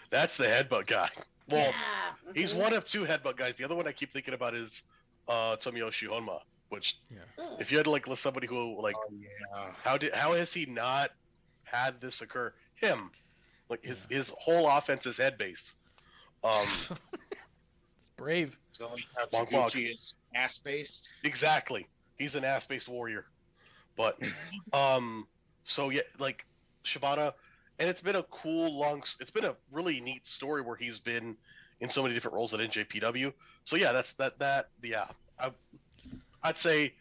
that's the headbutt guy. Well,
Yeah.
he's one of two headbutt guys. The other one I keep thinking about is Tomoyoshi Honma, which
Mm.
if you had to like list somebody who like
Oh yeah.
how has he not had this occur? Him, like his whole offense is head based.
It's brave.
So like how
Long clock.
Taguchi is ass based.
Exactly. He's an ass based warrior. But so yeah, like Shibata, and it's been a cool it's been a really neat story where he's been in so many different roles at NJPW. So yeah, that's yeah. I'd say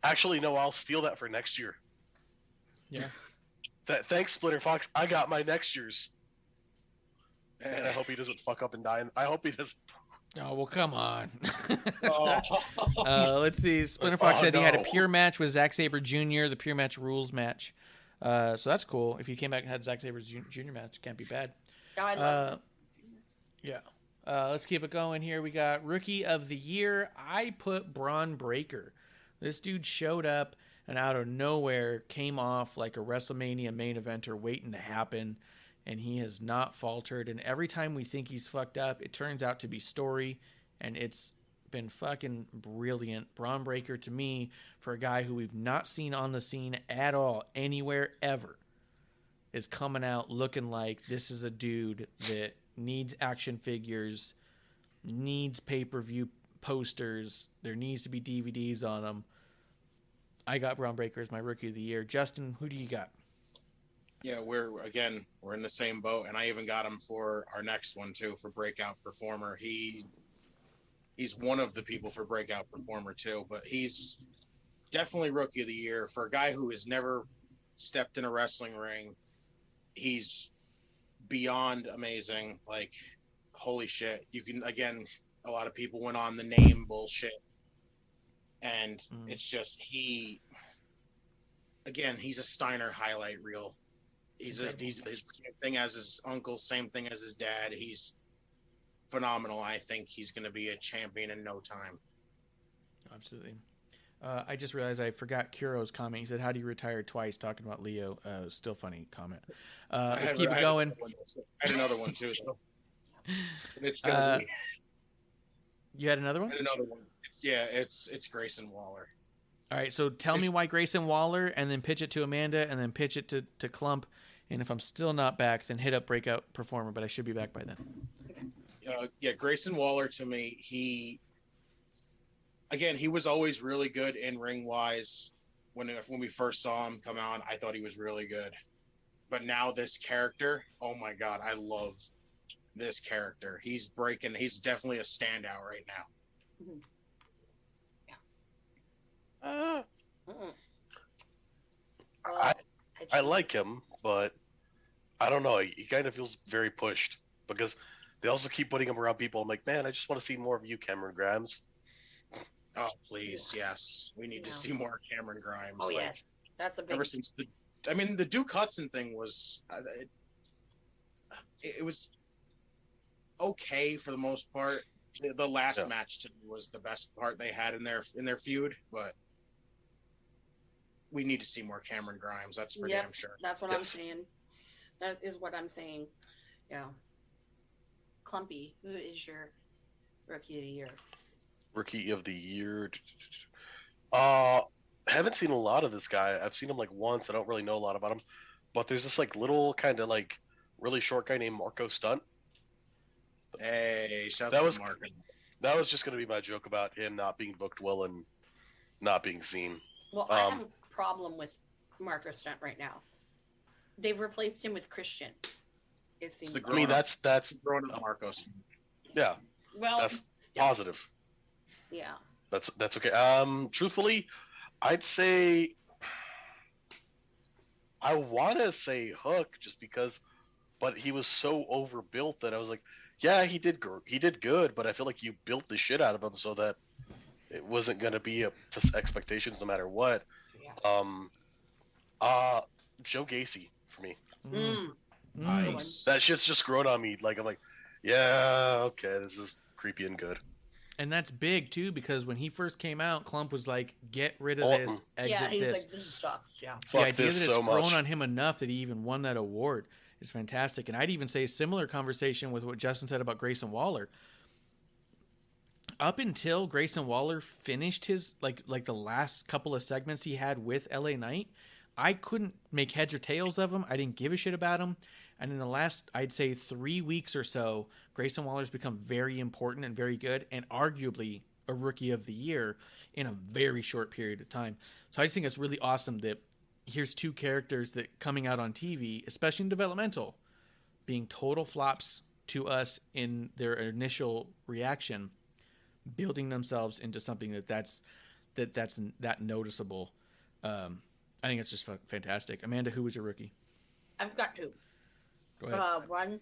actually no, I'll steal that for next year.
Yeah.
Thanks, Splinter Fox. I got my next year's. And I hope he doesn't fuck up and die. I hope he doesn't.
Oh, well, come on.
Oh.
Let's see. Splinter Fox said he had a
no.
pure match with Zack Sabre Jr., the pure match rules match. So that's cool. If he came back and had Zack Sabre Jr. match, can't be bad.
Yeah, I love
Yeah. Let's keep it going here. We got Rookie of the Year. I put Braun Breaker. This dude showed up and out of nowhere came off like a WrestleMania main eventer waiting to happen, and he has not faltered. And every time we think he's fucked up, it turns out to be story, and it's been fucking brilliant. Braun Breaker, to me, for a guy who we've not seen on the scene at all, anywhere, ever, is coming out looking like this is a dude that needs action figures, needs pay-per-view posters, there needs to be DVDs on them. I got Braun Breaker as my Rookie of the Year. Justin, who do you got?
Yeah, we're in the same boat, and I even got him for our next one too, for Breakout Performer. He's one of the people for Breakout Performer too, but he's definitely Rookie of the Year for a guy who has never stepped in a wrestling ring. He's beyond amazing. Like, holy shit! You can again, a lot of people went on the name bullshit, and it's just he's a Steiner highlight reel. He's the same thing as his uncle, same thing as his dad. He's phenomenal. I think he's going to be a champion in no time.
Absolutely. I just realized I forgot Kuro's comment. He said, "How do you retire twice?" Talking about Leo. Still funny comment. Let's keep it going.
I had another one too. Though. It's
You had another one?
I had another one. It's Grayson Waller.
All right, so tell me why Grayson Waller, and then pitch it to Amanda, and then pitch it to Klump. And if I'm still not back, then hit up Breakout Performer, but I should be back by then.
Grayson Waller, to me, he was always really good in ring wise. When we first saw him come out, I thought he was really good. But now this character, oh my God, I love this character. He's definitely a standout right now.
I like him, but I don't know. He kind of feels very pushed because they also keep putting him around people. I'm like, man, I just want to see more of you, Cameron Grimes.
Oh, please, yes. We need to see more Cameron Grimes.
Oh, yes. That's a big...
Ever since the Duke Hudson thing was... It was okay for the most part. The last match to me was the best part they had in their feud, but we need to see more Cameron Grimes. That's for damn sure.
That's what I'm saying. That is what I'm saying. Yeah. Klumpy, who is your rookie of the year?
Rookie of the year. Haven't seen a lot of this guy. I've seen him like once. I don't really know a lot about him, but there's this like little kind of like really short guy named Marco Stunt.
Hey, shouts
That
to
was-
Mark.
That was just going to be my joke about him not being booked well and not being seen.
Well, I have a problem with Marcus Stunt right now. They've replaced him with Christian. It seems.
the
I mean, that's
Grown up Marcos.
yeah,
well,
that's
still,
positive.
yeah.
That's okay. Truthfully, I'd say I want to say Hook just because, but he was so overbuilt that I was like, yeah, he did good, but I feel like you built the shit out of him so that it wasn't going to be up to expectations no matter what.
Yeah.
Joe Gacy for me.
Nice.
That shit's just grown on me. Like I'm like, yeah, okay, this is creepy and good.
And that's big too, because when he first came out, Klump was like, "Get rid of
Alton.
this, exit
Yeah, he's
this."
like, this sucks. Yeah.
The
Fuck
idea
this
that it's
so
grown
much.
on him enough that he even won that award is fantastic. And I'd even say a similar conversation with what Justin said about Grayson Waller. Up until Grayson Waller finished his like the last couple of segments he had with LA Knight, I couldn't make heads or tails of him. I didn't give a shit about him. And in the last, I'd say 3 weeks or so, Grayson Waller's become very important and very good, and arguably a rookie of the year in a very short period of time. So I just think it's really awesome that here's two characters that coming out on TV, especially in developmental, being total flops to us in their initial reaction, building themselves into something that's noticeable. I think it's just fantastic. Amanda, who was your rookie?
I've got two.
Go ahead.
One,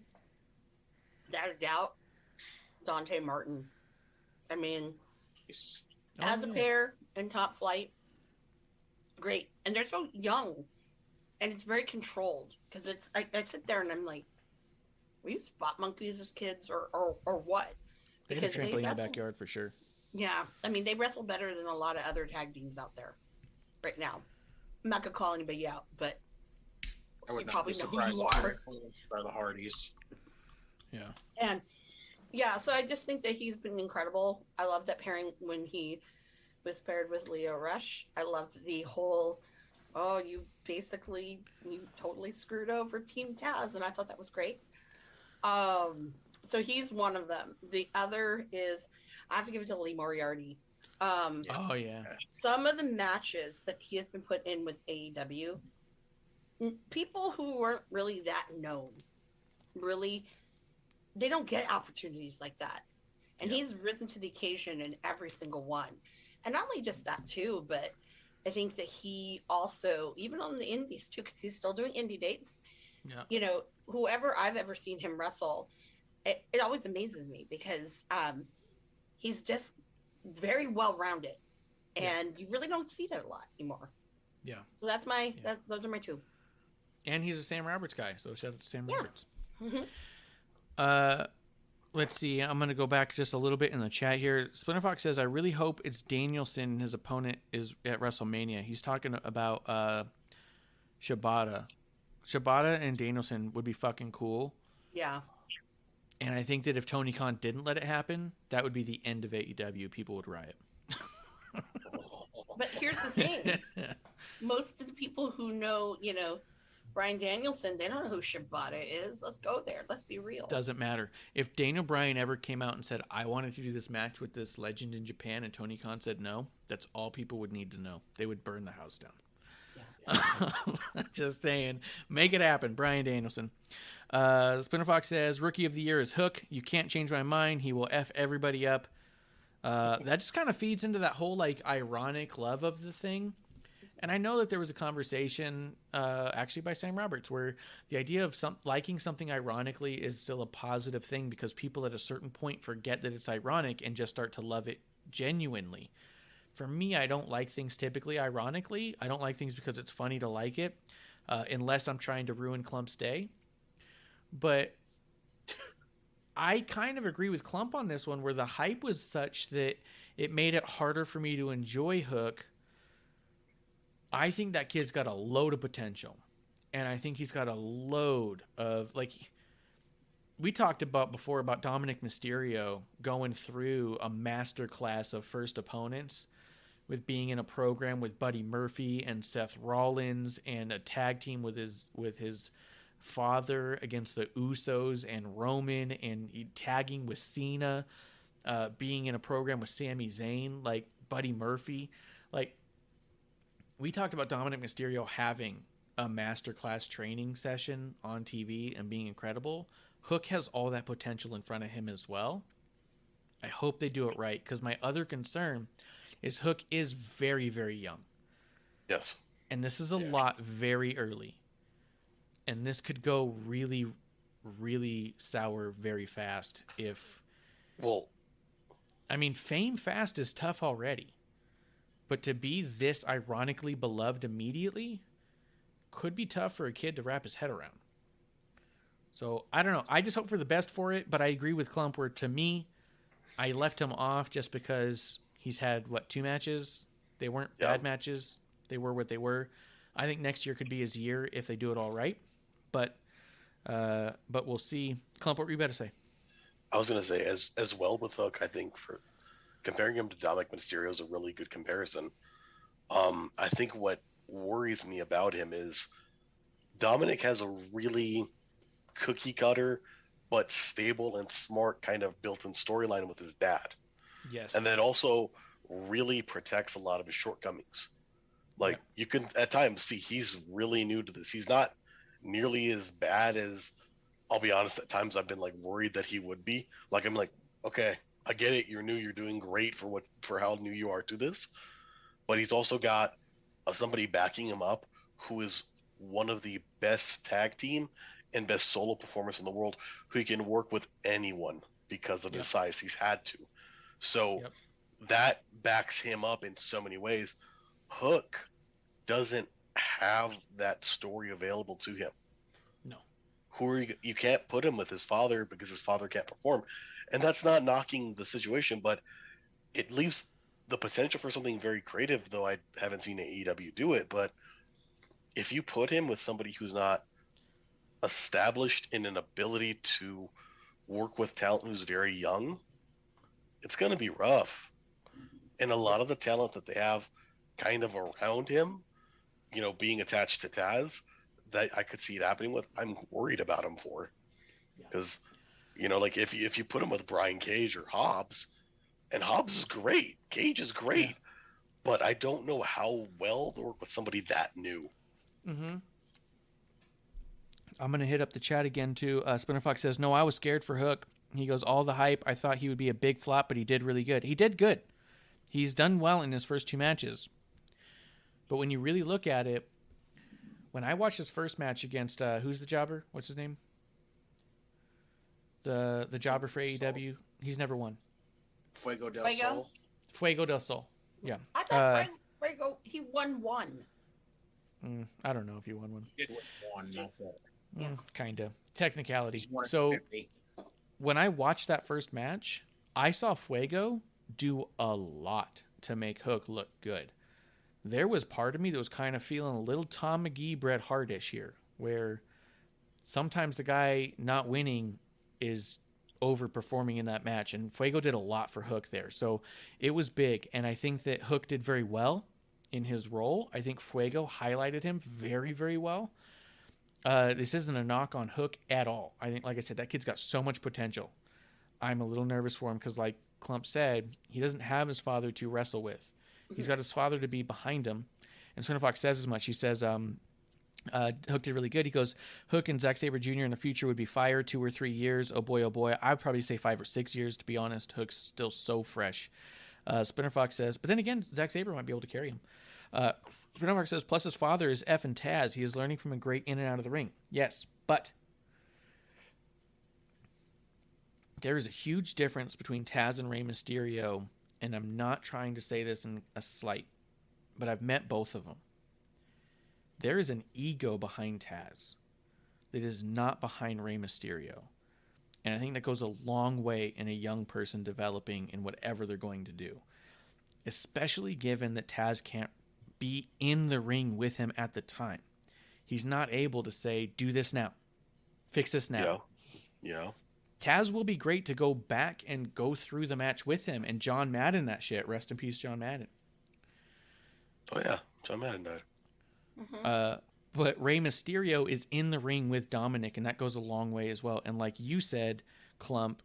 without a doubt, Dante Martin. I mean,
Nice.
as a pair in Top Flight, great. And they're so young, and it's very controlled. Because it's I sit there and I'm like, were you spot monkeys as kids or what?
They had a
Because
trampoline in the
wrestle-
backyard for sure.
Yeah, I mean, they wrestle better than a lot of other tag teams out there right now. I'm not going to call anybody out, but
I would
You
not
probably
be
know who
surprised
you
if
are.
they're influenced by the Hardys.
Yeah.
And yeah, so I just think that he's been incredible. I love that pairing when he was paired with Leo Rush. I love the whole, you totally screwed over Team Taz, and I thought that was great. So he's one of them. The other is, I have to give it to Lee Moriarty.
Oh yeah.
Some of the matches that he has been put in with AEW, people who weren't really that known, really, they don't get opportunities like that. And he's risen to the occasion in every single one. And not only just that too, but I think that he also, even on the indies too, because he's still doing indie dates,
Yeah.
Whoever I've ever seen him wrestle, it always amazes me because he's just very well-rounded. And you really don't see that a lot anymore.
Yeah.
So that's those are my two.
And he's a Sam Roberts guy, so shout out to Sam
Yeah.
Roberts.
Mhm.
Let's see. I'm going to go back just a little bit in the chat here. Splinter Fox says, I really hope it's Danielson and his opponent is at WrestleMania. He's talking about Shibata. Shibata and Danielson would be fucking cool.
Yeah.
And I think that if Tony Khan didn't let it happen, that would be the end of AEW. People would riot.
But here's the thing. Most of the people who know, Brian Danielson, they don't know who Shibata is. Let's go there. Let's be real.
Doesn't matter. If Daniel Bryan ever came out and said, I wanted to do this match with this legend in Japan, and Tony Khan said no, that's all people would need to know. They would burn the house down. Just saying. Make it happen. Brian Danielson. Splinter Fox says, Rookie of the Year is Hook. You can't change my mind. He will F everybody up. That just kind of feeds into that whole ironic love of the thing. And I know that there was a conversation actually by Sam Roberts where the idea of liking something ironically is still a positive thing because people at a certain point forget that it's ironic and just start to love it genuinely. For me, I don't like things typically ironically. I don't like things because it's funny to like it unless I'm trying to ruin Klump's day. But I kind of agree with Klump on this one where the hype was such that it made it harder for me to enjoy Hook. I think that kid's got a load of potential. And I think he's got a load of, we talked about before about Dominic Mysterio going through a master class of first opponents with being in a program with Buddy Murphy and Seth Rollins and a tag team with his father against the Usos and Roman and tagging with Cena, being in a program with Sami Zayn, like Buddy Murphy. Like, we talked about Dominic Mysterio having a masterclass training session on TV and being incredible. Hook has all that potential in front of him as well. I hope they do it right, because my other concern is Hook is very, very young.
Yes.
And this is a lot very early. And this could go really, really sour very fast if...
Well...
I mean, fame fast is tough already. But to be this ironically beloved immediately could be tough for a kid to wrap his head around. So, I don't know. I just hope for the best for it, but I agree with Klump where, to me, I left him off just because he's had, 2 matches? They weren't bad matches. They were what they were. I think next year could be his year if they do it all right. But we'll see. Klump, what were you about to say?
I was going to say, as well with Hook, I think for comparing him to Dominic Mysterio is a really good comparison. I think what worries me about him is Dominic has a really cookie cutter but stable and smart kind of built-in storyline with his dad.
Yes.
And that also really protects a lot of his shortcomings. Like, you can at times see he's really new to this. He's not nearly as bad as, I'll be honest, at times I've been like worried that he would be. Like, I'm like, okay, I get it. You're new. You're doing great for how new you are to this. But he's also got somebody backing him up who is one of the best tag team and best solo performers in the world, who he can work with anyone because of his size. He's had to. So that backs him up in so many ways. Hook doesn't have that story available to him.
No.
You can't put him with his father because his father can't perform. And that's not knocking the situation, but it leaves the potential for something very creative, though I haven't seen AEW do it. But if you put him with somebody who's not established in an ability to work with talent who's very young, it's going to be rough. And a lot of the talent that they have kind of around him, being attached to Taz, that I could see it happening with, I'm worried about him for. Because, like if you put him with Brian Cage or Hobbs, and Hobbs is great, Cage is great, but I don't know how well they work with somebody that new.
Mm-hmm. I'm going to hit up the chat again, too. Spinner Fox says, no, I was scared for Hook. He goes, all the hype. I thought he would be a big flop, but he did really good. He did good. He's done well in his first 2 matches. But when you really look at it, when I watched his first match against, who's the jobber? What's his name? The jobber for AEW. He's never won.
Fuego del Sol.
Fuego del Sol. Yeah.
I thought Fuego, he won one.
I don't know if he won one.
He did win one, that's it.
Kind of. Technicality. So when I watched that first match, I saw Fuego do a lot to make Hook look good. There was part of me that was kind of feeling a little Tom McGee, Bret Hart-ish here, where sometimes the guy not winning is overperforming in that match, and Fuego did a lot for Hook there. So it was big, and I think that Hook did very well in his role. I think Fuego highlighted him very, very well. This isn't a knock on Hook at all. I think, like I said, that kid's got so much potential. I'm a little nervous for him because, like Klump said, he doesn't have his father to wrestle with. He's got his father to be behind him. And Spinner Fox says as much. He says, Hook did really good. He goes, Hook and Zack Sabre Jr. in the future would be fired 2 or 3 years. Oh boy, oh boy. I'd probably say 5 or 6 years, to be honest. Hook's still so fresh. Spinner Fox says, but then again, Zack Sabre might be able to carry him. Spinner Fox says, plus his father is F and Taz. He is learning from a great in and out of the ring. Yes, but there is a huge difference between Taz and Rey Mysterio, and I'm not trying to say this in a slight, but I've met both of them. There is an ego behind Taz that is not behind Rey Mysterio. And I think that goes a long way in a young person developing in whatever they're going to do. Especially given that Taz can't be in the ring with him at the time. He's not able to say, do this now. Fix this now.
Yeah.
Taz will be great to go back and go through the match with him and John Madden that shit. Rest in peace, John Madden.
Oh yeah, John Madden died.
But Rey Mysterio is in the ring with Dominic, and that goes a long way as well. And like you said, Klump,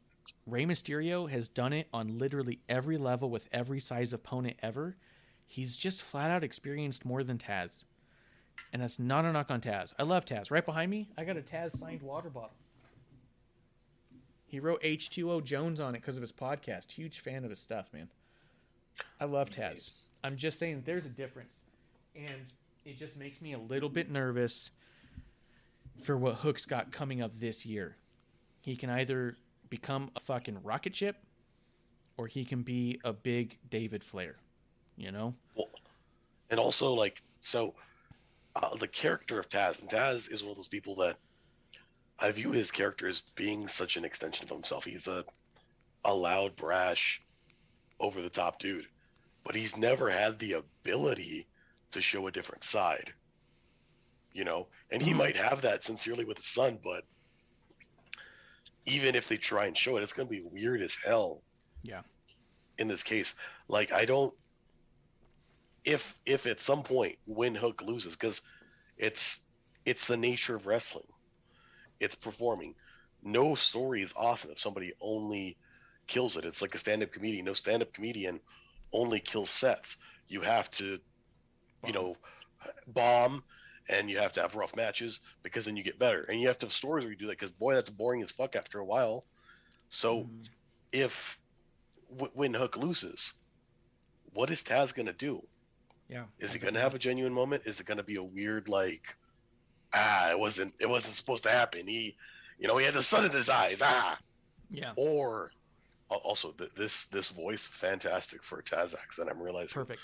Rey Mysterio has done it on literally every level with every size opponent ever. He's just flat out experienced more than Taz. And that's not a knock on Taz. I love Taz. Right behind me, I got a Taz signed water bottle. He wrote H2O Jones on it because of his podcast. Huge fan of his stuff, man. I love Taz.
Nice.
I'm just saying there's a difference. And it just makes me a little bit nervous for what Hook's got coming up this year. He can either become a fucking rocket ship or he can be a big David Flair, you know?
Well, and also, like, so the character of Taz, and Taz is one of those people that I view his character as being such an extension of himself. He's a loud, brash, over-the-top dude. But he's never had the ability to show a different side. You know? And he might have that sincerely with his son, but even if they try and show it, it's going to be weird as hell.
Yeah.
In this case. Like, I don't... If at some point when Hook loses, because it's the nature of wrestling. It's performing. No story is awesome if somebody only kills it. It's like a stand-up comedian. No stand-up comedian only kills sets. You have to, you know, bomb, and you have to have rough matches because then you get better. And you have to have stories where you do that because, boy, that's boring as fuck after a while. So when Hook loses, what is Taz going to do?
Yeah.
Is he going to have a genuine moment? Is it going to be a weird, like, it wasn't supposed to happen. He had the sun in his eyes.
Yeah.
Or also this voice, fantastic for a Taz accent. I'm realizing.
Perfect.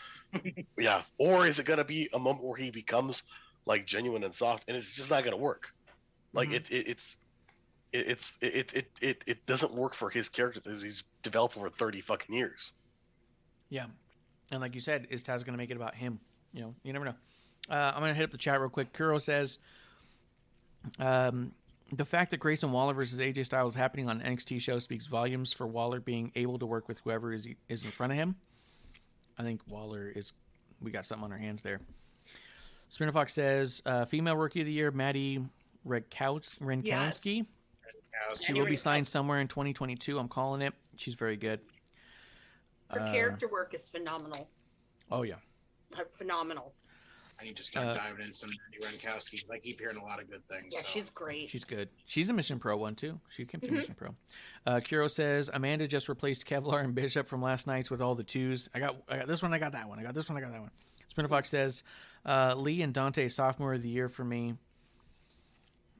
Yeah. Or is it going to be a moment where he becomes like genuine and soft, and it's just not going to work? Like it doesn't work for his character because he's developed over 30 fucking years.
Yeah. And like you said, is Taz going to make it about him? You know, you never know. I'm going to hit up the chat real quick. Kuro says, the fact that Grayson Waller versus AJ Styles happening on an NXT show speaks volumes for Waller being able to work with whoever is in front of him. I think we got something on our hands there. Spinner Fox says, female rookie of the year, Maddie Renkowski.
Yes.
She will be signed somewhere in 2022. I'm calling it. She's very good.
Her character work is phenomenal.
Oh, yeah.
Phenomenal.
I need to start diving in some Maddie Renkowski because I keep hearing a lot of good things.
Yeah,
so.
she's great.
She's good. She's a Mission Pro one, too. She came to Mission Pro. Kuro says, Amanda just replaced Kevlar and Bishop from last night's with all the twos. I got this one, I got that one. I got this one, I got that one. Spinner Fox says, Lee and Dante, sophomore of the year for me.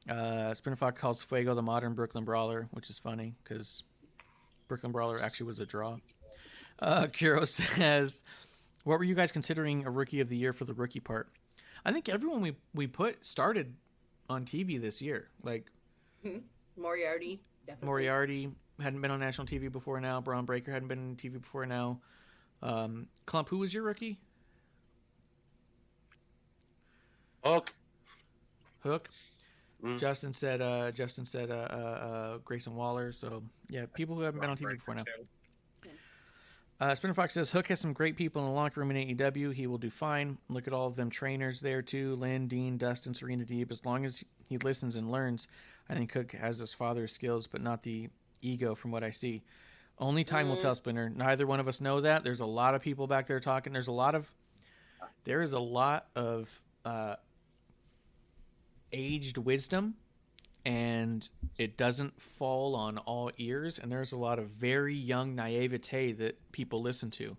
Spinner Fox calls Fuego the modern Brooklyn Brawler, which is funny because Brooklyn Brawler actually was a draw. Kuro says, what were you guys considering a rookie of the year for the rookie part? I think everyone we put started on TV this year. Like
Moriarty, definitely.
Moriarty hadn't been on national TV before now. Braun Breaker hadn't been on TV before now. Klump, who was your rookie?
Hook.
Justin said Grayson Waller. So yeah, people who haven't been on TV before now. Spinner Fox says Hook has some great people in the locker room in AEW. He will do fine. Look at all of them trainers there too. Lynn, Dean, Dustin, Serena Deeb. As long as he listens and learns, I think Hook has his father's skills, but not the ego from what I see. Only time will tell, Spinner. Neither one of us know that. There's a lot of people back there talking. There is a lot of aged wisdom, and it doesn't fall on all ears, and there's a lot of very young naivete that people listen to.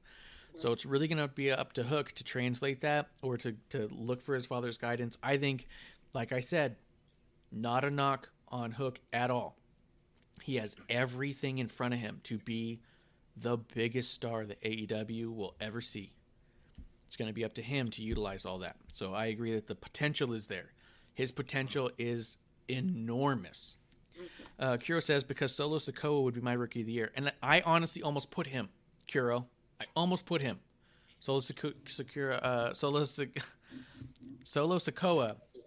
So it's really going to be up to Hook to translate that or to look for his father's guidance. I think, like I said, not a knock on Hook at all. He has everything in front of him to be the biggest star that AEW will ever see. It's going to be up to him to utilize all that. So I agree that the potential is there. His potential is enormous. Kuro says, because Solo Sikoa would be my rookie of the year. And I honestly almost put him, Kuro. I almost put him. Solo Sikoa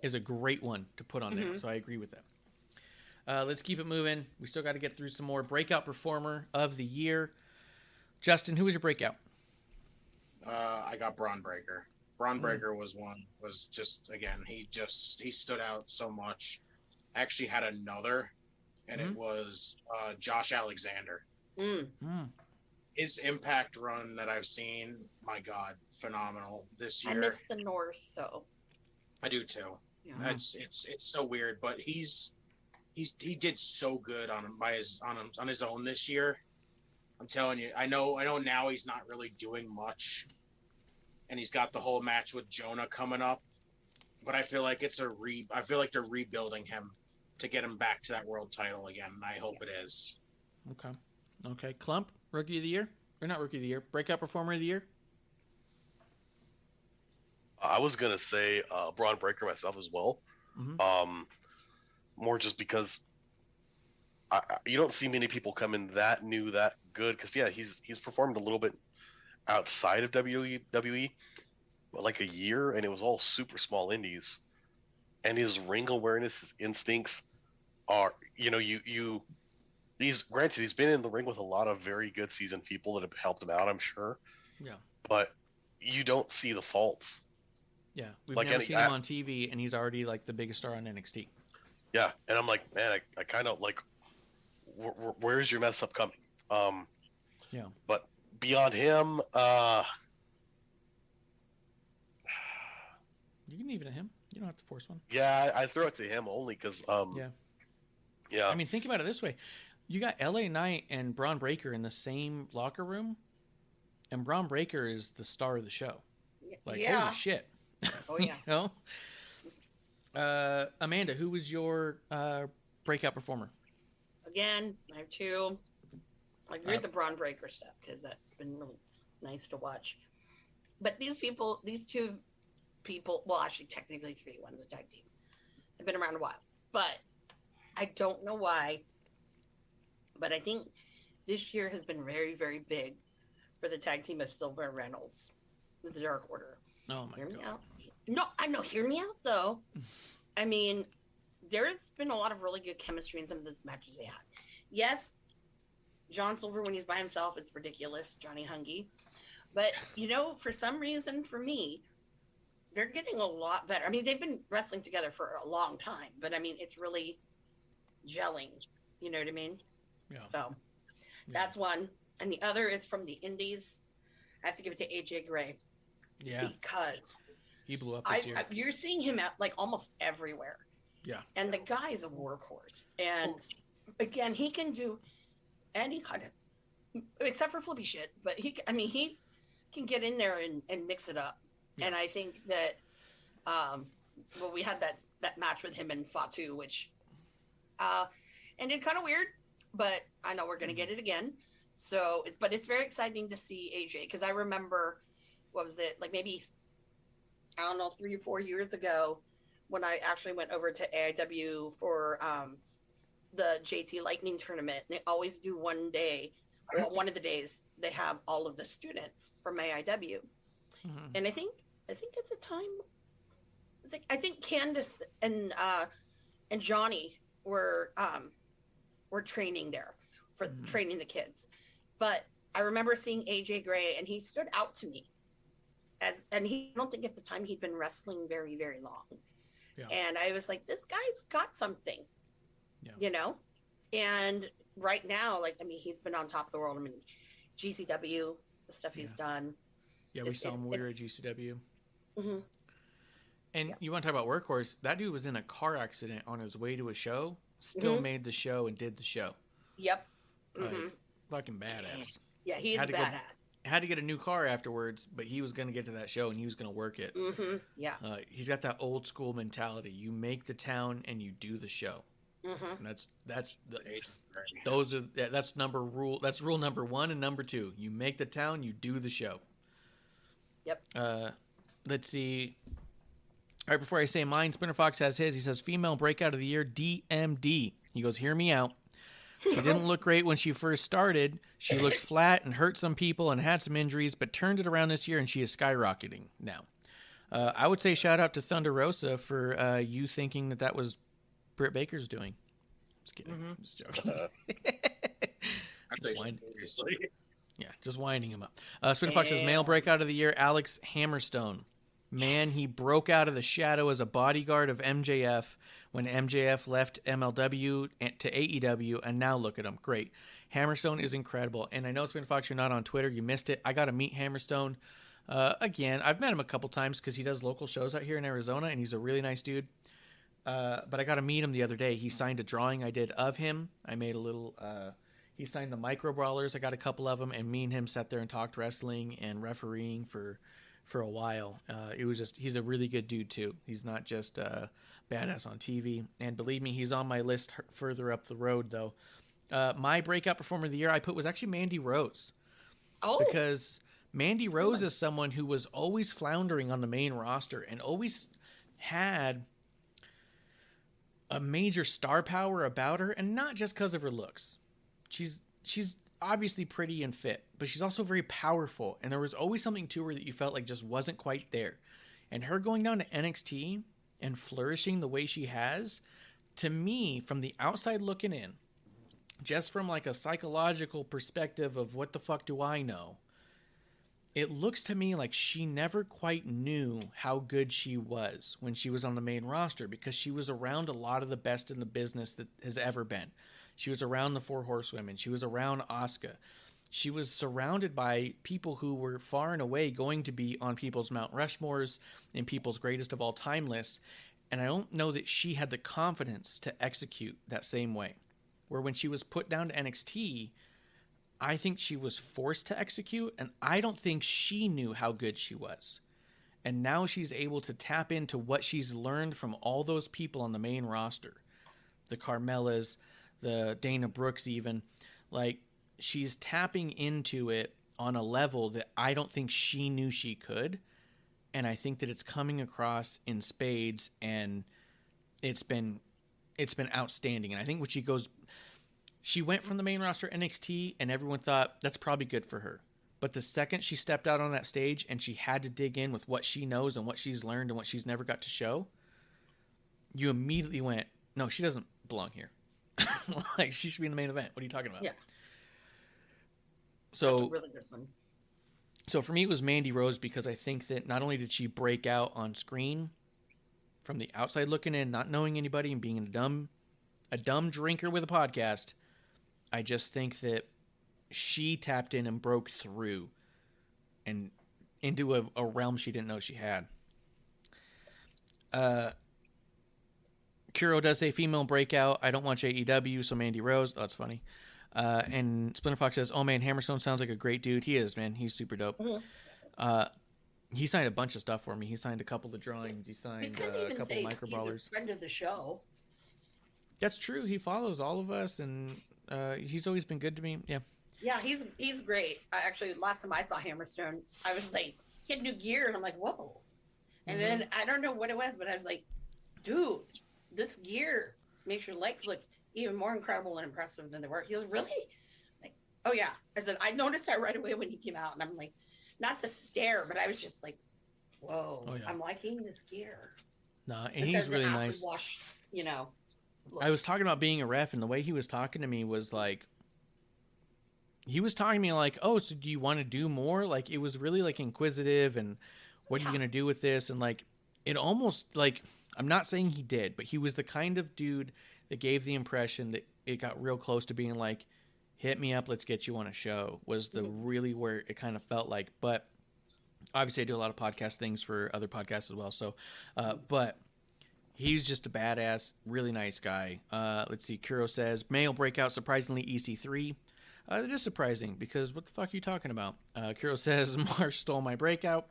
is a great one to put on there. So I agree with that. Let's keep it moving. We still got to get through some more breakout performer of the year. Justin, who was your breakout?
I got Braun Breaker. Braun Breaker was just, again, he stood out so much. I actually had another, and it was Josh Alexander. His Impact run that I've seen, my God, phenomenal this year.
I miss the North, though.
I do too.
Yeah.
It's so weird, but he did so good on his own this year. I'm telling you, I know now he's not really doing much, and he's got the whole match with Jonah coming up, but I feel like I feel like they're rebuilding him to get him back to that world title again, and I hope it is.
Okay. Klump, Rookie of the Year? Or not Rookie of the Year, Breakout Performer of the Year?
I was going to say Braun Breaker myself as well. More just because you don't see many people come in that new, that good. Because, yeah, he's performed a little bit outside of WWE, but like a year, and it was all super small indies. And his ring awareness, his instincts are, granted, he's been in the ring with a lot of very good seasoned people that have helped him out, I'm sure.
Yeah.
But you don't see the faults.
Yeah. We've never seen him on TV, and he's already like the biggest star on NXT.
Yeah. And I'm like, man, I kind of like, where's your mess up coming?
Yeah.
But beyond him,
you can leave it to him. You don't have to force one.
Yeah, I throw it to him only because, yeah.
I mean, think about it this way. You got LA Knight and Braun Breaker in the same locker room, and Braun Breaker is the star of the show. Like, holy shit.
Oh, yeah.
Amanda, who was your breakout performer?
Again, I have two. I agree with the Braun Breaker stuff because that's been really nice to watch. But these two people, well, actually, technically three. One's a tag team. They've been around a while. But I don't know why. But I think this year has been very, very big for the tag team of Silver and Reynolds, the Dark Order.
Oh, my God.
Hear me out? No, I know. Hear me out, though. I mean, there's been a lot of really good chemistry in some of those matches they had. Yes, John Silver, when he's by himself, it's ridiculous. Johnny Hungy. But, for some reason, for me, they're getting a lot better. I mean, they've been wrestling together for a long time. But, I mean, it's really gelling. You know what I mean?
Yeah.
So that's one. And the other is from the Indies. I have to give it to AJ Gray.
Yeah.
Because
he blew up this year.
You're seeing him at like almost everywhere.
Yeah.
And the guy is a workhorse. And again, he can do any kind of, except for flippy shit, but he can get in there and mix it up. Yeah. And I think that, we had that match with him and Fatu, which ended kind of weird. But I know we're going to get it again. So, but it's very exciting to see AJ because I remember, what was it, like maybe, I don't know, 3 or 4 years ago when I actually went over to AEW for the JT Lightning tournament. They always do one day, well, one of the days, they have all of the students from AEW. Mm-hmm. And I think at the time, I think Candace and Johnny were training there for training the kids. But I remember seeing AJ Gray and he stood out to me I don't think at the time he'd been wrestling very, very long. Yeah. And I was like, this guy's got something, and right now, he's been on top of the world. I mean, GCW, the stuff he's done.
Yeah. We saw him wear at GCW.
Mm-hmm.
And you want to talk about workhorse? That dude was in a car accident on his way to a show, still made the show and did the show.
Yep.
Fucking badass.
Yeah, he's badass.
Had to get a new car afterwards, but he was going to get to that show and he was going to work it.
Mm-hmm. Yeah.
He's got that old school mentality. You make the town and you do the show. Mm-hmm. And that's rule number 1 and number 2. You make the town, you do the show.
Yep.
Let's see. All right, before I say mine, Spinner Fox has his. He says, female breakout of the year, DMD. He goes, hear me out. She didn't look great when she first started. She looked flat and hurt some people and had some injuries, but turned it around this year, and she is skyrocketing now. I would say shout out to Thunder Rosa for you thinking that was Britt Baker's doing. Just kidding.
Mhm.
Just joking.
I'm taking seriously.
Yeah, just winding him up. Spinner Fox says, male breakout of the year, Alex Hammerstone. Man, he broke out of the shadow as a bodyguard of MJF when MJF left MLW to AEW, and now look at him. Great. Hammerstone is incredible. And I know, Spinner Fox, you're not on Twitter. You missed it. I got to meet Hammerstone. Again, I've met him a couple times because he does local shows out here in Arizona, and he's a really nice dude. But I got to meet him the other day. He signed a drawing I did of him. I made a little... he signed the Micro Brawlers. I got a couple of them, and me and him sat there and talked wrestling and refereeing for a while. It was just, he's a really good dude too. He's not just badass on TV. And believe me, he's on my list further up the road though. My breakout performer of the year I put was actually Mandy Rose.
Oh,
Because Mandy Rose is someone who was always floundering on the main roster and always had a major star power about her, and not just because of her looks. She's obviously pretty and fit, but she's also very powerful, and there was always something to her that you felt like just wasn't quite there. And her going down to NXT and flourishing the way she has, to me, from the outside looking in, just from like a psychological perspective of what the fuck do I know, it looks to me like she never quite knew how good she was when she was on the main roster, because she was around a lot of the best in the business that has ever been. She was around the Four Horsewomen. She was around Asuka. She was surrounded by people who were far and away going to be on people's Mount Rushmores and people's greatest of all time lists. And I don't know that she had the confidence to execute that same way. Where when she was put down to NXT, I think she was forced to execute, and I don't think she knew how good she was. And now she's able to tap into what she's learned from all those people on the main roster. The Carmellas, the Dana Brooks even. Like, she's tapping into it on a level that I don't think she knew she could. And I think that it's coming across in spades, and it's been outstanding. And I think when she went from the main roster NXT, and everyone thought that's probably good for her. But the second she stepped out on that stage and she had to dig in with what she knows and what she's learned and what she's never got to show, you immediately went, no, she doesn't belong here. Like, she should be in the main event. What are you talking about?
yeah.
So,
That's a really good one.
so for me, it was Mandy Rose, because I think that not only did she break out on screen from the outside looking in, not knowing anybody and being a dumb drinker with a podcast, I just think that she tapped in and broke through and into a realm she didn't know she had. Kuro does say female breakout. I don't watch AEW, so Mandy Rose. Oh, that's funny. And Splinter Fox says, oh man, Hammerstone sounds like a great dude. He is, man. He's super dope.
Mm-hmm.
He signed a bunch of stuff for me. He signed a couple of drawings. He
We
signed
couldn't
a
even
couple
say
of micro
he's
brawlers.
a friend of the show.
That's true. He follows all of us, and he's always been good to me. Yeah.
Yeah, he's great. Actually, last time I saw Hammerstone, I was like, he had new gear, and I'm like, whoa. And then I don't know what it was, but I was like, dude, this gear makes your legs look even more incredible and impressive than they were. He was really like, oh yeah. I said, I noticed that right away when he came out, and I'm like, not to stare, but I was just like, whoa,
Oh, yeah.
I'm liking this gear.
Nah, and
Besides
he's
the
really
acid
nice.
wash, look.
I was talking about being a ref, and the way he was talking to me was like, he was talking to me like, oh, so do you want to do more? Like, it was really like inquisitive, and what are you going to do with this? And like, it almost like, I'm not saying he did, but he was the kind of dude that gave the impression that it got real close to being like, hit me up, let's get you on a show, was the really where it kind of felt like. But obviously I do a lot of podcast things for other podcasts as well. So, but he's just a badass, really nice guy. Let's see. Kuro says, male breakout, surprisingly EC3. It is surprising, because what the fuck are you talking about? Kuro says, Marsh stole my breakout.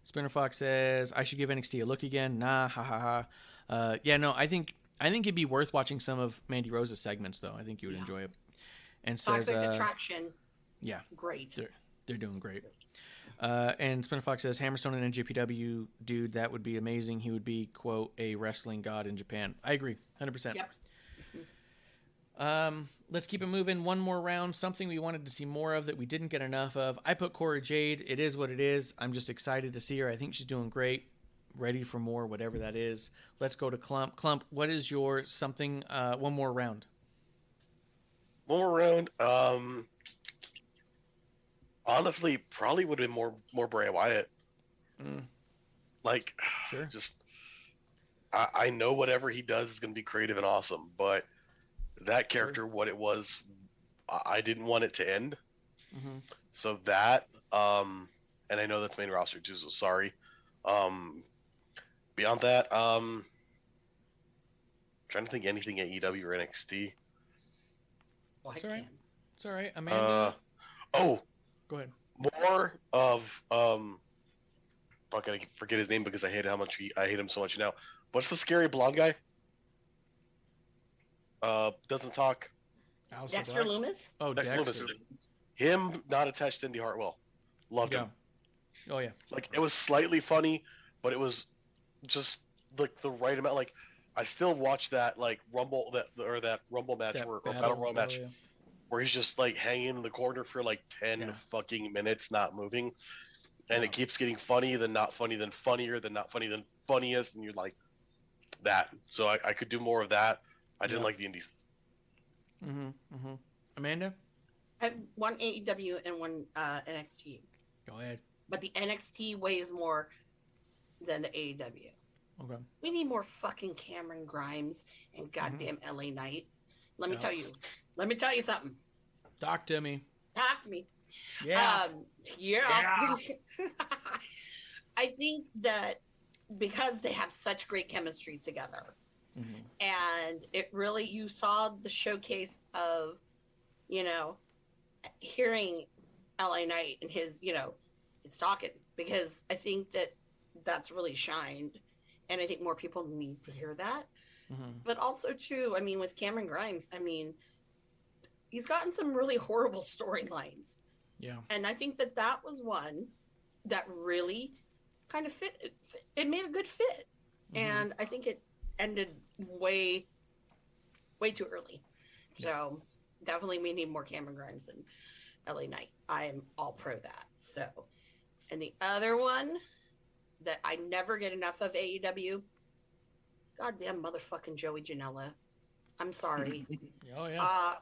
Spinner Fox says, I should give NXT a look again. Nah, ha ha ha. Yeah, no, I think it'd be worth watching some of Mandy Rose's segments, though. I think you would enjoy it. And says,
Toxic Attraction,
yeah,
great.
they're doing great. And Spinner Fox says, Hammerstone and NJPW, dude, that would be amazing. He would be, quote, a wrestling god in Japan. I agree, 100%.
Yep.
Let's keep it moving. One more round. Something we wanted to see more of that we didn't get enough of. I put Cora Jade. It is what it is. I'm just excited to see her. I think she's doing great. Ready for more, whatever that is. Let's go to Klump. Klump, what is your something? One more round.
One more round. Honestly, probably would have been more Bray Wyatt. Like,
Sure.
just I know whatever he does is going to be creative and awesome, but that character, what it was, I didn't want it to end.
Mm-hmm.
So that, and I know that's main roster too, so sorry. Beyond that, trying to think anything at EW or NXT.
Well, I
It's all right.
can.
It's all right, Amanda.
Oh,
Go ahead.
more of fuck, I forget his name because I hate him so much now. What's the scary blonde guy? Doesn't talk.
Aleister
Dexter
Black?
Loomis?
Oh,
Dexter
Dexter.
Loomis. Him not attached to Indy Hartwell. Loved him.
Oh yeah.
Like, it was slightly funny, but it was just like the right amount. Like, I still watch that like Rumble that Rumble match
That
or Battle Royal match
oh, yeah.
where he's just like hanging in the corner for like 10 fucking minutes, not moving, and it keeps getting funny, then not funny, then funnier, then not funny, then funniest, and you're like that. So I could do more of that. I didn't like the Indies.
Amanda,
I have one AEW and one NXT.
go ahead.
But the NXT weighs more than the AEW.
Okay.
We need more fucking Cameron Grimes and goddamn LA Knight. Let me
Yeah.
tell you. Let me tell you something.
Talk to me.
Talk to me.
Yeah.
Yeah. I think that because they have such great chemistry together, and it really, you saw the showcase of, hearing LA Knight and his, his talking, because I think that that's really shined, and I think more people need to hear that. But also too, I mean, with Cameron Grimes, I mean, he's gotten some really horrible storylines.
Yeah.
And I think that that was one that really kind of fit. It made a good fit. And I think it ended way too early. So definitely we need more Cameron Grimes than LA Knight. I'm all pro that. So, and the other one that I never get enough of AEW, goddamn motherfucking Joey Janela. I'm sorry.
Oh yeah.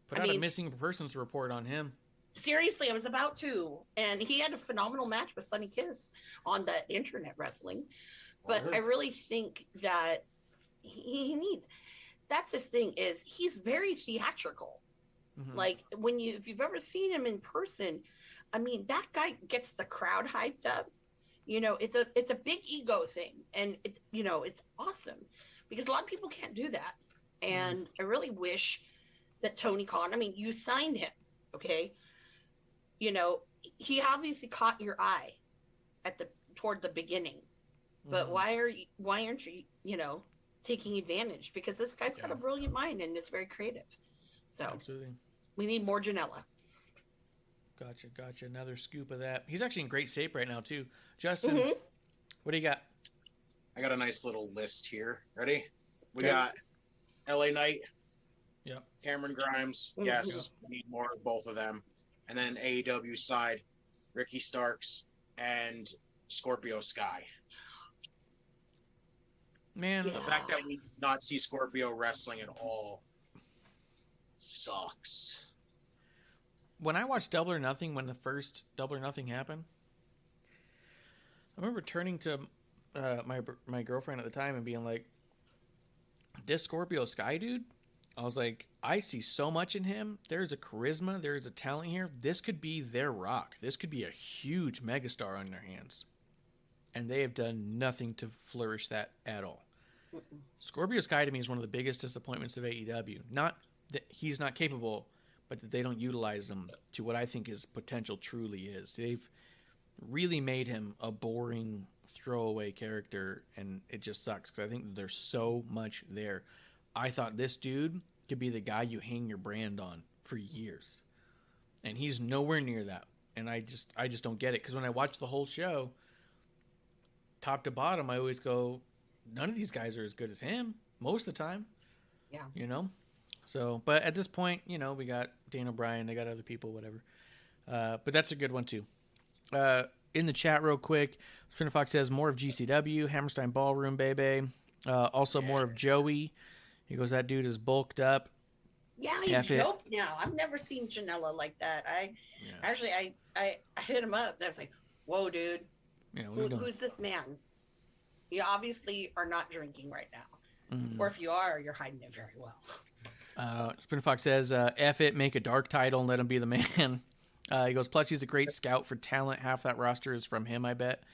Put out a missing persons report on him.
Seriously, I was about to. And he had a phenomenal match with Sonny Kiss on the internet wrestling. But I really think that he needs, that's his thing, is he's very theatrical. Like if you've ever seen him in person, I mean, that guy gets the crowd hyped up. It's a big ego thing, and it's awesome because a lot of people can't do that. And I really wish that Tony Khan, I mean, you signed him, okay? He obviously caught your eye toward the beginning, but why aren't you, taking advantage? Because this guy's got a brilliant mind and is very creative. So
Absolutely.
We need more Janela.
Gotcha. Another scoop of that. He's actually in great shape right now too. Justin, what do you got?
I got a nice little list here. Ready? We got LA Knight.
Yep.
Cameron Grimes. Yes, we need more of both of them. And then AEW side, Ricky Starks and Scorpio Sky.
Man,
The fact that we did not see Scorpio wrestling at all sucks.
when I watched Double or Nothing, when the first Double or Nothing happened, I remember turning to my girlfriend at the time and being like, this Scorpio Sky dude, I was like, I see so much in him. There's a charisma. There's a talent here. This could be their Rock. This could be a huge megastar on their hands. And they have done nothing to flourish that at all. Scorpio Sky to me is one of the biggest disappointments of AEW. Not that he's not capable, but that they don't utilize him to what I think his potential truly is. They've really made him a boring throwaway character, and it just sucks because I think that there's so much there. I thought this dude could be the guy you hang your brand on for years, and he's nowhere near that. And I just don't get it, because when I watch the whole show, top to bottom, I always go, none of these guys are as good as him most of the time.
Yeah.
So, but at this point, we got Daniel Bryan, they got other people, whatever. But that's a good one too. In the chat real quick, Sprinter Fox says more of GCW, Hammerstein Ballroom, baby. Also more of Joey. He goes, that dude is bulked up.
Yeah, he's
F it.
dope now. I've never seen Janela like that. I hit him up. I was like, "Whoa, dude,
Yeah, what are you doing?
who's this man? You obviously are not drinking right now,
Mhm.
or if you are, you're hiding it very well."
Spin Fox says, F it, make a dark title and let him be the man. He goes, plus he's a great scout for talent. Half that roster is from him, I bet.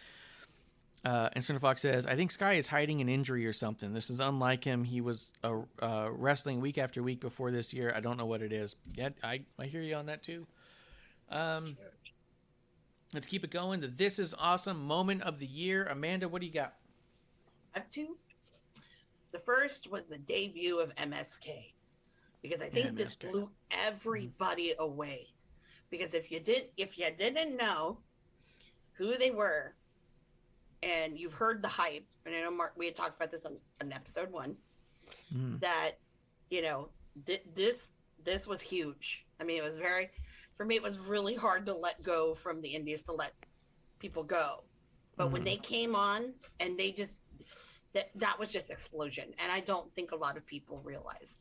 And Spin Fox says, I think Sky is hiding an injury or something. This is unlike him. He was wrestling week after week before this year. I don't know what it is. Yeah, I hear you on that too. Let's keep it going. The This Is Awesome moment of the year. Amanda, what do you got?
I have two. The first was the debut of MSK, because I think this
MSK.
blew everybody away. Because if you didn't know who they were, and you've heard the hype, and I know Mark, we had talked about this on episode 1, that this was huge. I mean, it was for me, it was really hard to let go from the indies, to let people go. But when they came on, and they just that was just explosion. And I don't think a lot of people realize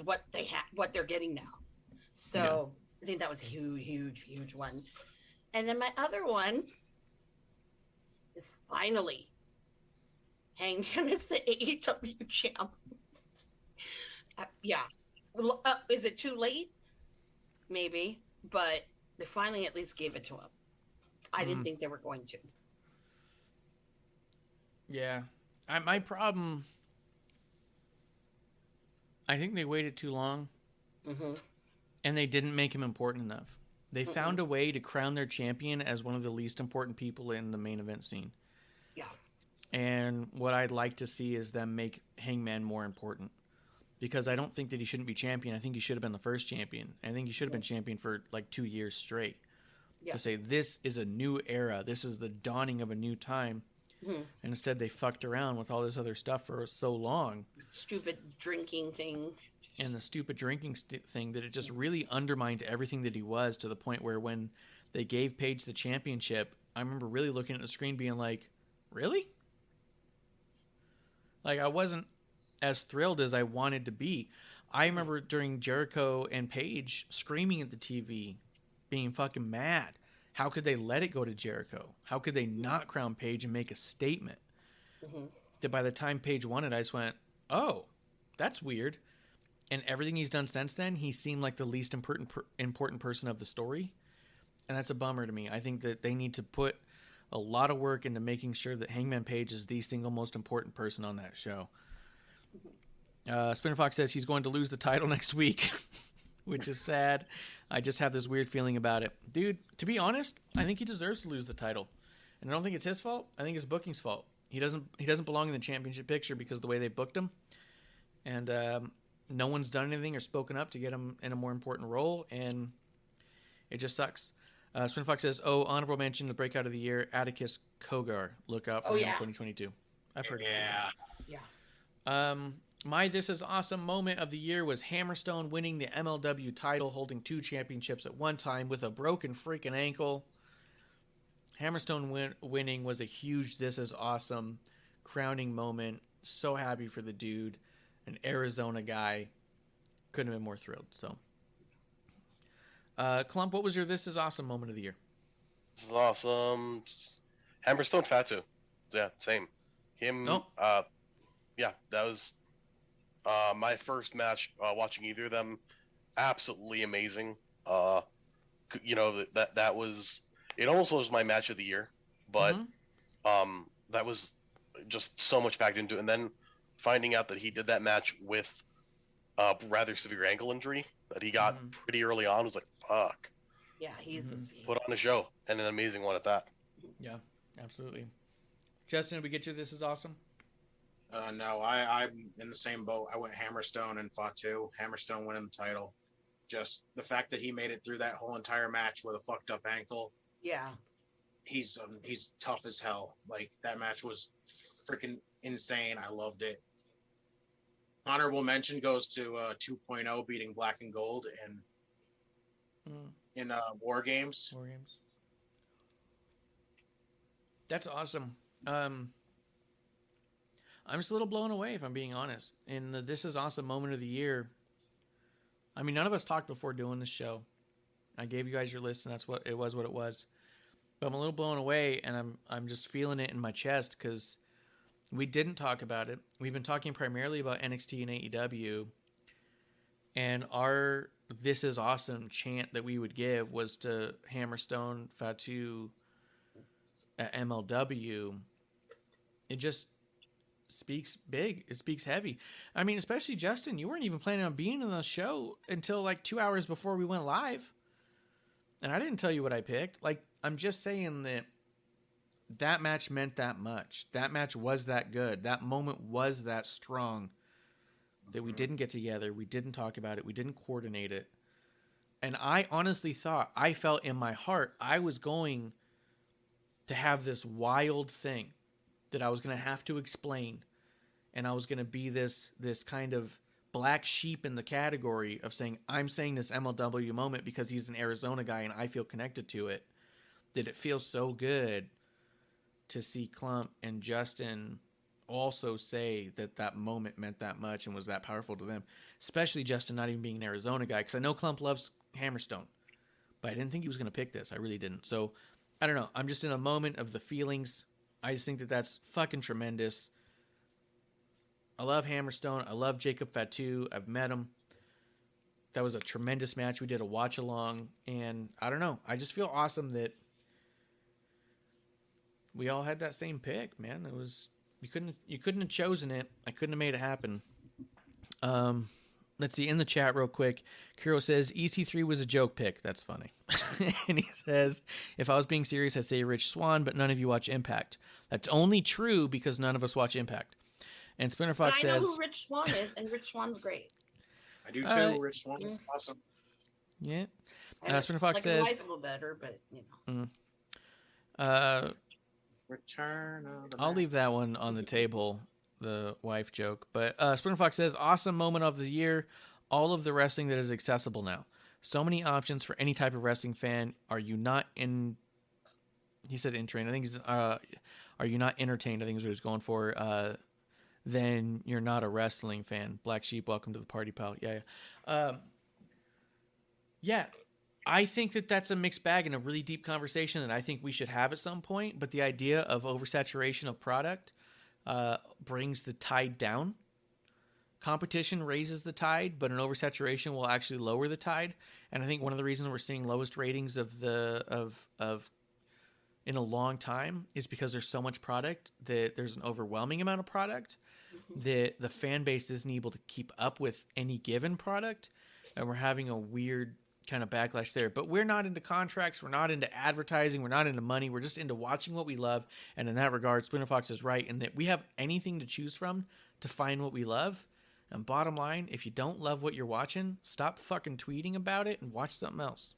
what they have, what they're getting now. So I think that was a huge one. And then my other one is finally Hangman is the AEW champ. Is it too late? Maybe, but they finally at least gave it to him. I didn't think they were going to.
Yeah. My problem, I think they waited too long, and they didn't make him important enough. They found a way to crown their champion as one of the least important people in the main event scene.
Yeah.
And what I'd like to see is them make Hangman more important. Because I don't think that he shouldn't be champion. I think he should have been the first champion. I think he should have been champion for like 2 years straight.
Yeah.
To say, this is a new era. This is the dawning of a new time. And instead they fucked around with all this other stuff for so long.
Stupid drinking thing.
And the stupid drinking thing, that it just really undermined everything that he was, to the point where when they gave Paige the championship, I remember really looking at the screen being like, really? Like, I wasn't as thrilled as I wanted to be. I remember during Jericho and Paige screaming at the TV, being fucking mad. How could they let it go to Jericho? How could they not crown Paige and make a statement? That by the time Paige won it, I just went, oh, that's weird. And everything he's done since then, he seemed like the least important person of the story. And that's a bummer to me. I think that they need to put a lot of work into making sure that Hangman Page is the single most important person on that show. Spinner Fox says he's going to lose the title next week, which is sad. I just have this weird feeling about it. Dude, to be honest, I think he deserves to lose the title. And I don't think it's his fault. I think it's booking's fault. He doesn't belong in the championship picture because of the way they booked him. And no one's done anything or spoken up to get him in a more important role, and it just sucks. Spin Fox says, honorable mention, the breakout of the year, Atticus Kogar. Look out for him in 2022. I've heard of him.
Yeah.
My This Is Awesome moment of the year was Hammerstone winning the MLW title, holding 2 championships at one time with a broken freaking ankle. Hammerstone winning was a huge This Is Awesome crowning moment. So happy for the dude. An Arizona guy. Couldn't have been more thrilled. So, Klump, what was your This Is Awesome moment of the year?
This is awesome. Hammerstone Fatu. Yeah, same. Him. Yeah, that was my first match watching either of them. Absolutely amazing. That was. It almost was my match of the year, but that was just so much packed into it. And then finding out that he did that match with a rather severe ankle injury that he got pretty early on, was like, fuck.
Yeah, he's
put on a show, and an amazing one at that.
Yeah, absolutely. Justin, did we get you This Is Awesome?
No, I'm in the same boat. I went Hammerstone and Fatu. Hammerstone winning the title. Just the fact that he made it through that whole entire match with a fucked up ankle.
Yeah.
He's tough as hell. Like, that match was freaking insane. I loved it. Honorable mention goes to 2.0 beating Black and Gold in War Games.
War Games. That's awesome. I'm just a little blown away, if I'm being honest. And the This Is Awesome moment of the year. I mean, none of us talked before doing this show. I gave you guys your list, and that's what it was. But I'm a little blown away, and I'm just feeling it in my chest because we didn't talk about it. We've been talking primarily about NXT and AEW, and our "This Is Awesome" chant that we would give was to Hammerstone, Fatu, at MLW. It just speaks big. It speaks heavy. I mean, especially Justin, you weren't even planning on being in the show until like 2 hours before we went live. And I didn't tell you what I picked. Like, I'm just saying that match meant that much. That match was that good. That moment was that strong that we didn't get together. We didn't talk about it. We didn't coordinate it. And I honestly I felt in my heart, I was going to have this wild thing that I was going to have to explain. And I was going to be this kind of black sheep in the category of saying, I'm saying this MLW moment because he's an Arizona guy and I feel connected to it. That it feels so good to see Klump and Justin also say that moment meant that much and was that powerful to them. Especially Justin not even being an Arizona guy, because I know Klump loves Hammerstone, but I didn't think he was going to pick this. I really didn't. So, I don't know. I'm just in a moment of the feelings. I just think that that's fucking tremendous. I love Hammerstone. I love Jacob Fatu. I've met him. That was a tremendous match. We did a watch along, and I don't know. I just feel awesome that we all had that same pick, man. It was you couldn't have chosen it. I couldn't have made it happen. Let's see in the chat real quick. Kiro says EC3 was a joke pick. That's funny. And he says, if I was being serious, I'd say Rich Swann, but none of you watch Impact. That's only true because none of us watch Impact. And Spinner Fox
but I know
says,
who Rich Swann is, and Rich Swann's great.
I do too. Rich Swann is awesome.
Yeah.
Spinner
Spinner Fox says,
his wife a little better, but you know.
Return of the
I'll leave that one on the table, the wife joke. But Spinner Fox says, awesome moment of the year. All of the wrestling that is accessible now. So many options for any type of wrestling fan. Are you not in? He said entertained. I think he's. Are you not entertained? I think is what he's going for. Then you're not a wrestling fan. Black Sheep, welcome to the party, pal. Yeah. Yeah. I think that that's a mixed bag and a really deep conversation that I think we should have at some point. But the idea of oversaturation of product brings the tide down. Competition raises the tide, but an oversaturation will actually lower the tide. And I think one of the reasons we're seeing lowest ratings of in a long time is because there's so much product that there's an overwhelming amount of product that the fan base isn't able to keep up with any given product. And we're having a weird kind of backlash there. But we're not into contracts. We're not into advertising. We're not into money. We're just into watching what we love. And in that regard, Splinter Fox is right in that we have anything to choose from to find what we love. And bottom line, if you don't love what you're watching, stop fucking tweeting about it and watch something else.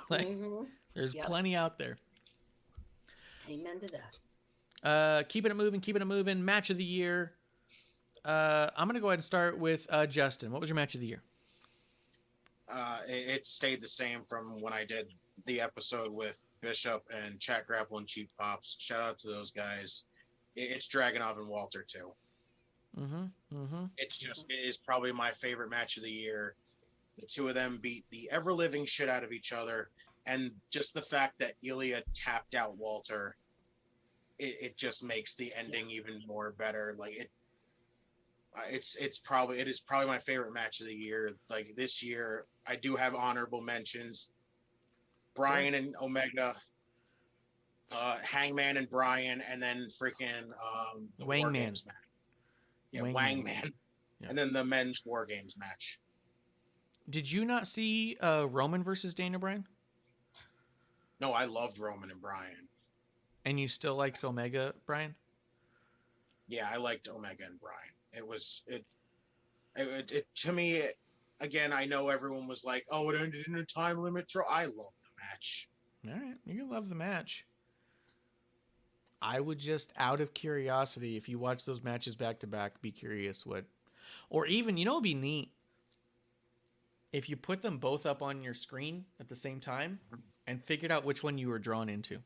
There's plenty out there.
Amen to that.
Keeping it moving. Match of the year. I'm going to go ahead and start with Justin. What was your match of the year?
It stayed the same from when I did the episode with Bishop and Chat Grapple and Cheap Pops. Shout out to those guys. It's Dragunov and Walter too. It is probably my favorite match of the year. The two of them beat the ever-living shit out of each other, and just the fact that Ilya tapped out Walter, it just makes the ending even more better. Like it is probably my favorite match of the year. Like this year, I do have honorable mentions: Brian and Omega, Hangman and Brian, and then freaking the War Games match. Yeah, Wangman. Yeah. And then the men's War Games match.
Did you not see Roman versus Daniel Bryan?
No, I loved Roman and Bryan.
And you still liked Omega, Bryan?
Yeah, I liked Omega and Bryan. It to me, again, I know everyone was like, oh, it ended in a time limit draw. I love the match.
All right, you can love the match. I would just, out of curiosity, if you watch those matches back to back, be curious what, or even, you know, it'd be neat if you put them both up on your screen at the same time and figured out which one you were drawn into.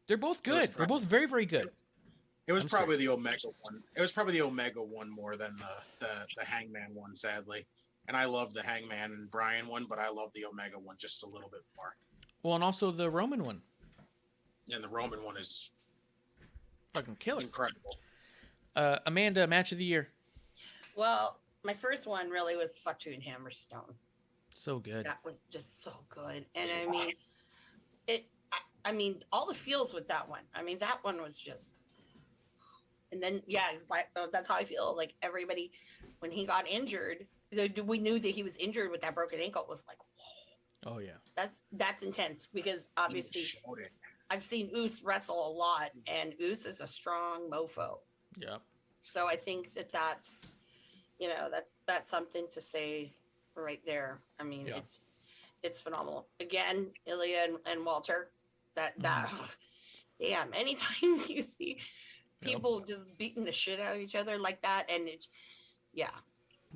They're both good. They're both very, very good.
It was
I'm
probably
serious.
the Omega one. It was probably the Omega one more than the Hangman one, sadly. And I love the Hangman and Bryan one, but I love the Omega one just a little bit more.
Well, and also the Roman one.
And the Roman one is
Fucking killer.
incredible.
Amanda, match of the year.
Well, my first one really was Fatu and Hammerstone.
So good.
That was just so good. And I mean, I mean, all the feels with that one. I mean, that one was just, and then, yeah, it's like, that's how I feel. Like everybody, when he got injured, we knew that he was injured with that broken ankle. It was like, whoa,
Oh yeah.
that's intense because obviously I've seen Oos wrestle a lot and Oos is a strong mofo.
Yep.
So I think that's, you know, that's something to say right there. I mean,
Yeah.
it's phenomenal. Again, Ilya and Walter, that damn, anytime you see people just beating the shit out of each other like that, and it's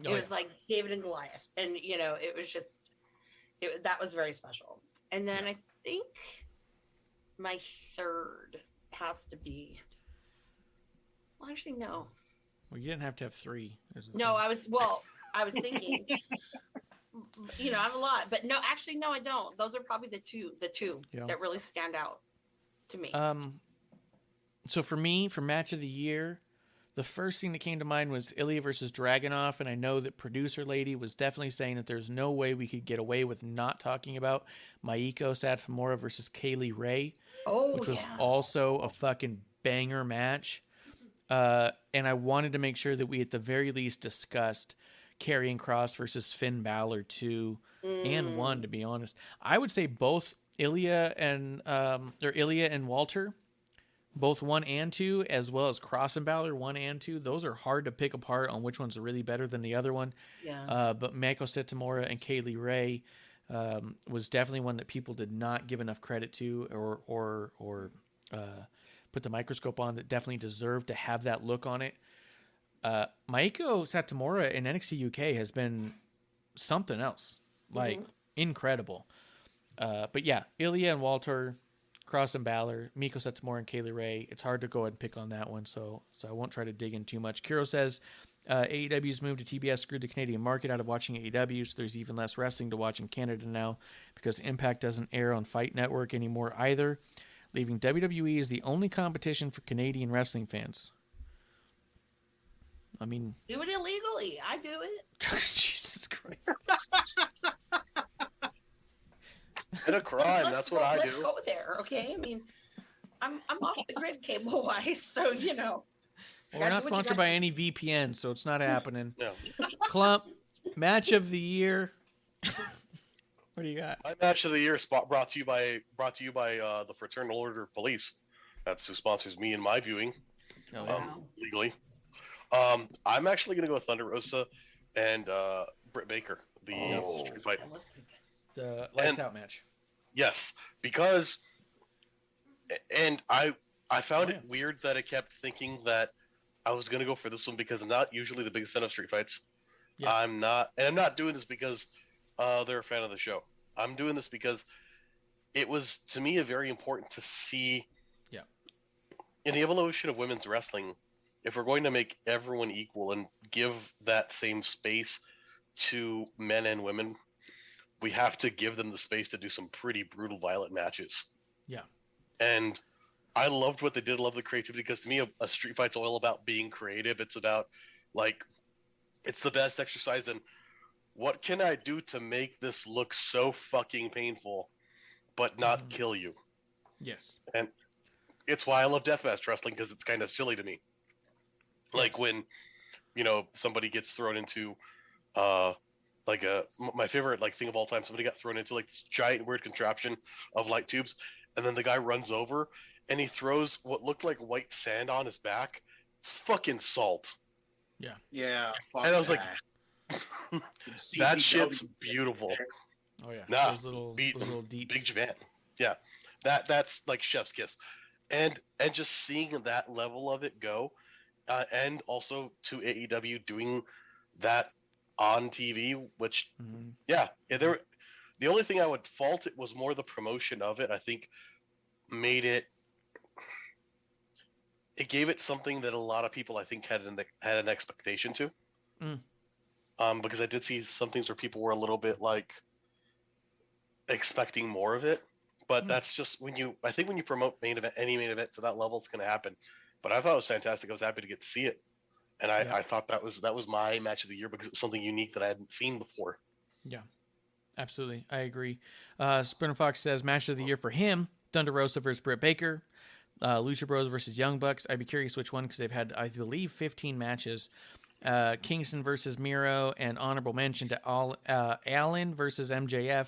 it was like David and Goliath, and you know, it was just that was very special. And then I think my third has to be, well, actually no.
Well, you didn't have to have 3.
No, I was thinking, you know, I have a lot, but no, actually, no, I don't. Those are probably the two that really stand out to me.
So for me, for match of the year, the first thing that came to mind was Ilya versus Dragunov, and I know that producer lady was definitely saying that there's no way we could get away with not talking about Maiko Satomura versus Kaylee Ray, which was also a fucking banger match. And I wanted to make sure that we at the very least discussed Karrion Kross versus Finn Balor 2 and 1, to be honest. I would say both Ilya and Walter, both 1 and 2, as well as Kross and Balor 1 and 2. Those are hard to pick apart on which one's really better than the other one.
Yeah.
But Maiko Satomura and Kaylee Ray was definitely one that people did not give enough credit to or put the microscope on, that definitely deserved to have that look on it. Maiko Satomura in NXT UK has been something else, like incredible. But yeah, Ilya and Walter, Kross and Balor, Miko Satomura and Kaylee Ray. It's hard to go ahead and pick on that one, so I won't try to dig in too much. Kiro says AEW's move to TBS screwed the Canadian market out of watching AEW, so there's even less wrestling to watch in Canada now because Impact doesn't air on Fight Network anymore either, leaving WWE as the only competition for Canadian wrestling fans. I mean,
do it illegally. I do it.
Jesus Christ.
It's a crime. That's what I do.
Let's go there, okay? I mean, I'm off the grid cable wise, so you know.
Well, we're not sponsored by any VPN, so it's not happening.
No.
Klump, match of the year. What do you got?
My match of the year brought to you by the Fraternal Order of Police. That's who sponsors me in my viewing, legally. I'm actually going to go with Thunder Rosa and Britt Baker, the street fight.
That was pretty good.
The lights out match.
Yes, because, and I found it weird that I kept thinking that I was going to go for this one because I'm not usually the biggest fan of street fights.
Yeah.
I'm not doing this because they're a fan of the show. I'm doing this because it was, to me, very important to see in the evolution of women's wrestling, if we're going to make everyone equal and give that same space to men and women, we have to give them the space to do some pretty brutal, violent matches.
Yeah.
And I loved what they did. I love the creativity because to me, a street fight's all about being creative. It's about, like, it's the best exercise in what can I do to make this look so fucking painful, but not kill you?
Yes.
And it's why I love deathmatch wrestling, because it's kind of silly to me. Like when, somebody gets thrown into, my favorite thing of all time. Somebody got thrown into this giant weird contraption of light tubes, and then the guy runs over and he throws what looked like white sand on his back. It's fucking salt.
Yeah.
Yeah.
And I was like, that shit's beautiful.
Oh yeah.
Nah,
those little deeps.
Big Japan. Yeah. That's like chef's kiss. And just seeing that level of it go, and also to AEW doing that on TV, which the only thing I would fault it was more the promotion of it. I think made it it gave it something that a lot of people I think had an expectation to. Because I did see some things where people were a little bit like expecting more of it, but that's just when you promote any main event to that level, it's going to happen. But I thought it was fantastic. I was happy to get to see it, and I thought that was my match of the year because it was something unique that I hadn't seen before.
Yeah, absolutely, I agree. Sprinter Fox says match of the year for him: Thunder Rosa versus Britt Baker, Lucha Bros versus Young Bucks. I'd be curious which one because they've had, I believe, 15 matches. Kingston versus Miro, and honorable mention to Allen versus MJF,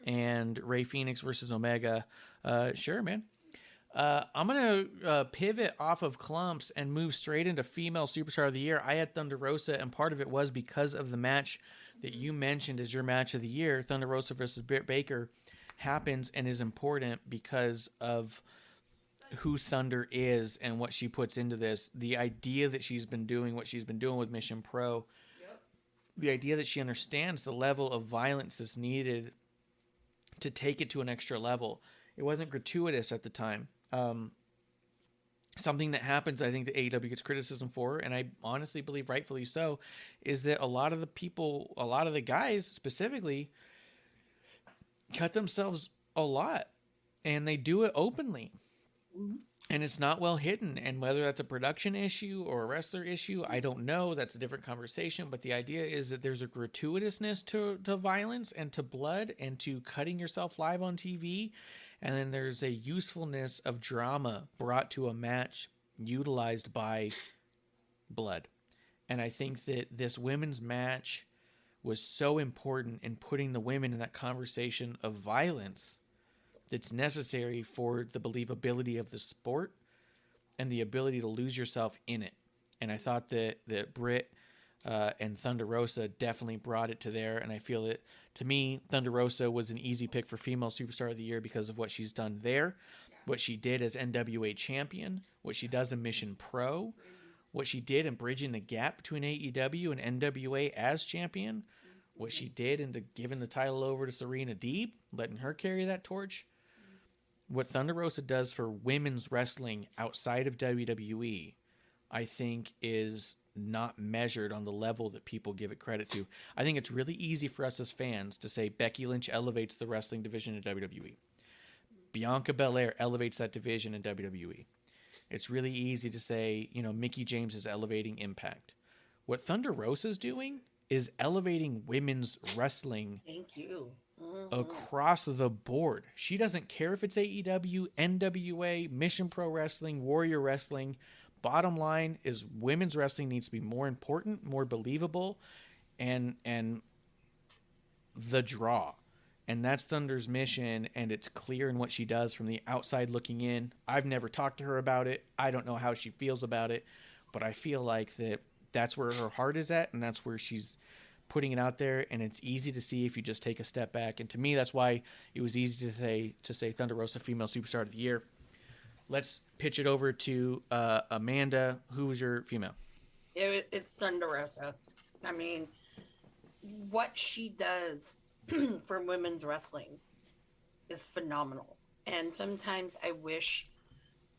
and Ray Phoenix versus Omega. Sure, man. I'm gonna pivot off of Klumps and move straight into female superstar of the year. I had Thunder Rosa, and part of it was because of the match that you mentioned as your match of the year. Thunder Rosa versus Britt Baker happens and is important because of who Thunder is and what she puts into this. The idea that she's been doing what she's been doing with Mission Pro, the idea that she understands the level of violence that's needed to take it to an extra level. It wasn't gratuitous at the time. Something that happens, I think, that AEW gets criticism for, and I honestly believe rightfully so, is that a lot of the guys specifically cut themselves a lot, and they do it openly. And it's not well hidden. And whether that's a production issue or a wrestler issue, I don't know. That's a different conversation. But the idea is that there's a gratuitousness to violence and to blood and to cutting yourself live on TV. And then there's a usefulness of drama brought to a match utilized by blood. And I think that this women's match was so important in putting the women in that conversation of violence that's necessary for the believability of the sport and the ability to lose yourself in it. And I thought that Britt and Thunder Rosa definitely brought it to there. And I feel that, to me, Thunder Rosa was an easy pick for female superstar of the year because of what she's done there, what she did as NWA champion, what she does in Mission Pro, what she did in bridging the gap between AEW and NWA as champion, what she did into giving the title over to Serena Deeb, letting her carry that torch. What Thunder Rosa does for women's wrestling outside of WWE, I think, is not measured on the level that people give it credit to. I think it's really easy for us as fans to say Becky Lynch elevates the wrestling division in WWE. Bianca Belair elevates that division in WWE. It's really easy to say, Mickie James is elevating Impact. What Thunder Rosa is doing is elevating women's wrestling.
Thank you.
Across the board. She doesn't care if it's AEW, NWA, Mission Pro Wrestling, Warrior Wrestling. Bottom line is women's wrestling needs to be more important, more believable, and the draw. And that's Thunder's mission, and it's clear in what she does from the outside looking in. I've never talked to her about it. I don't know how she feels about it, but I feel like that's where her heart is at, and that's where she's putting it out there, and it's easy to see if you just take a step back. And to me, that's why it was easy to say Thunder Rosa female superstar of the year. Let's pitch it over to Amanda. Who was your female?
It's Thunder Rosa. I mean, what she does for women's wrestling is phenomenal. And sometimes I wish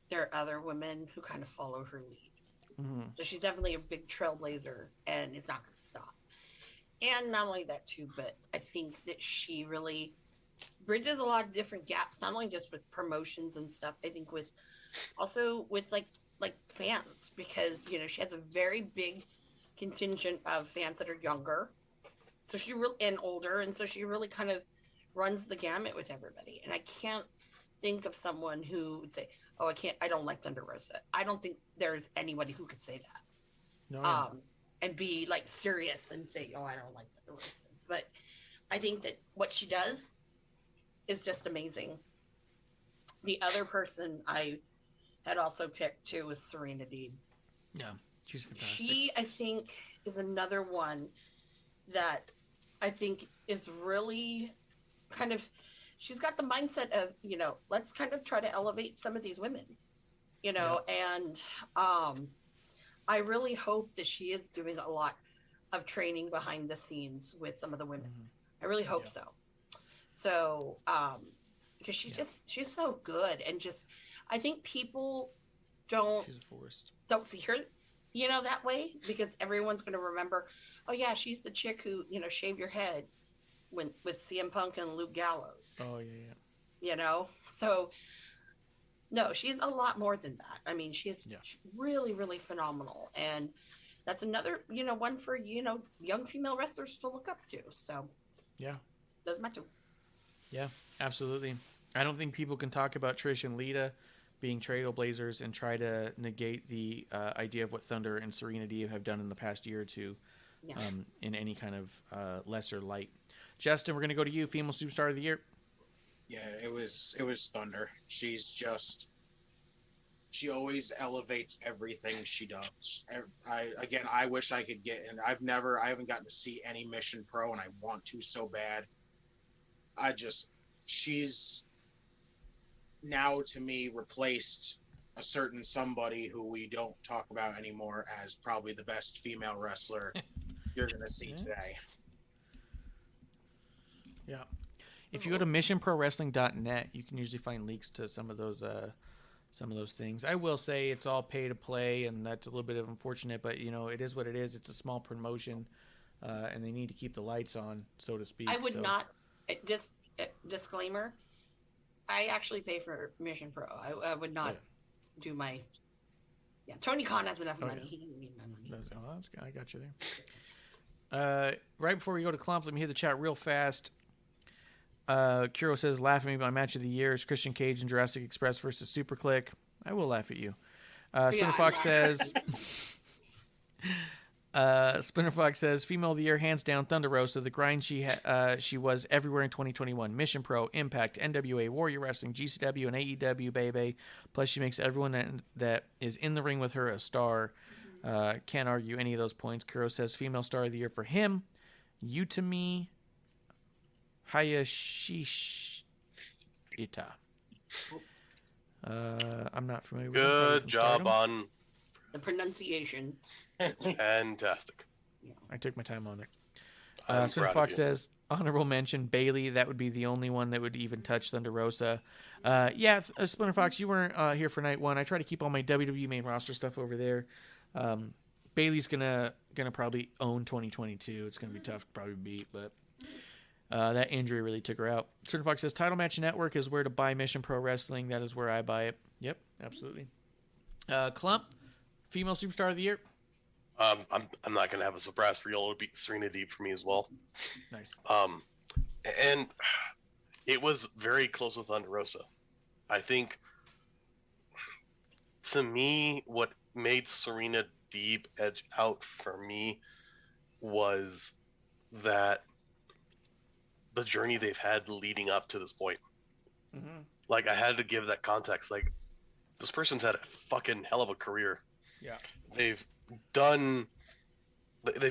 there are other women who kind of follow her lead. Mm-hmm. So she's definitely a big trailblazer, and is not going to stop. And not only that too, but I think that she really bridges a lot of different gaps, not only just with promotions and stuff. I think also with like fans, because she has a very big contingent of fans that are younger, so and older, and so she really kind of runs the gamut with everybody. And I can't think of someone who would say, "Oh, I don't like Thunder Rosa." I don't think there's anybody who could say that. No. And be like serious and say, "Oh, I don't like Thunder Rosa." But I think that what she does is just amazing. The other person I had also picked too was Serena Deeb.
Yeah, she's fantastic.
She, I think, is another one that I think is really kind of, she's got the mindset of, let's kind of try to elevate some of these women, and I really hope that she is doing a lot of training behind the scenes with some of the women. Mm-hmm. I really hope so. So, because she's so good, and just, I think people don't
She's a force.
don't see her, that way, because everyone's going to remember, oh yeah, she's the chick who, shaved your head with CM Punk and Luke Gallows.
Oh yeah.
So no, she's a lot more than that. I mean, she's really, really phenomenal, and that's another, one for young female wrestlers to look up to. So
yeah,
those are my two.
Yeah, absolutely. I don't think people can talk about Trish and Lita being trailblazers and try to negate the idea of what Thunder and Serena Deeb have done in the past year or two in any kind of lesser light. Justin, we're going to go to you, female superstar of the year.
Yeah, it was Thunder. She always elevates everything she does. I wish I could get, and I haven't gotten to see any Mission Pro, and I want to so bad. She's now to me replaced a certain somebody who we don't talk about anymore as probably the best female wrestler you're going to see today.
Yeah. If you go to missionprowrestling.net, you can usually find leaks to some of those things. I will say it's all pay to play, and that's a little bit of unfortunate, but it is what it is. It's a small promotion, and they need to keep the lights on, so to speak.
I would not. Disclaimer. I actually pay for Mission Pro. I would not do my. Yeah, Tony Khan has enough money. He doesn't need my money.
I got you there. Right before we go to Klump, let me hit the chat real fast. Kuro says, laugh at me. My match of the year is Christian Cage and Jurassic Express versus Super Click. I will laugh at you. Splinter Fox says, female of the year, hands down, Thunder Rosa. The grind she was everywhere in 2021. Mission Pro, Impact, NWA, Warrior Wrestling, GCW, and AEW, baby. Plus, she makes everyone that is in the ring with her a star. Can't argue any of those points. Kuro says, female star of the year for him, Utami Hayashishita. I'm not familiar with
Good job on
the pronunciation.
Fantastic.
I took my time on it. Splinter Fox says, honorable mention, Bailey. That would be the only one that would even touch Thunder Rosa. Splinter Fox, you weren't here for night one. I try to keep all my WWE main roster stuff over there. Bailey's gonna probably own 2022. It's gonna be tough to probably beat, but that injury really took her out. Splinter Fox says, Title Match Network is where to buy Mission Pro Wrestling. That is where I buy it. Yep, absolutely. Klump, female superstar of the year.
I'm not gonna have a surprise for you. It'll be Serena Deeb for me as well.
Nice.
And it was very close with Thunder Rosa. I think, to me, what made Serena Deeb edge out for me was that the journey they've had leading up to this point.
Mm-hmm.
Like, I had to give that context. Like, this person's had a fucking hell of a career.
Yeah.
They've done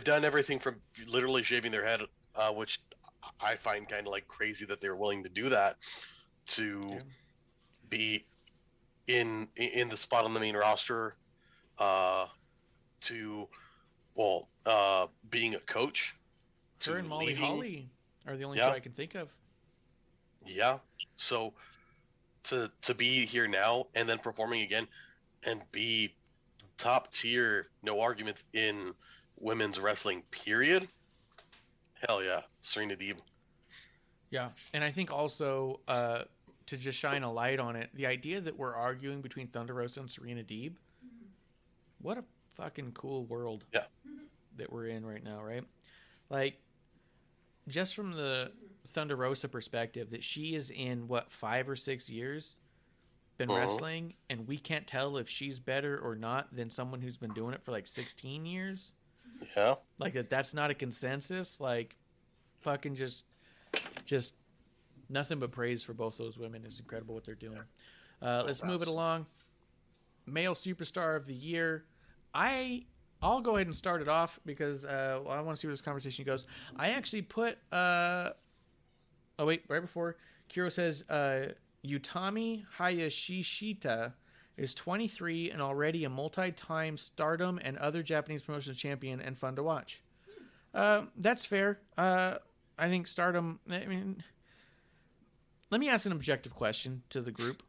everything from literally shaving their head, which I find kind of like crazy that they're willing to do that, to be in the spot on the main roster, to being a coach.
Her and Molly Holly are the only two I can think of.
Yeah. So to be here now and then performing again and be top tier, no arguments in women's wrestling, period. Hell yeah, Serena Deeb.
Yeah, and I think also to just shine a light on it, the idea that we're arguing between Thunder Rosa and Serena Deeb, what a fucking cool world that we're in right now, right? Like, just from the Thunder Rosa perspective, that she is in, 5 or 6 years been wrestling, and we can't tell if she's better or not than someone who's been doing it for like 16 years.
Yeah.
Like, that's not a consensus. Like, fucking just nothing but praise for both those women. It's incredible what they're doing. Let's move it along. Male superstar of the year. I'll go ahead and start it off because I want to see where this conversation goes. I actually put right before Kiro says Utami Hayashishita is 23 and already a multi-time Stardom and other Japanese promotions champion and fun to watch. That's fair. I think Stardom, I mean, let me ask an objective question to the group.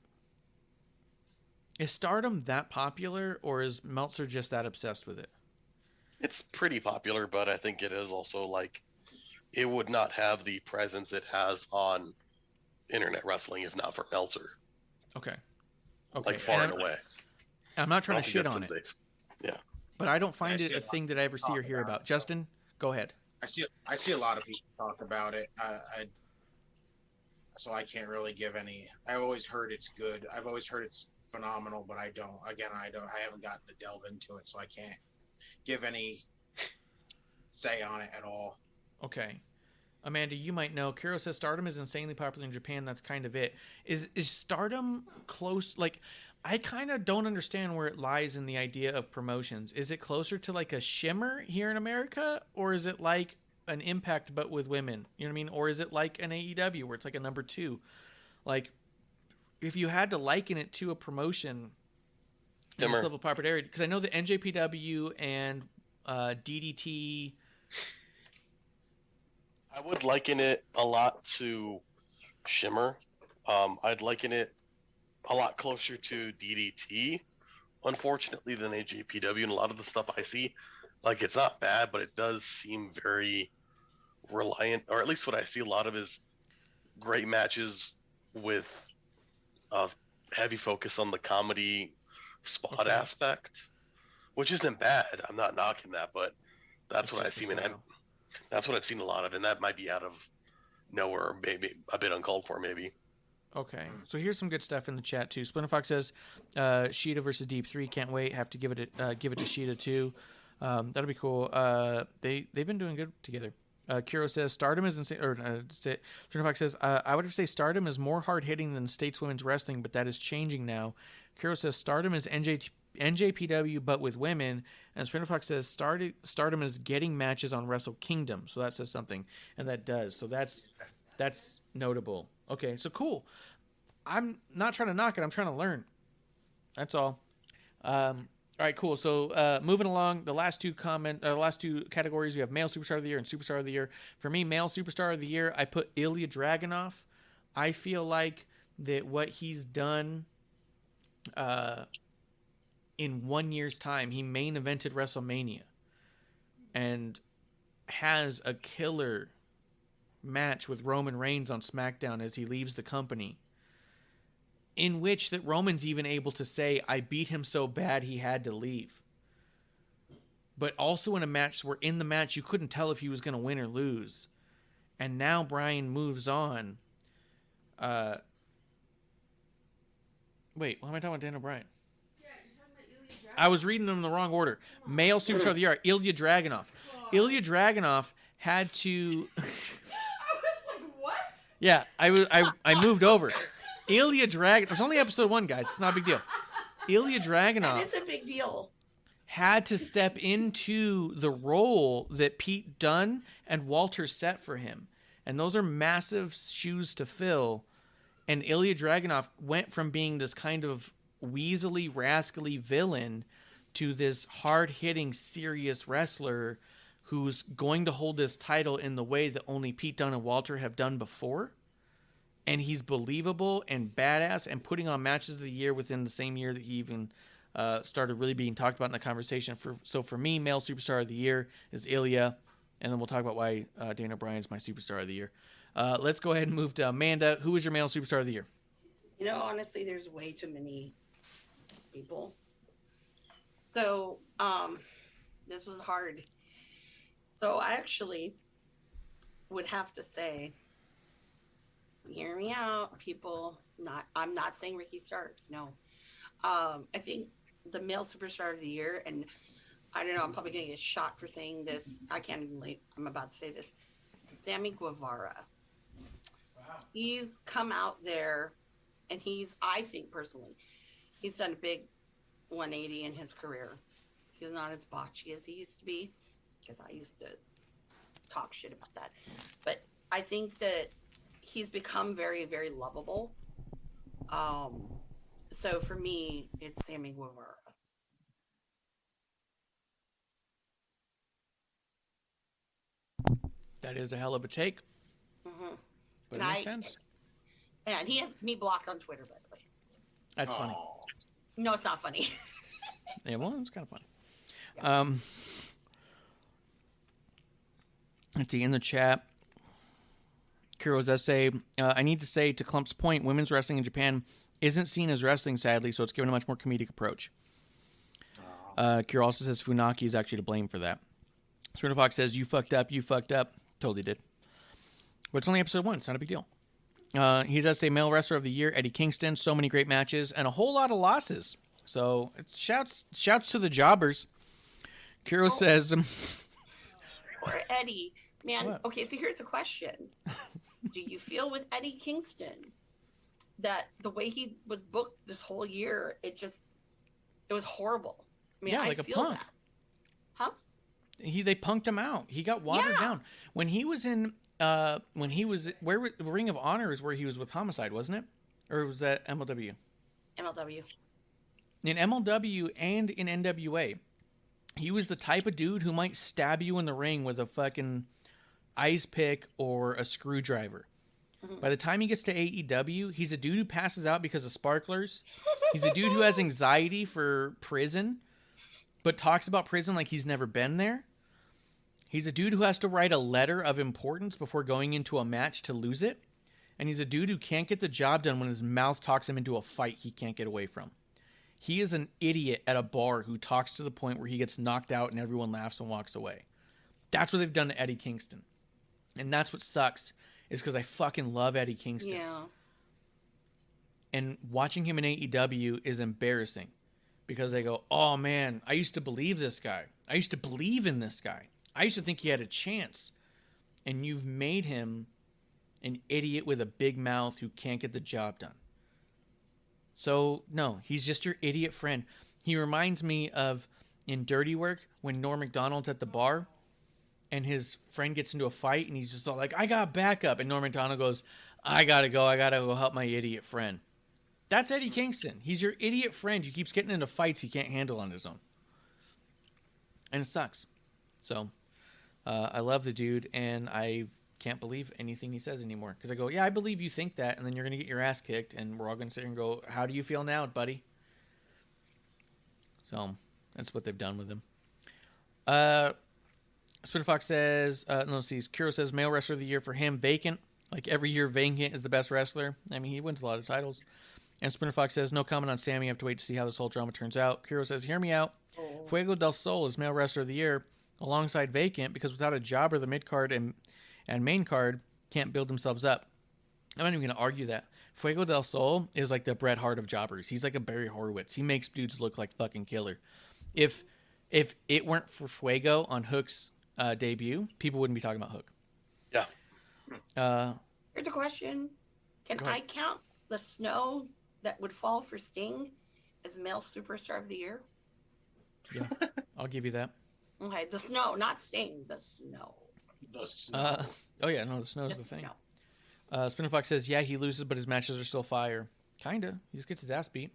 Is Stardom that popular, or is Meltzer just that obsessed with it?
It's pretty popular, but I think it is also like it would not have the presence it has on internet wrestling if not for Meltzer.
Okay.
Like far and away.
I'm not trying to shit on it.
Safe. Yeah.
But I don't find it a thing that I ever see or hear about. Justin, go ahead.
I see a lot of people talk about it. So I can't really give any. I always heard it's good. I've always heard it's phenomenal, but I haven't gotten to delve into it, so I can't give any say on it at all.
Okay. Amanda, you might know. Kiro says Stardom is insanely popular in Japan. That's kind of it. Is Stardom close? Like, I kind of don't understand where it lies in the idea of promotions. Is it closer to like a Shimmer here in America, or is it like an Impact but with women? You know what I mean? Or is it like an AEW where it's like a number 2? Like, if you had to liken it to a promotion in this level of popularity, because I know the NJPW and DDT.
I would liken it a lot to Shimmer. I'd liken it a lot closer to DDT, unfortunately, than AJPW. And a lot of the stuff I see, like, it's not bad, but it does seem very reliant, or at least what I see a lot of is great matches with a heavy focus on the comedy spot aspect, which isn't bad. I'm not knocking that, but that's what I see. That's what I've seen a lot of, and that might be out of nowhere, or maybe a bit uncalled for, maybe.
Okay, so here's some good stuff in the chat too. Splinter Fox says, "Sheeta versus Deep 3, can't wait. Have to give it to Sheeta too. That'll be cool. They've been doing good together." Kiro says, "Stardom is insane." Or Splinter Fox says, "I would say Stardom is more hard hitting than States Women's Wrestling, but that is changing now." Kiro says, "Stardom is NJPW but with women," and Splinter Fox says, "Stardom is getting matches on Wrestle Kingdom," so that says something, and that does. So that's notable. Okay, so cool. I'm not trying to knock it. I'm trying to learn. That's all. All right, cool. So moving along, the last two categories, we have Male Superstar of the Year and Superstar of the Year. For me, Male Superstar of the Year, I put Ilya Dragunov. I feel like that what he's done in 1 year's time, he main evented WrestleMania and has a killer match with Roman Reigns on SmackDown as he leaves the company, in which that Roman's even able to say, "I beat him so bad he had to leave." But also in a match where in the match you couldn't tell if he was going to win or lose. And now Bryan moves on. Wait, why am I talking about Daniel Bryan?
Yeah, you're talking about Ilya Dragunov.
I was reading them in the wrong order. Male Superstar of the Year, Ilya Dragunov. Ilya Dragunov had to...
I was like, what?
Yeah, I moved over. Ilya Dragunov. It's only episode 1, guys. It's not a big deal. Ilya Dragunov.
It's a big deal.
Had to step into the role that Pete Dunne and Walter set for him. And those are massive shoes to fill. And Ilya Dragunov went from being this kind of weaselly, rascally villain to this hard-hitting, serious wrestler who's going to hold this title in the way that only Pete Dunne and Walter have done before. And he's believable and badass and putting on matches of the year within the same year that he even started really being talked about in the conversation. So for me, Male Superstar of the Year is Ilya. And then we'll talk about why Daniel Bryan's my Superstar of the Year. Let's go ahead and move to Amanda. Who is your Male Superstar of the Year?
You know, honestly, there's way too many people. So this was hard. So I actually would have to say, hear me out, people. I'm not saying Ricky Starks. No. I think the Male Superstar of the Year, and I don't know, I'm probably going to get shot for saying this. I can't even believe I'm about to say this. Sammy Guevara. Wow. He's come out there, and I think personally, he's done a big 180 in his career. He's not as botchy as he used to be, because I used to talk shit about that. But I think that he's become very, very lovable. So for me, it's Sammy Guevara.
That is a hell of a take.
Mm-hmm.
But it makes sense.
And he has me blocked on Twitter, by the way.
That's funny.
No, it's not funny.
Yeah, well, it's kind of fun.
Yeah.
Let's see, in the chat, Kuro does say, I need to say, to Klump's point, women's wrestling in Japan isn't seen as wrestling, sadly, so it's given a much more comedic approach. Kuro also says Funaki is actually to blame for that. Serena Fox says, you fucked up. Totally did. But it's only episode 1. It's not a big deal. He does say male wrestler of the year, Eddie Kingston. So many great matches and a whole lot of losses. So shouts to the jobbers. Kuro says...
Or Eddie. Man,
What?
okay, so here's a question. Do you feel with Eddie Kingston that the way he was booked this whole year, it was horrible? I mean,
Yeah,
I
like a
feel
punk.
that. Huh?
They punked him out. He got watered down. When he was in... Ring of Honor is where he was with Homicide, wasn't it? Or was that MLW?
MLW.
In MLW and in NWA, he was the type of dude who might stab you in the ring with a fucking ice pick or a screwdriver.
Mm-hmm.
By the time he gets to AEW, he's a dude who passes out because of sparklers. He's a dude who has anxiety for prison, but talks about prison like he's never been there. He's a dude who has to write a letter of importance before going into a match to lose it. And he's a dude who can't get the job done when his mouth talks him into a fight he can't get away from. He is an idiot at a bar who talks to the point where he gets knocked out and everyone laughs and walks away. That's what they've done to Eddie Kingston. And that's what sucks, is because I fucking love Eddie Kingston.
Yeah.
And watching him in AEW is embarrassing. Because they go, oh man, I used to believe this guy. I used to believe in this guy. I used to think he had a chance. And you've made him an idiot with a big mouth who can't get the job done. So, no, he's just your idiot friend. He reminds me of in Dirty Work when Norm Macdonald's at the bar and his friend gets into a fight and he's just all like, I got backup. And Norm Macdonald goes, I gotta go help my idiot friend. That's Eddie Kingston. He's your idiot friend who keeps getting into fights he can't handle on his own. And it sucks. So, I love the dude, and I can't believe anything he says anymore. Because I go, yeah, I believe you think that, and then you're going to get your ass kicked, and we're all going to sit here and go, how do you feel now, buddy? So, that's what they've done with him. Spin Fox says, Kuro says, male wrestler of the year for him, Vacant. Like every year, Vacant is the best wrestler. I mean, he wins a lot of titles. And Spinner Fox says, no comment on Sammy. I have to wait to see how this whole drama turns out. Kuro says, hear me out. Fuego del Sol is male wrestler of the year alongside Vacant because without a jobber, the mid-card and main card can't build themselves up. I'm not even going to argue that. Fuego del Sol is like the Bret Hart of jobbers. He's like a Barry Horowitz. He makes dudes look like fucking killer. If it weren't for Fuego on Hook's debut, people wouldn't be talking about Hook.
Yeah.
Here's a question. Can I count the snow that would fall for Sting as male superstar of the year?
Yeah, I'll give you that.
Okay, the snow, not Sting, the snow.
The snow.
Oh yeah, no, the snow's the
Just
thing.
snow.
Spinner Fox says, yeah, he loses, but his matches are still fire. Kinda. He just gets his ass beat.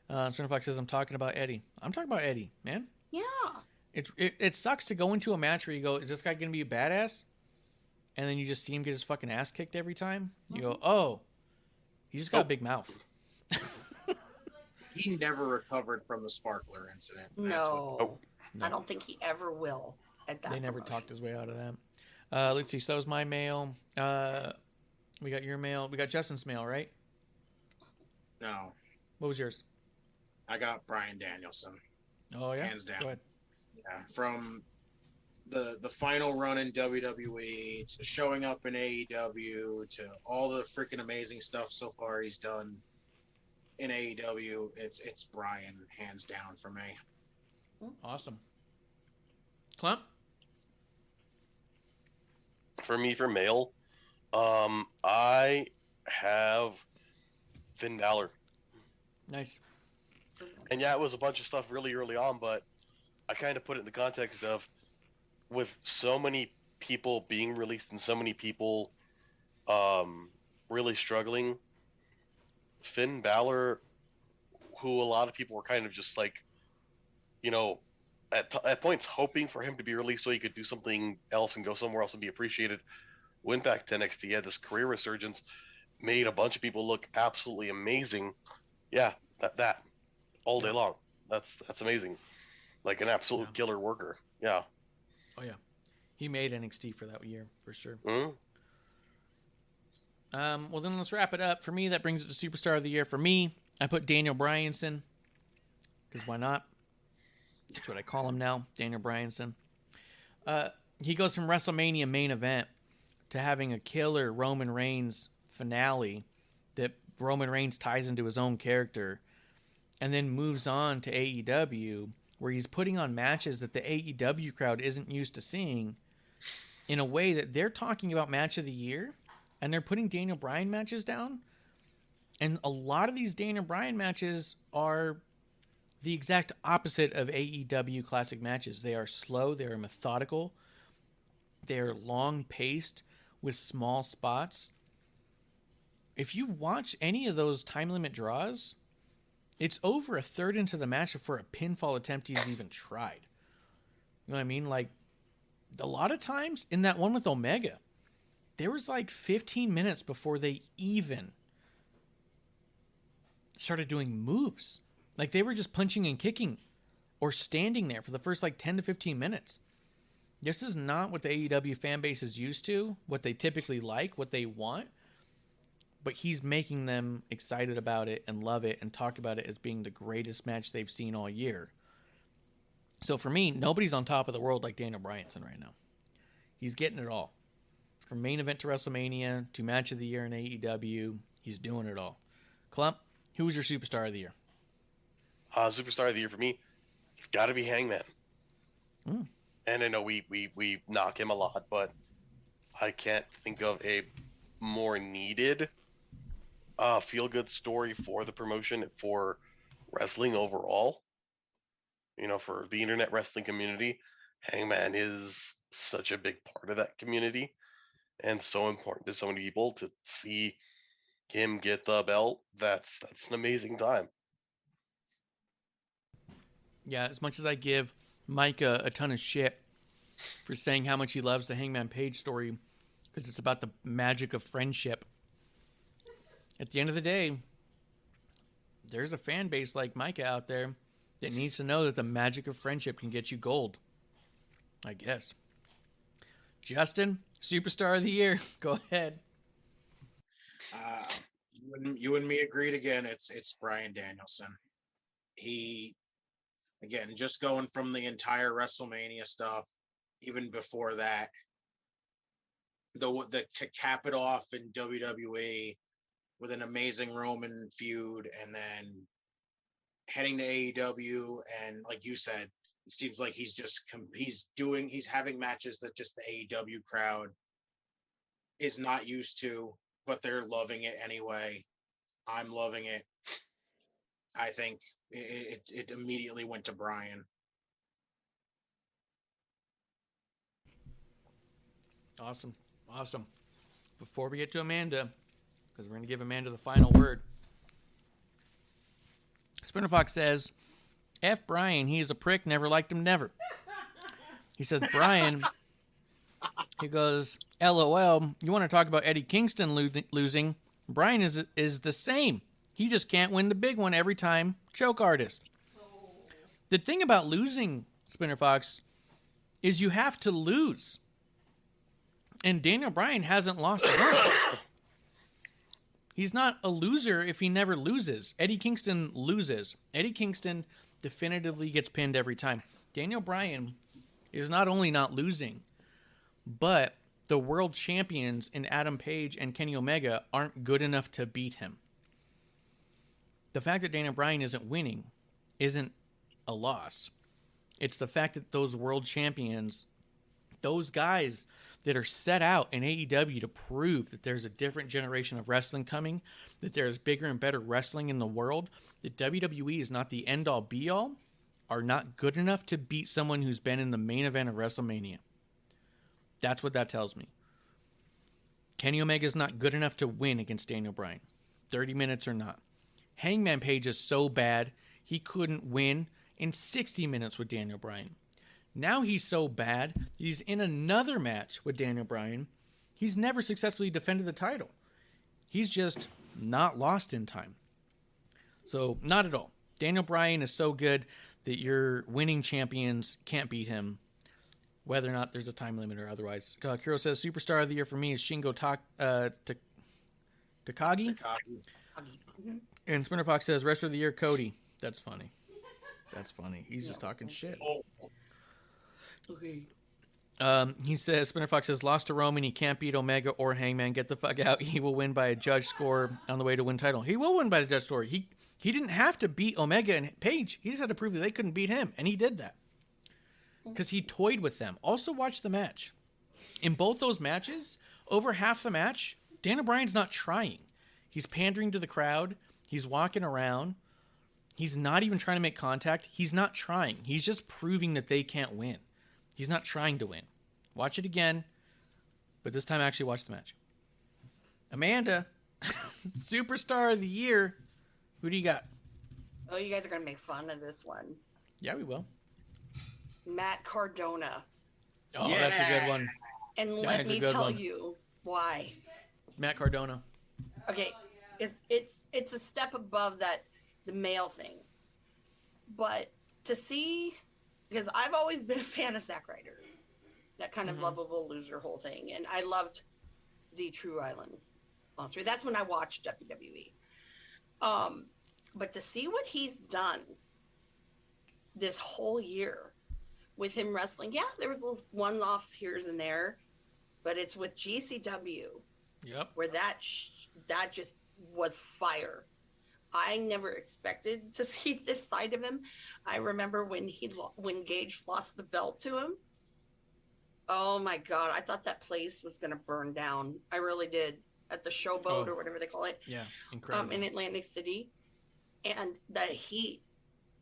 Spinner Fox says, I'm talking about Eddie. I'm talking about Eddie, man.
Yeah.
It sucks to go into a match where you go, is this guy going to be a badass? And then you just see him get his fucking ass kicked every time. You go, oh, he just got a big mouth.
He never recovered from the sparkler incident.
No.
No.
I don't think he ever will at that
They never
promotion.
talked his way out of that. Let's see. So that was my mail. We got your mail. We got Justin's mail, right?
No,
What was yours?
I got Bryan Danielson.
Oh, yeah?
Hands down.
Go ahead.
Yeah, from the final run in WWE to showing up in AEW to all the freaking amazing stuff so far he's done in AEW, it's Bryan hands down for me.
Awesome. Klump?
For me, for male, I have Finn Balor.
Nice.
And yeah, it was a bunch of stuff really early on, but I kind of put it in the context of with so many people being released and so many people really struggling, Finn Balor, who a lot of people were kind of just like, you know, at points hoping for him to be released so he could do something else and go somewhere else and be appreciated, went back to NXT, had this career resurgence, made a bunch of people look absolutely amazing. Yeah, that. all day long. That's amazing. Like an absolute killer worker. Yeah.
Oh yeah, he made NXT for that year for sure.
Mm-hmm.
Well, then let's wrap it up. For me, that brings it to Superstar of the Year. For me, I put Daniel Bryanson, because why not? That's what I call him now, Daniel Bryanson. He goes from WrestleMania main event to having a killer Roman Reigns finale that Roman Reigns ties into his own character, and then moves on to AEW, where he's putting on matches that the AEW crowd isn't used to seeing, in a way that they're talking about match of the year, and they're putting Daniel Bryan matches down. And a lot of these Daniel Bryan matches are the exact opposite of AEW classic matches. They are slow, they are methodical, they are long-paced with small spots. If you watch any of those time limit draws, it's over a third into the match before a pinfall attempt he's even tried. You know what I mean? Like, a lot of times in that one with Omega, there was like 15 minutes before they even started doing moves. Like, they were just punching and kicking or standing there for the first like 10 to 15 minutes. This is not what the AEW fan base is used to, what they typically like, what they want. But he's making them excited about it and love it and talk about it as being the greatest match they've seen all year. So for me, nobody's on top of the world like Daniel Bryanson right now. He's getting it all. From main event to WrestleMania to match of the year in AEW, he's doing it all. Klump, who was your superstar of the year?
Superstar of the year for me, it's got to be Hangman. And I know we knock him a lot, but I can't think of a more needed feel-good story for the promotion, for wrestling overall. You know, for the internet wrestling community, Hangman is such a big part of that community and so important to so many people. To see him get the belt, that's an amazing time.
Yeah, as much as I give Mike a ton of shit for saying how much he loves the Hangman Page story because it's about the magic of friendship, at the end of the day, there's a fan base like Micah out there that needs to know that the magic of friendship can get you gold. I guess. Justin, superstar of the year. Go ahead.
You and me agreed again. It's Bryan Danielson. He, again, just going from the entire WrestleMania stuff, even before that, the to cap it off in WWE with an amazing Roman feud, and then heading to AEW, and like you said, it seems like he's having matches that just the AEW crowd is not used to, but they're loving it anyway. I'm loving it. I think it immediately went to Bryan.
Awesome. Before we get to Amanda, because we're going to give Amanda the final word, Spinner Fox says, F Bryan, he is a prick, never liked him, never. He says, Bryan, he goes, LOL, you want to talk about Eddie Kingston losing? Bryan is the same. He just can't win the big one every time. Choke artist. The thing about losing, Spinner Fox, is you have to lose. And Daniel Bryan hasn't lost once. He's not a loser if he never loses. Eddie Kingston loses. Eddie Kingston definitively gets pinned every time. Daniel Bryan is not only not losing, but the world champions in Adam Page and Kenny Omega aren't good enough to beat him. The fact that Daniel Bryan isn't winning isn't a loss. It's the fact that those world champions, those guys that are set out in AEW to prove that there's a different generation of wrestling coming, that there's bigger and better wrestling in the world, that WWE is not the end-all be-all, are not good enough to beat someone who's been in the main event of WrestleMania. That's what that tells me. Kenny Omega is not good enough to win against Daniel Bryan, 30 minutes or not. Hangman Page is so bad, he couldn't win in 60 minutes with Daniel Bryan. Now he's so bad, he's in another match with Daniel Bryan. He's never successfully defended the title. He's just not lost in time. So, not at all. Daniel Bryan is so good that your winning champions can't beat him, whether or not there's a time limit or otherwise. Kiro says, superstar of the year for me is Shingo Takagi.
Takagi.
And Spinner Fox says, wrestler of the year, Cody. That's funny. That's funny. He's just talking shit.
Okay.
He says, Spinner Fox says, lost to Roman. He can't beat Omega or Hangman. Get the fuck out. He will win by a judge score on the way to win title. He will win by the judge score. He didn't have to beat Omega and Page. He just had to prove that they couldn't beat him. And he did that. Because he toyed with them. Also, watch the match. In both those matches, over half the match, Daniel Bryan's not trying. He's pandering to the crowd. He's walking around. He's not even trying to make contact. He's not trying. He's just proving that they can't win. He's not trying to win. Watch it again. But this time, actually watch the match. Amanda, superstar of the year. Who do you got?
Oh, you guys are going to make fun of this one.
Yeah, we will.
Matt Cardona.
Oh, that's a good one.
And
Yeah,
let
it's a
me
good
tell
one.
you why.
Matt Cardona.
Okay, it's a step above that, the male thing. But to see, because I've always been a fan of Zack Ryder, that kind of lovable loser whole thing. And I loved Z True Island Monster. That's when I watched WWE. But to see what he's done this whole year with him wrestling, yeah, there was those one-offs here and there, but it's with GCW where that just was fire. I never expected to see this side of him. I remember when Gage lost the belt to him. Oh my God, I thought that place was going to burn down. I really did, at the Showboat or whatever they call it.
Yeah, incredible.
In Atlantic City. And the heat.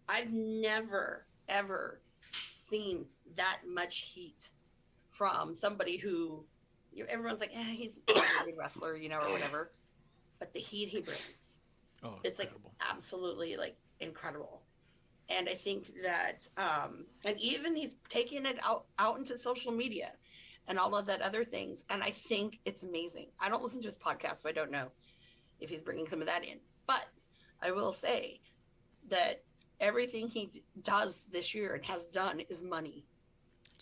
I've never, ever seen that much heat from somebody who, everyone's like, he's a good wrestler, or whatever. But the heat he brings, it's incredible. Like absolutely like incredible. And I think that, and even he's taking it out into social media and all of that other things. And I think it's amazing. I don't listen to his podcast, so I don't know if he's bringing some of that in. But I will say that everything he does this year and has done is money.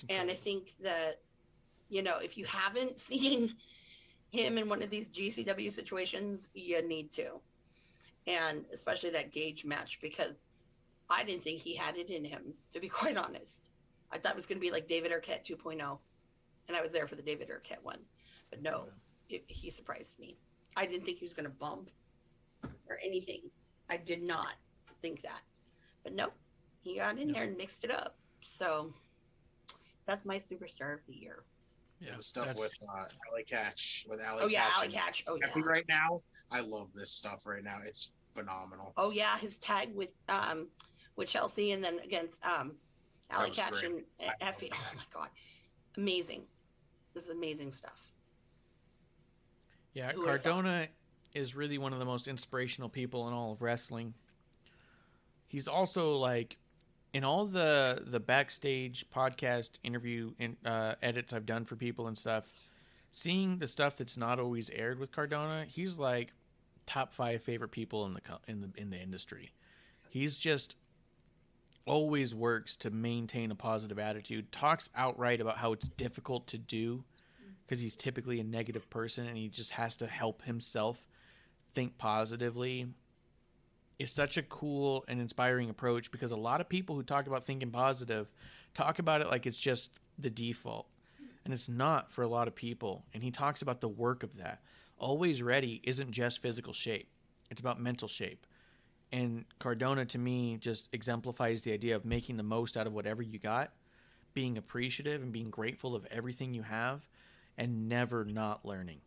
And I think that, if you haven't seen him in one of these GCW situations, you need to. And especially that Gage match, because I didn't think he had it in him, to be quite honest. I thought it was going to be like David Arquette 2.0. And I was there for the David Arquette one. But no, he surprised me. I didn't think he was going to bump or anything. I did not think that. But no, he got in there and mixed it up. So that's my superstar of the year.
Yeah, the stuff with Alley Catch. With Alley Catch.
Oh, yeah, Alley Catch. Oh, yeah.
Right now, I love this stuff right now. It's phenomenal.
Oh, yeah, his tag with Chelsea and then against Alley Catch and Effie. Oh, my God. Amazing. This is amazing stuff.
Yeah, Cardona is really one of the most inspirational people in all of wrestling. He's also like, in all the backstage podcast interview edits I've done for people and stuff, seeing the stuff that's not always aired with Cardona, he's like top 5 favorite people in the industry. He's just always works to maintain a positive attitude, talks outright about how it's difficult to do because he's typically a negative person and he just has to help himself think positively. Is such a cool and inspiring approach, because a lot of people who talk about thinking positive talk about it like it's just the default, and it's not for a lot of people. And he talks about the work of that. Always Ready isn't just physical shape, it's about mental shape. And Cardona, to me, just exemplifies the idea of making the most out of whatever you got, being appreciative and being grateful of everything you have, and never not learning.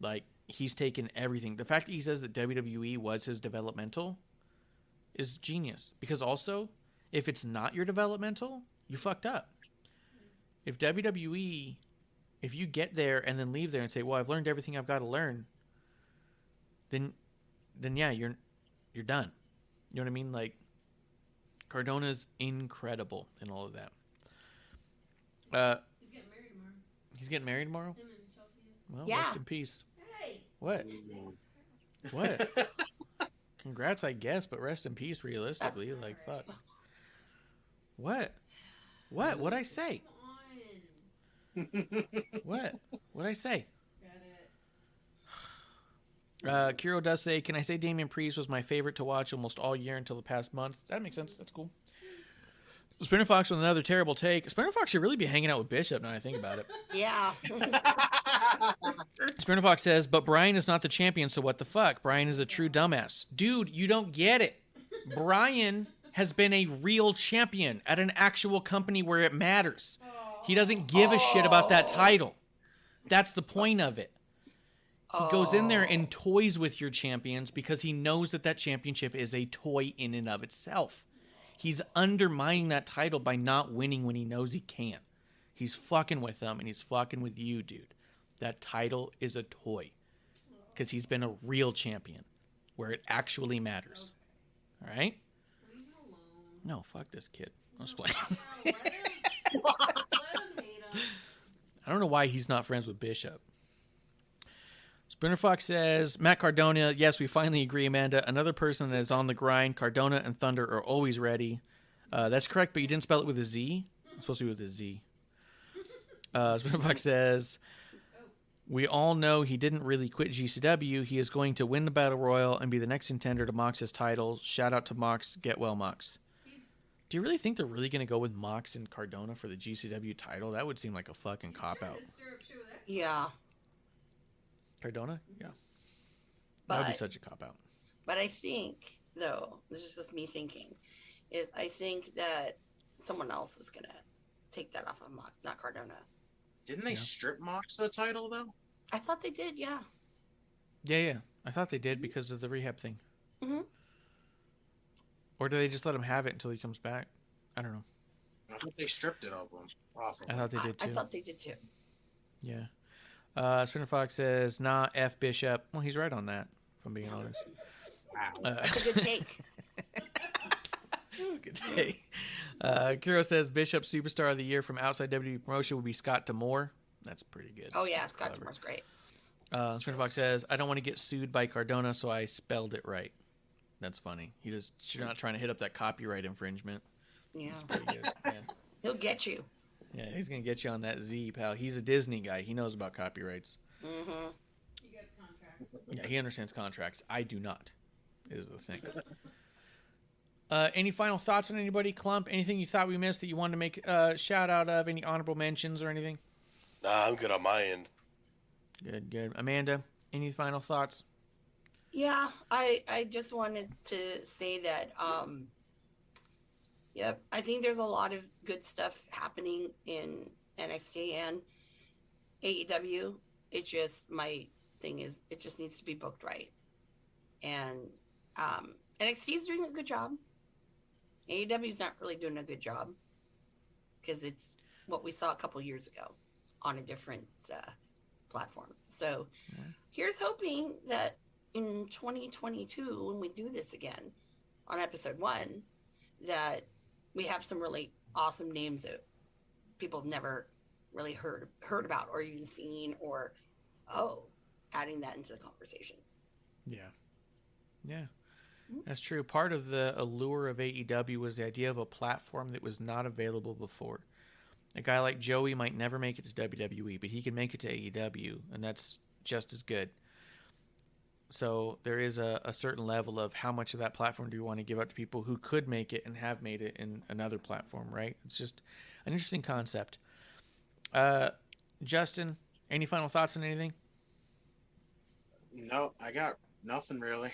Like, he's taken everything. The fact that he says that WWE was his developmental is genius. Because also, if it's not your developmental, you fucked up. If WWE, if you get there and then leave there and say, well, I've learned everything I've got to learn, then yeah, you're done. You know what I mean? Like, Cardona's incredible in all of that. He's getting married tomorrow?
Him and Chelsea.
Well,
Yeah.
rest in peace.
Hey.
What? What? Congrats, I guess, but rest in peace. Realistically, like fuck. What? What'd I say? What'd I say? Kiro does say, can I say Damian Priest was my favorite to watch almost all year until the past month? That makes sense. That's cool. Spinner Fox with another terrible take. Spinner Fox should really be hanging out with Bishop now I think about it.
Yeah.
Spinner Fox says, but Brian is not the champion, so what the fuck? Brian is a true dumbass. Dude, you don't get it. Brian has been a real champion at an actual company where it matters. He doesn't give a shit about that title. That's the point of it. He goes in there and toys with your champions because he knows that that championship is a toy in and of itself. He's undermining that title by not winning when he knows he can't. He's fucking with them, and he's fucking with you, dude. That title is a toy because he's been a real champion where it actually matters. All right? No, fuck this kid. I'm just playing. I don't know why he's not friends with Bishop. Sprinter Fox says, Matt Cardona, yes, we finally agree, Amanda. Another person that is on the grind. Cardona and Thunder are always ready. That's correct, but you didn't spell it with a Z. It's supposed to be with a Z. Sprinter Fox says, we all know he didn't really quit GCW. He is going to win the Battle Royal and be the next contender to Mox's title. Shout out to Mox. Get well, Mox. Do you really think they're really going to go with Mox and Cardona for the GCW title? That would seem like a fucking cop-out.
Yeah.
Cardona? Yeah. That would be such a cop-out.
But I think, though, this is just me thinking, is I think that someone else is going to take that off of Mox, not Cardona.
Didn't they strip Mox the title, though?
I thought they did, yeah.
Yeah. I thought they did because of the rehab thing.
Mm-hmm.
Or do they just let him have it until he comes back? I don't know.
I thought they stripped it off him.
I thought they did, too.
I thought they did, too.
Yeah. Spinner Fox says, nah, F Bishop. Well, he's right on that, if I'm being honest.
Wow.
That's a good take.
That's a good take. Kiro says, Bishop Superstar of the Year from outside WWE promotion would be Scott D'Amore. That's pretty good.
Oh, yeah, Scott D'Amore's great.
Spinner Fox says, I don't want to get sued by Cardona, so I spelled it right. That's funny. You're not trying to hit up that copyright infringement.
Yeah.
That's pretty good. Yeah.
He'll get you.
Yeah, he's going to get you on that Z, pal. He's a Disney guy. He knows about copyrights.
Mm-hmm.
He gets contracts.
Yeah, he understands contracts. I do not, is the thing. Any final thoughts on anybody? Klump, anything you thought we missed that you wanted to make a shout out of? Any honorable mentions or anything?
Nah, I'm good on my end.
Good. Amanda, any final thoughts?
Yeah, I just wanted to say that, I think there's a lot of good stuff happening in NXT and AEW. It's just, my thing is, it just needs to be booked right. And NXT is doing a good job. AEW is not really doing a good job because it's what we saw a couple years ago on a different platform. So here's hoping that in 2022, when we do this again on episode 1, that we have some really awesome names that people have never really heard about or even seen, or adding that into the conversation.
Yeah, that's true. Part of the allure of AEW was the idea of a platform that was not available before. A guy like Joey might never make it to WWE, but he can make it to AEW, and that's just as good. So there is a certain level of how much of that platform do you want to give up to people who could make it and have made it in another platform, right? It's just an interesting concept. Justin, any final thoughts on anything?
No, I got nothing really.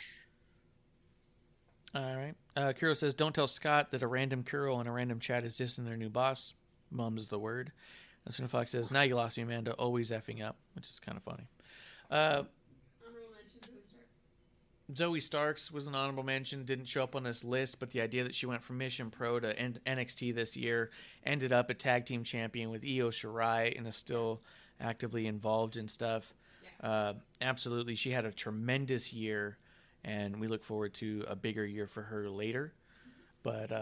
All right. Kuro says, don't tell Scott that a random Kuro in a random chat is dissing their new boss. Mum's the word. And Swin Fox says, now you lost me, Amanda. Always effing up, which is kind of funny.
Honorable mention,
Zoe Starks was an honorable mention. Didn't show up on this list, but the idea that she went from Mission Pro to NXT this year, ended up a tag team champion with Io Shirai, and is still actively involved in stuff. Absolutely. She had a tremendous year, and we look forward to a bigger year for her later. But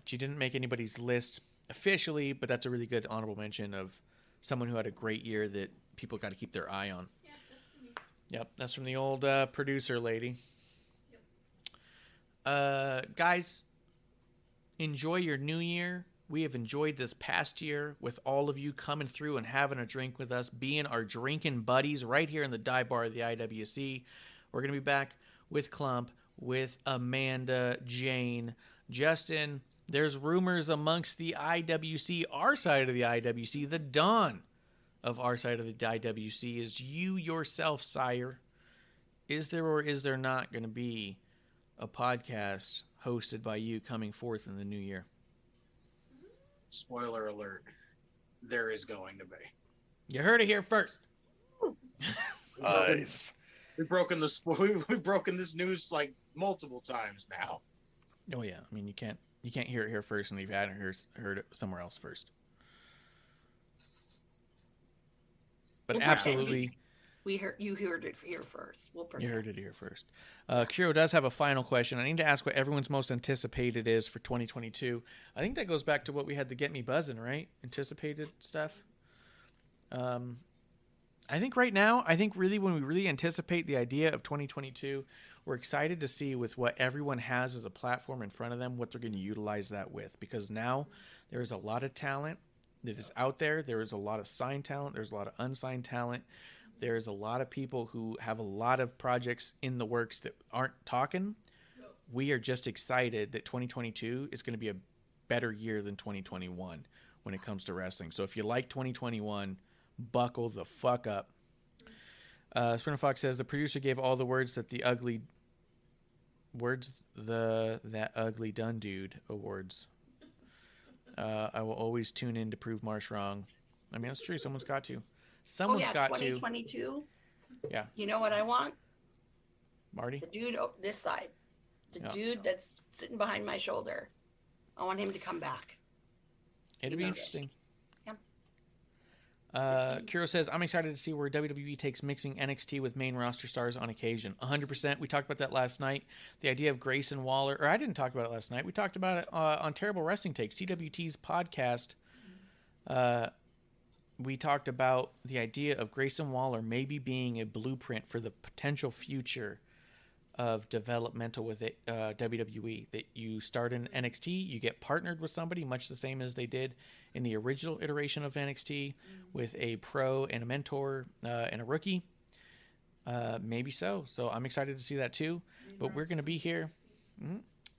she didn't make anybody's list officially, but that's a really good honorable mention of someone who had a great year that people got to keep their eye on.
Yeah, that's for me.
Yep, that's from the old producer lady. Guys, enjoy your new year. We have enjoyed this past year with all of you coming through and having a drink with us, being our drinking buddies right here in the dive bar of the IWC. We're going to be back with Klump, with AmandaJayne. Justin, there's rumors amongst the IWC, our side of the IWC, the dawn of our side of the IWC is you yourself, sire. Is there or is there not going to be a podcast hosted by you coming forth in the new year?
Spoiler alert, there is going to be.
You heard it here first.
Nice.
We've broken this news like multiple times now.
Oh yeah, I mean you can't hear it here first, and you've heard it somewhere else first. But
Well,
absolutely,
you heard it here first. We'll
you heard it here first. Kiro does have a final question. I need to ask what everyone's most anticipated is for 2022. I think that goes back to what we had to get me buzzing, right? Anticipated stuff. I think right now, really when we really anticipate the idea of 2022, we're excited to see with what everyone has as a platform in front of them, what they're going to utilize that with. Because now there is a lot of talent that is out there. There is a lot of signed talent. There's a lot of unsigned talent. There's a lot of people who have a lot of projects in the works that aren't talking. We are just excited that 2022 is going to be a better year than 2021 when it comes to wrestling. So if you like 2021, buckle the fuck up. Sprinter Fox says the producer gave all the words that that ugly done dude awards. I will always tune in to prove Marsh wrong. I mean, that's true. Someone's got to. Someone's got
2022.
Yeah.
You know what I want?
Marty?
The dude this side. The dude that's sitting behind my shoulder. I want him to come back.
It'd be interesting.
Yeah.
Kiro says, I'm excited to see where WWE takes mixing NXT with main roster stars on occasion. 100%. We talked about that last night. The idea of Grayson Waller, or I didn't talk about it last night. We talked about it on Terrible Wrestling Takes, CWT's podcast. We talked about the idea of Grayson Waller maybe being a blueprint for the potential future of developmental with WWE. That you start in NXT, you get partnered with somebody, much the same as they did in the original iteration of NXT, with a pro and a mentor and a rookie. Maybe so. So I'm excited to see that too. But we're going to be here.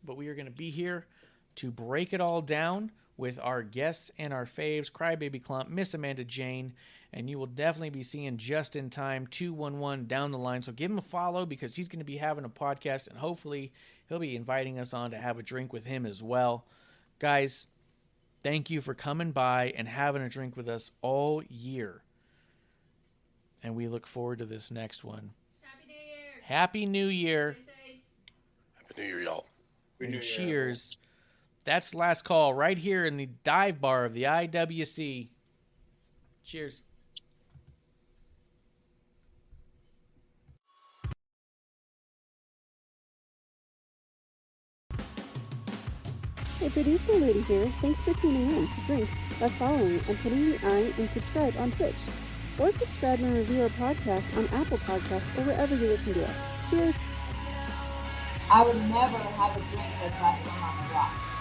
But we are going to be here to break it all down with our guests and our faves, Crybaby Klump, MsAmandaJayne, and you will definitely be seeing JustinTime 211 down the line. So give him a follow because he's going to be having a podcast, and hopefully he'll be inviting us on to have a drink with him as well. Guys, thank you for coming by and having a drink with us all year. And we look forward to this next one.
Happy New Year.
Happy New Year.
Stay safe.
Happy New Year, y'all.
And cheers. That's last call right here in the dive bar of the IWC. Cheers.
Hey, producer lady here. Thanks for tuning in to Drink by following and putting the I and subscribe on Twitch. Or subscribe and review our podcast on Apple Podcasts or wherever you listen to us. Cheers.
I would never have a drink with wrestling on the rocks.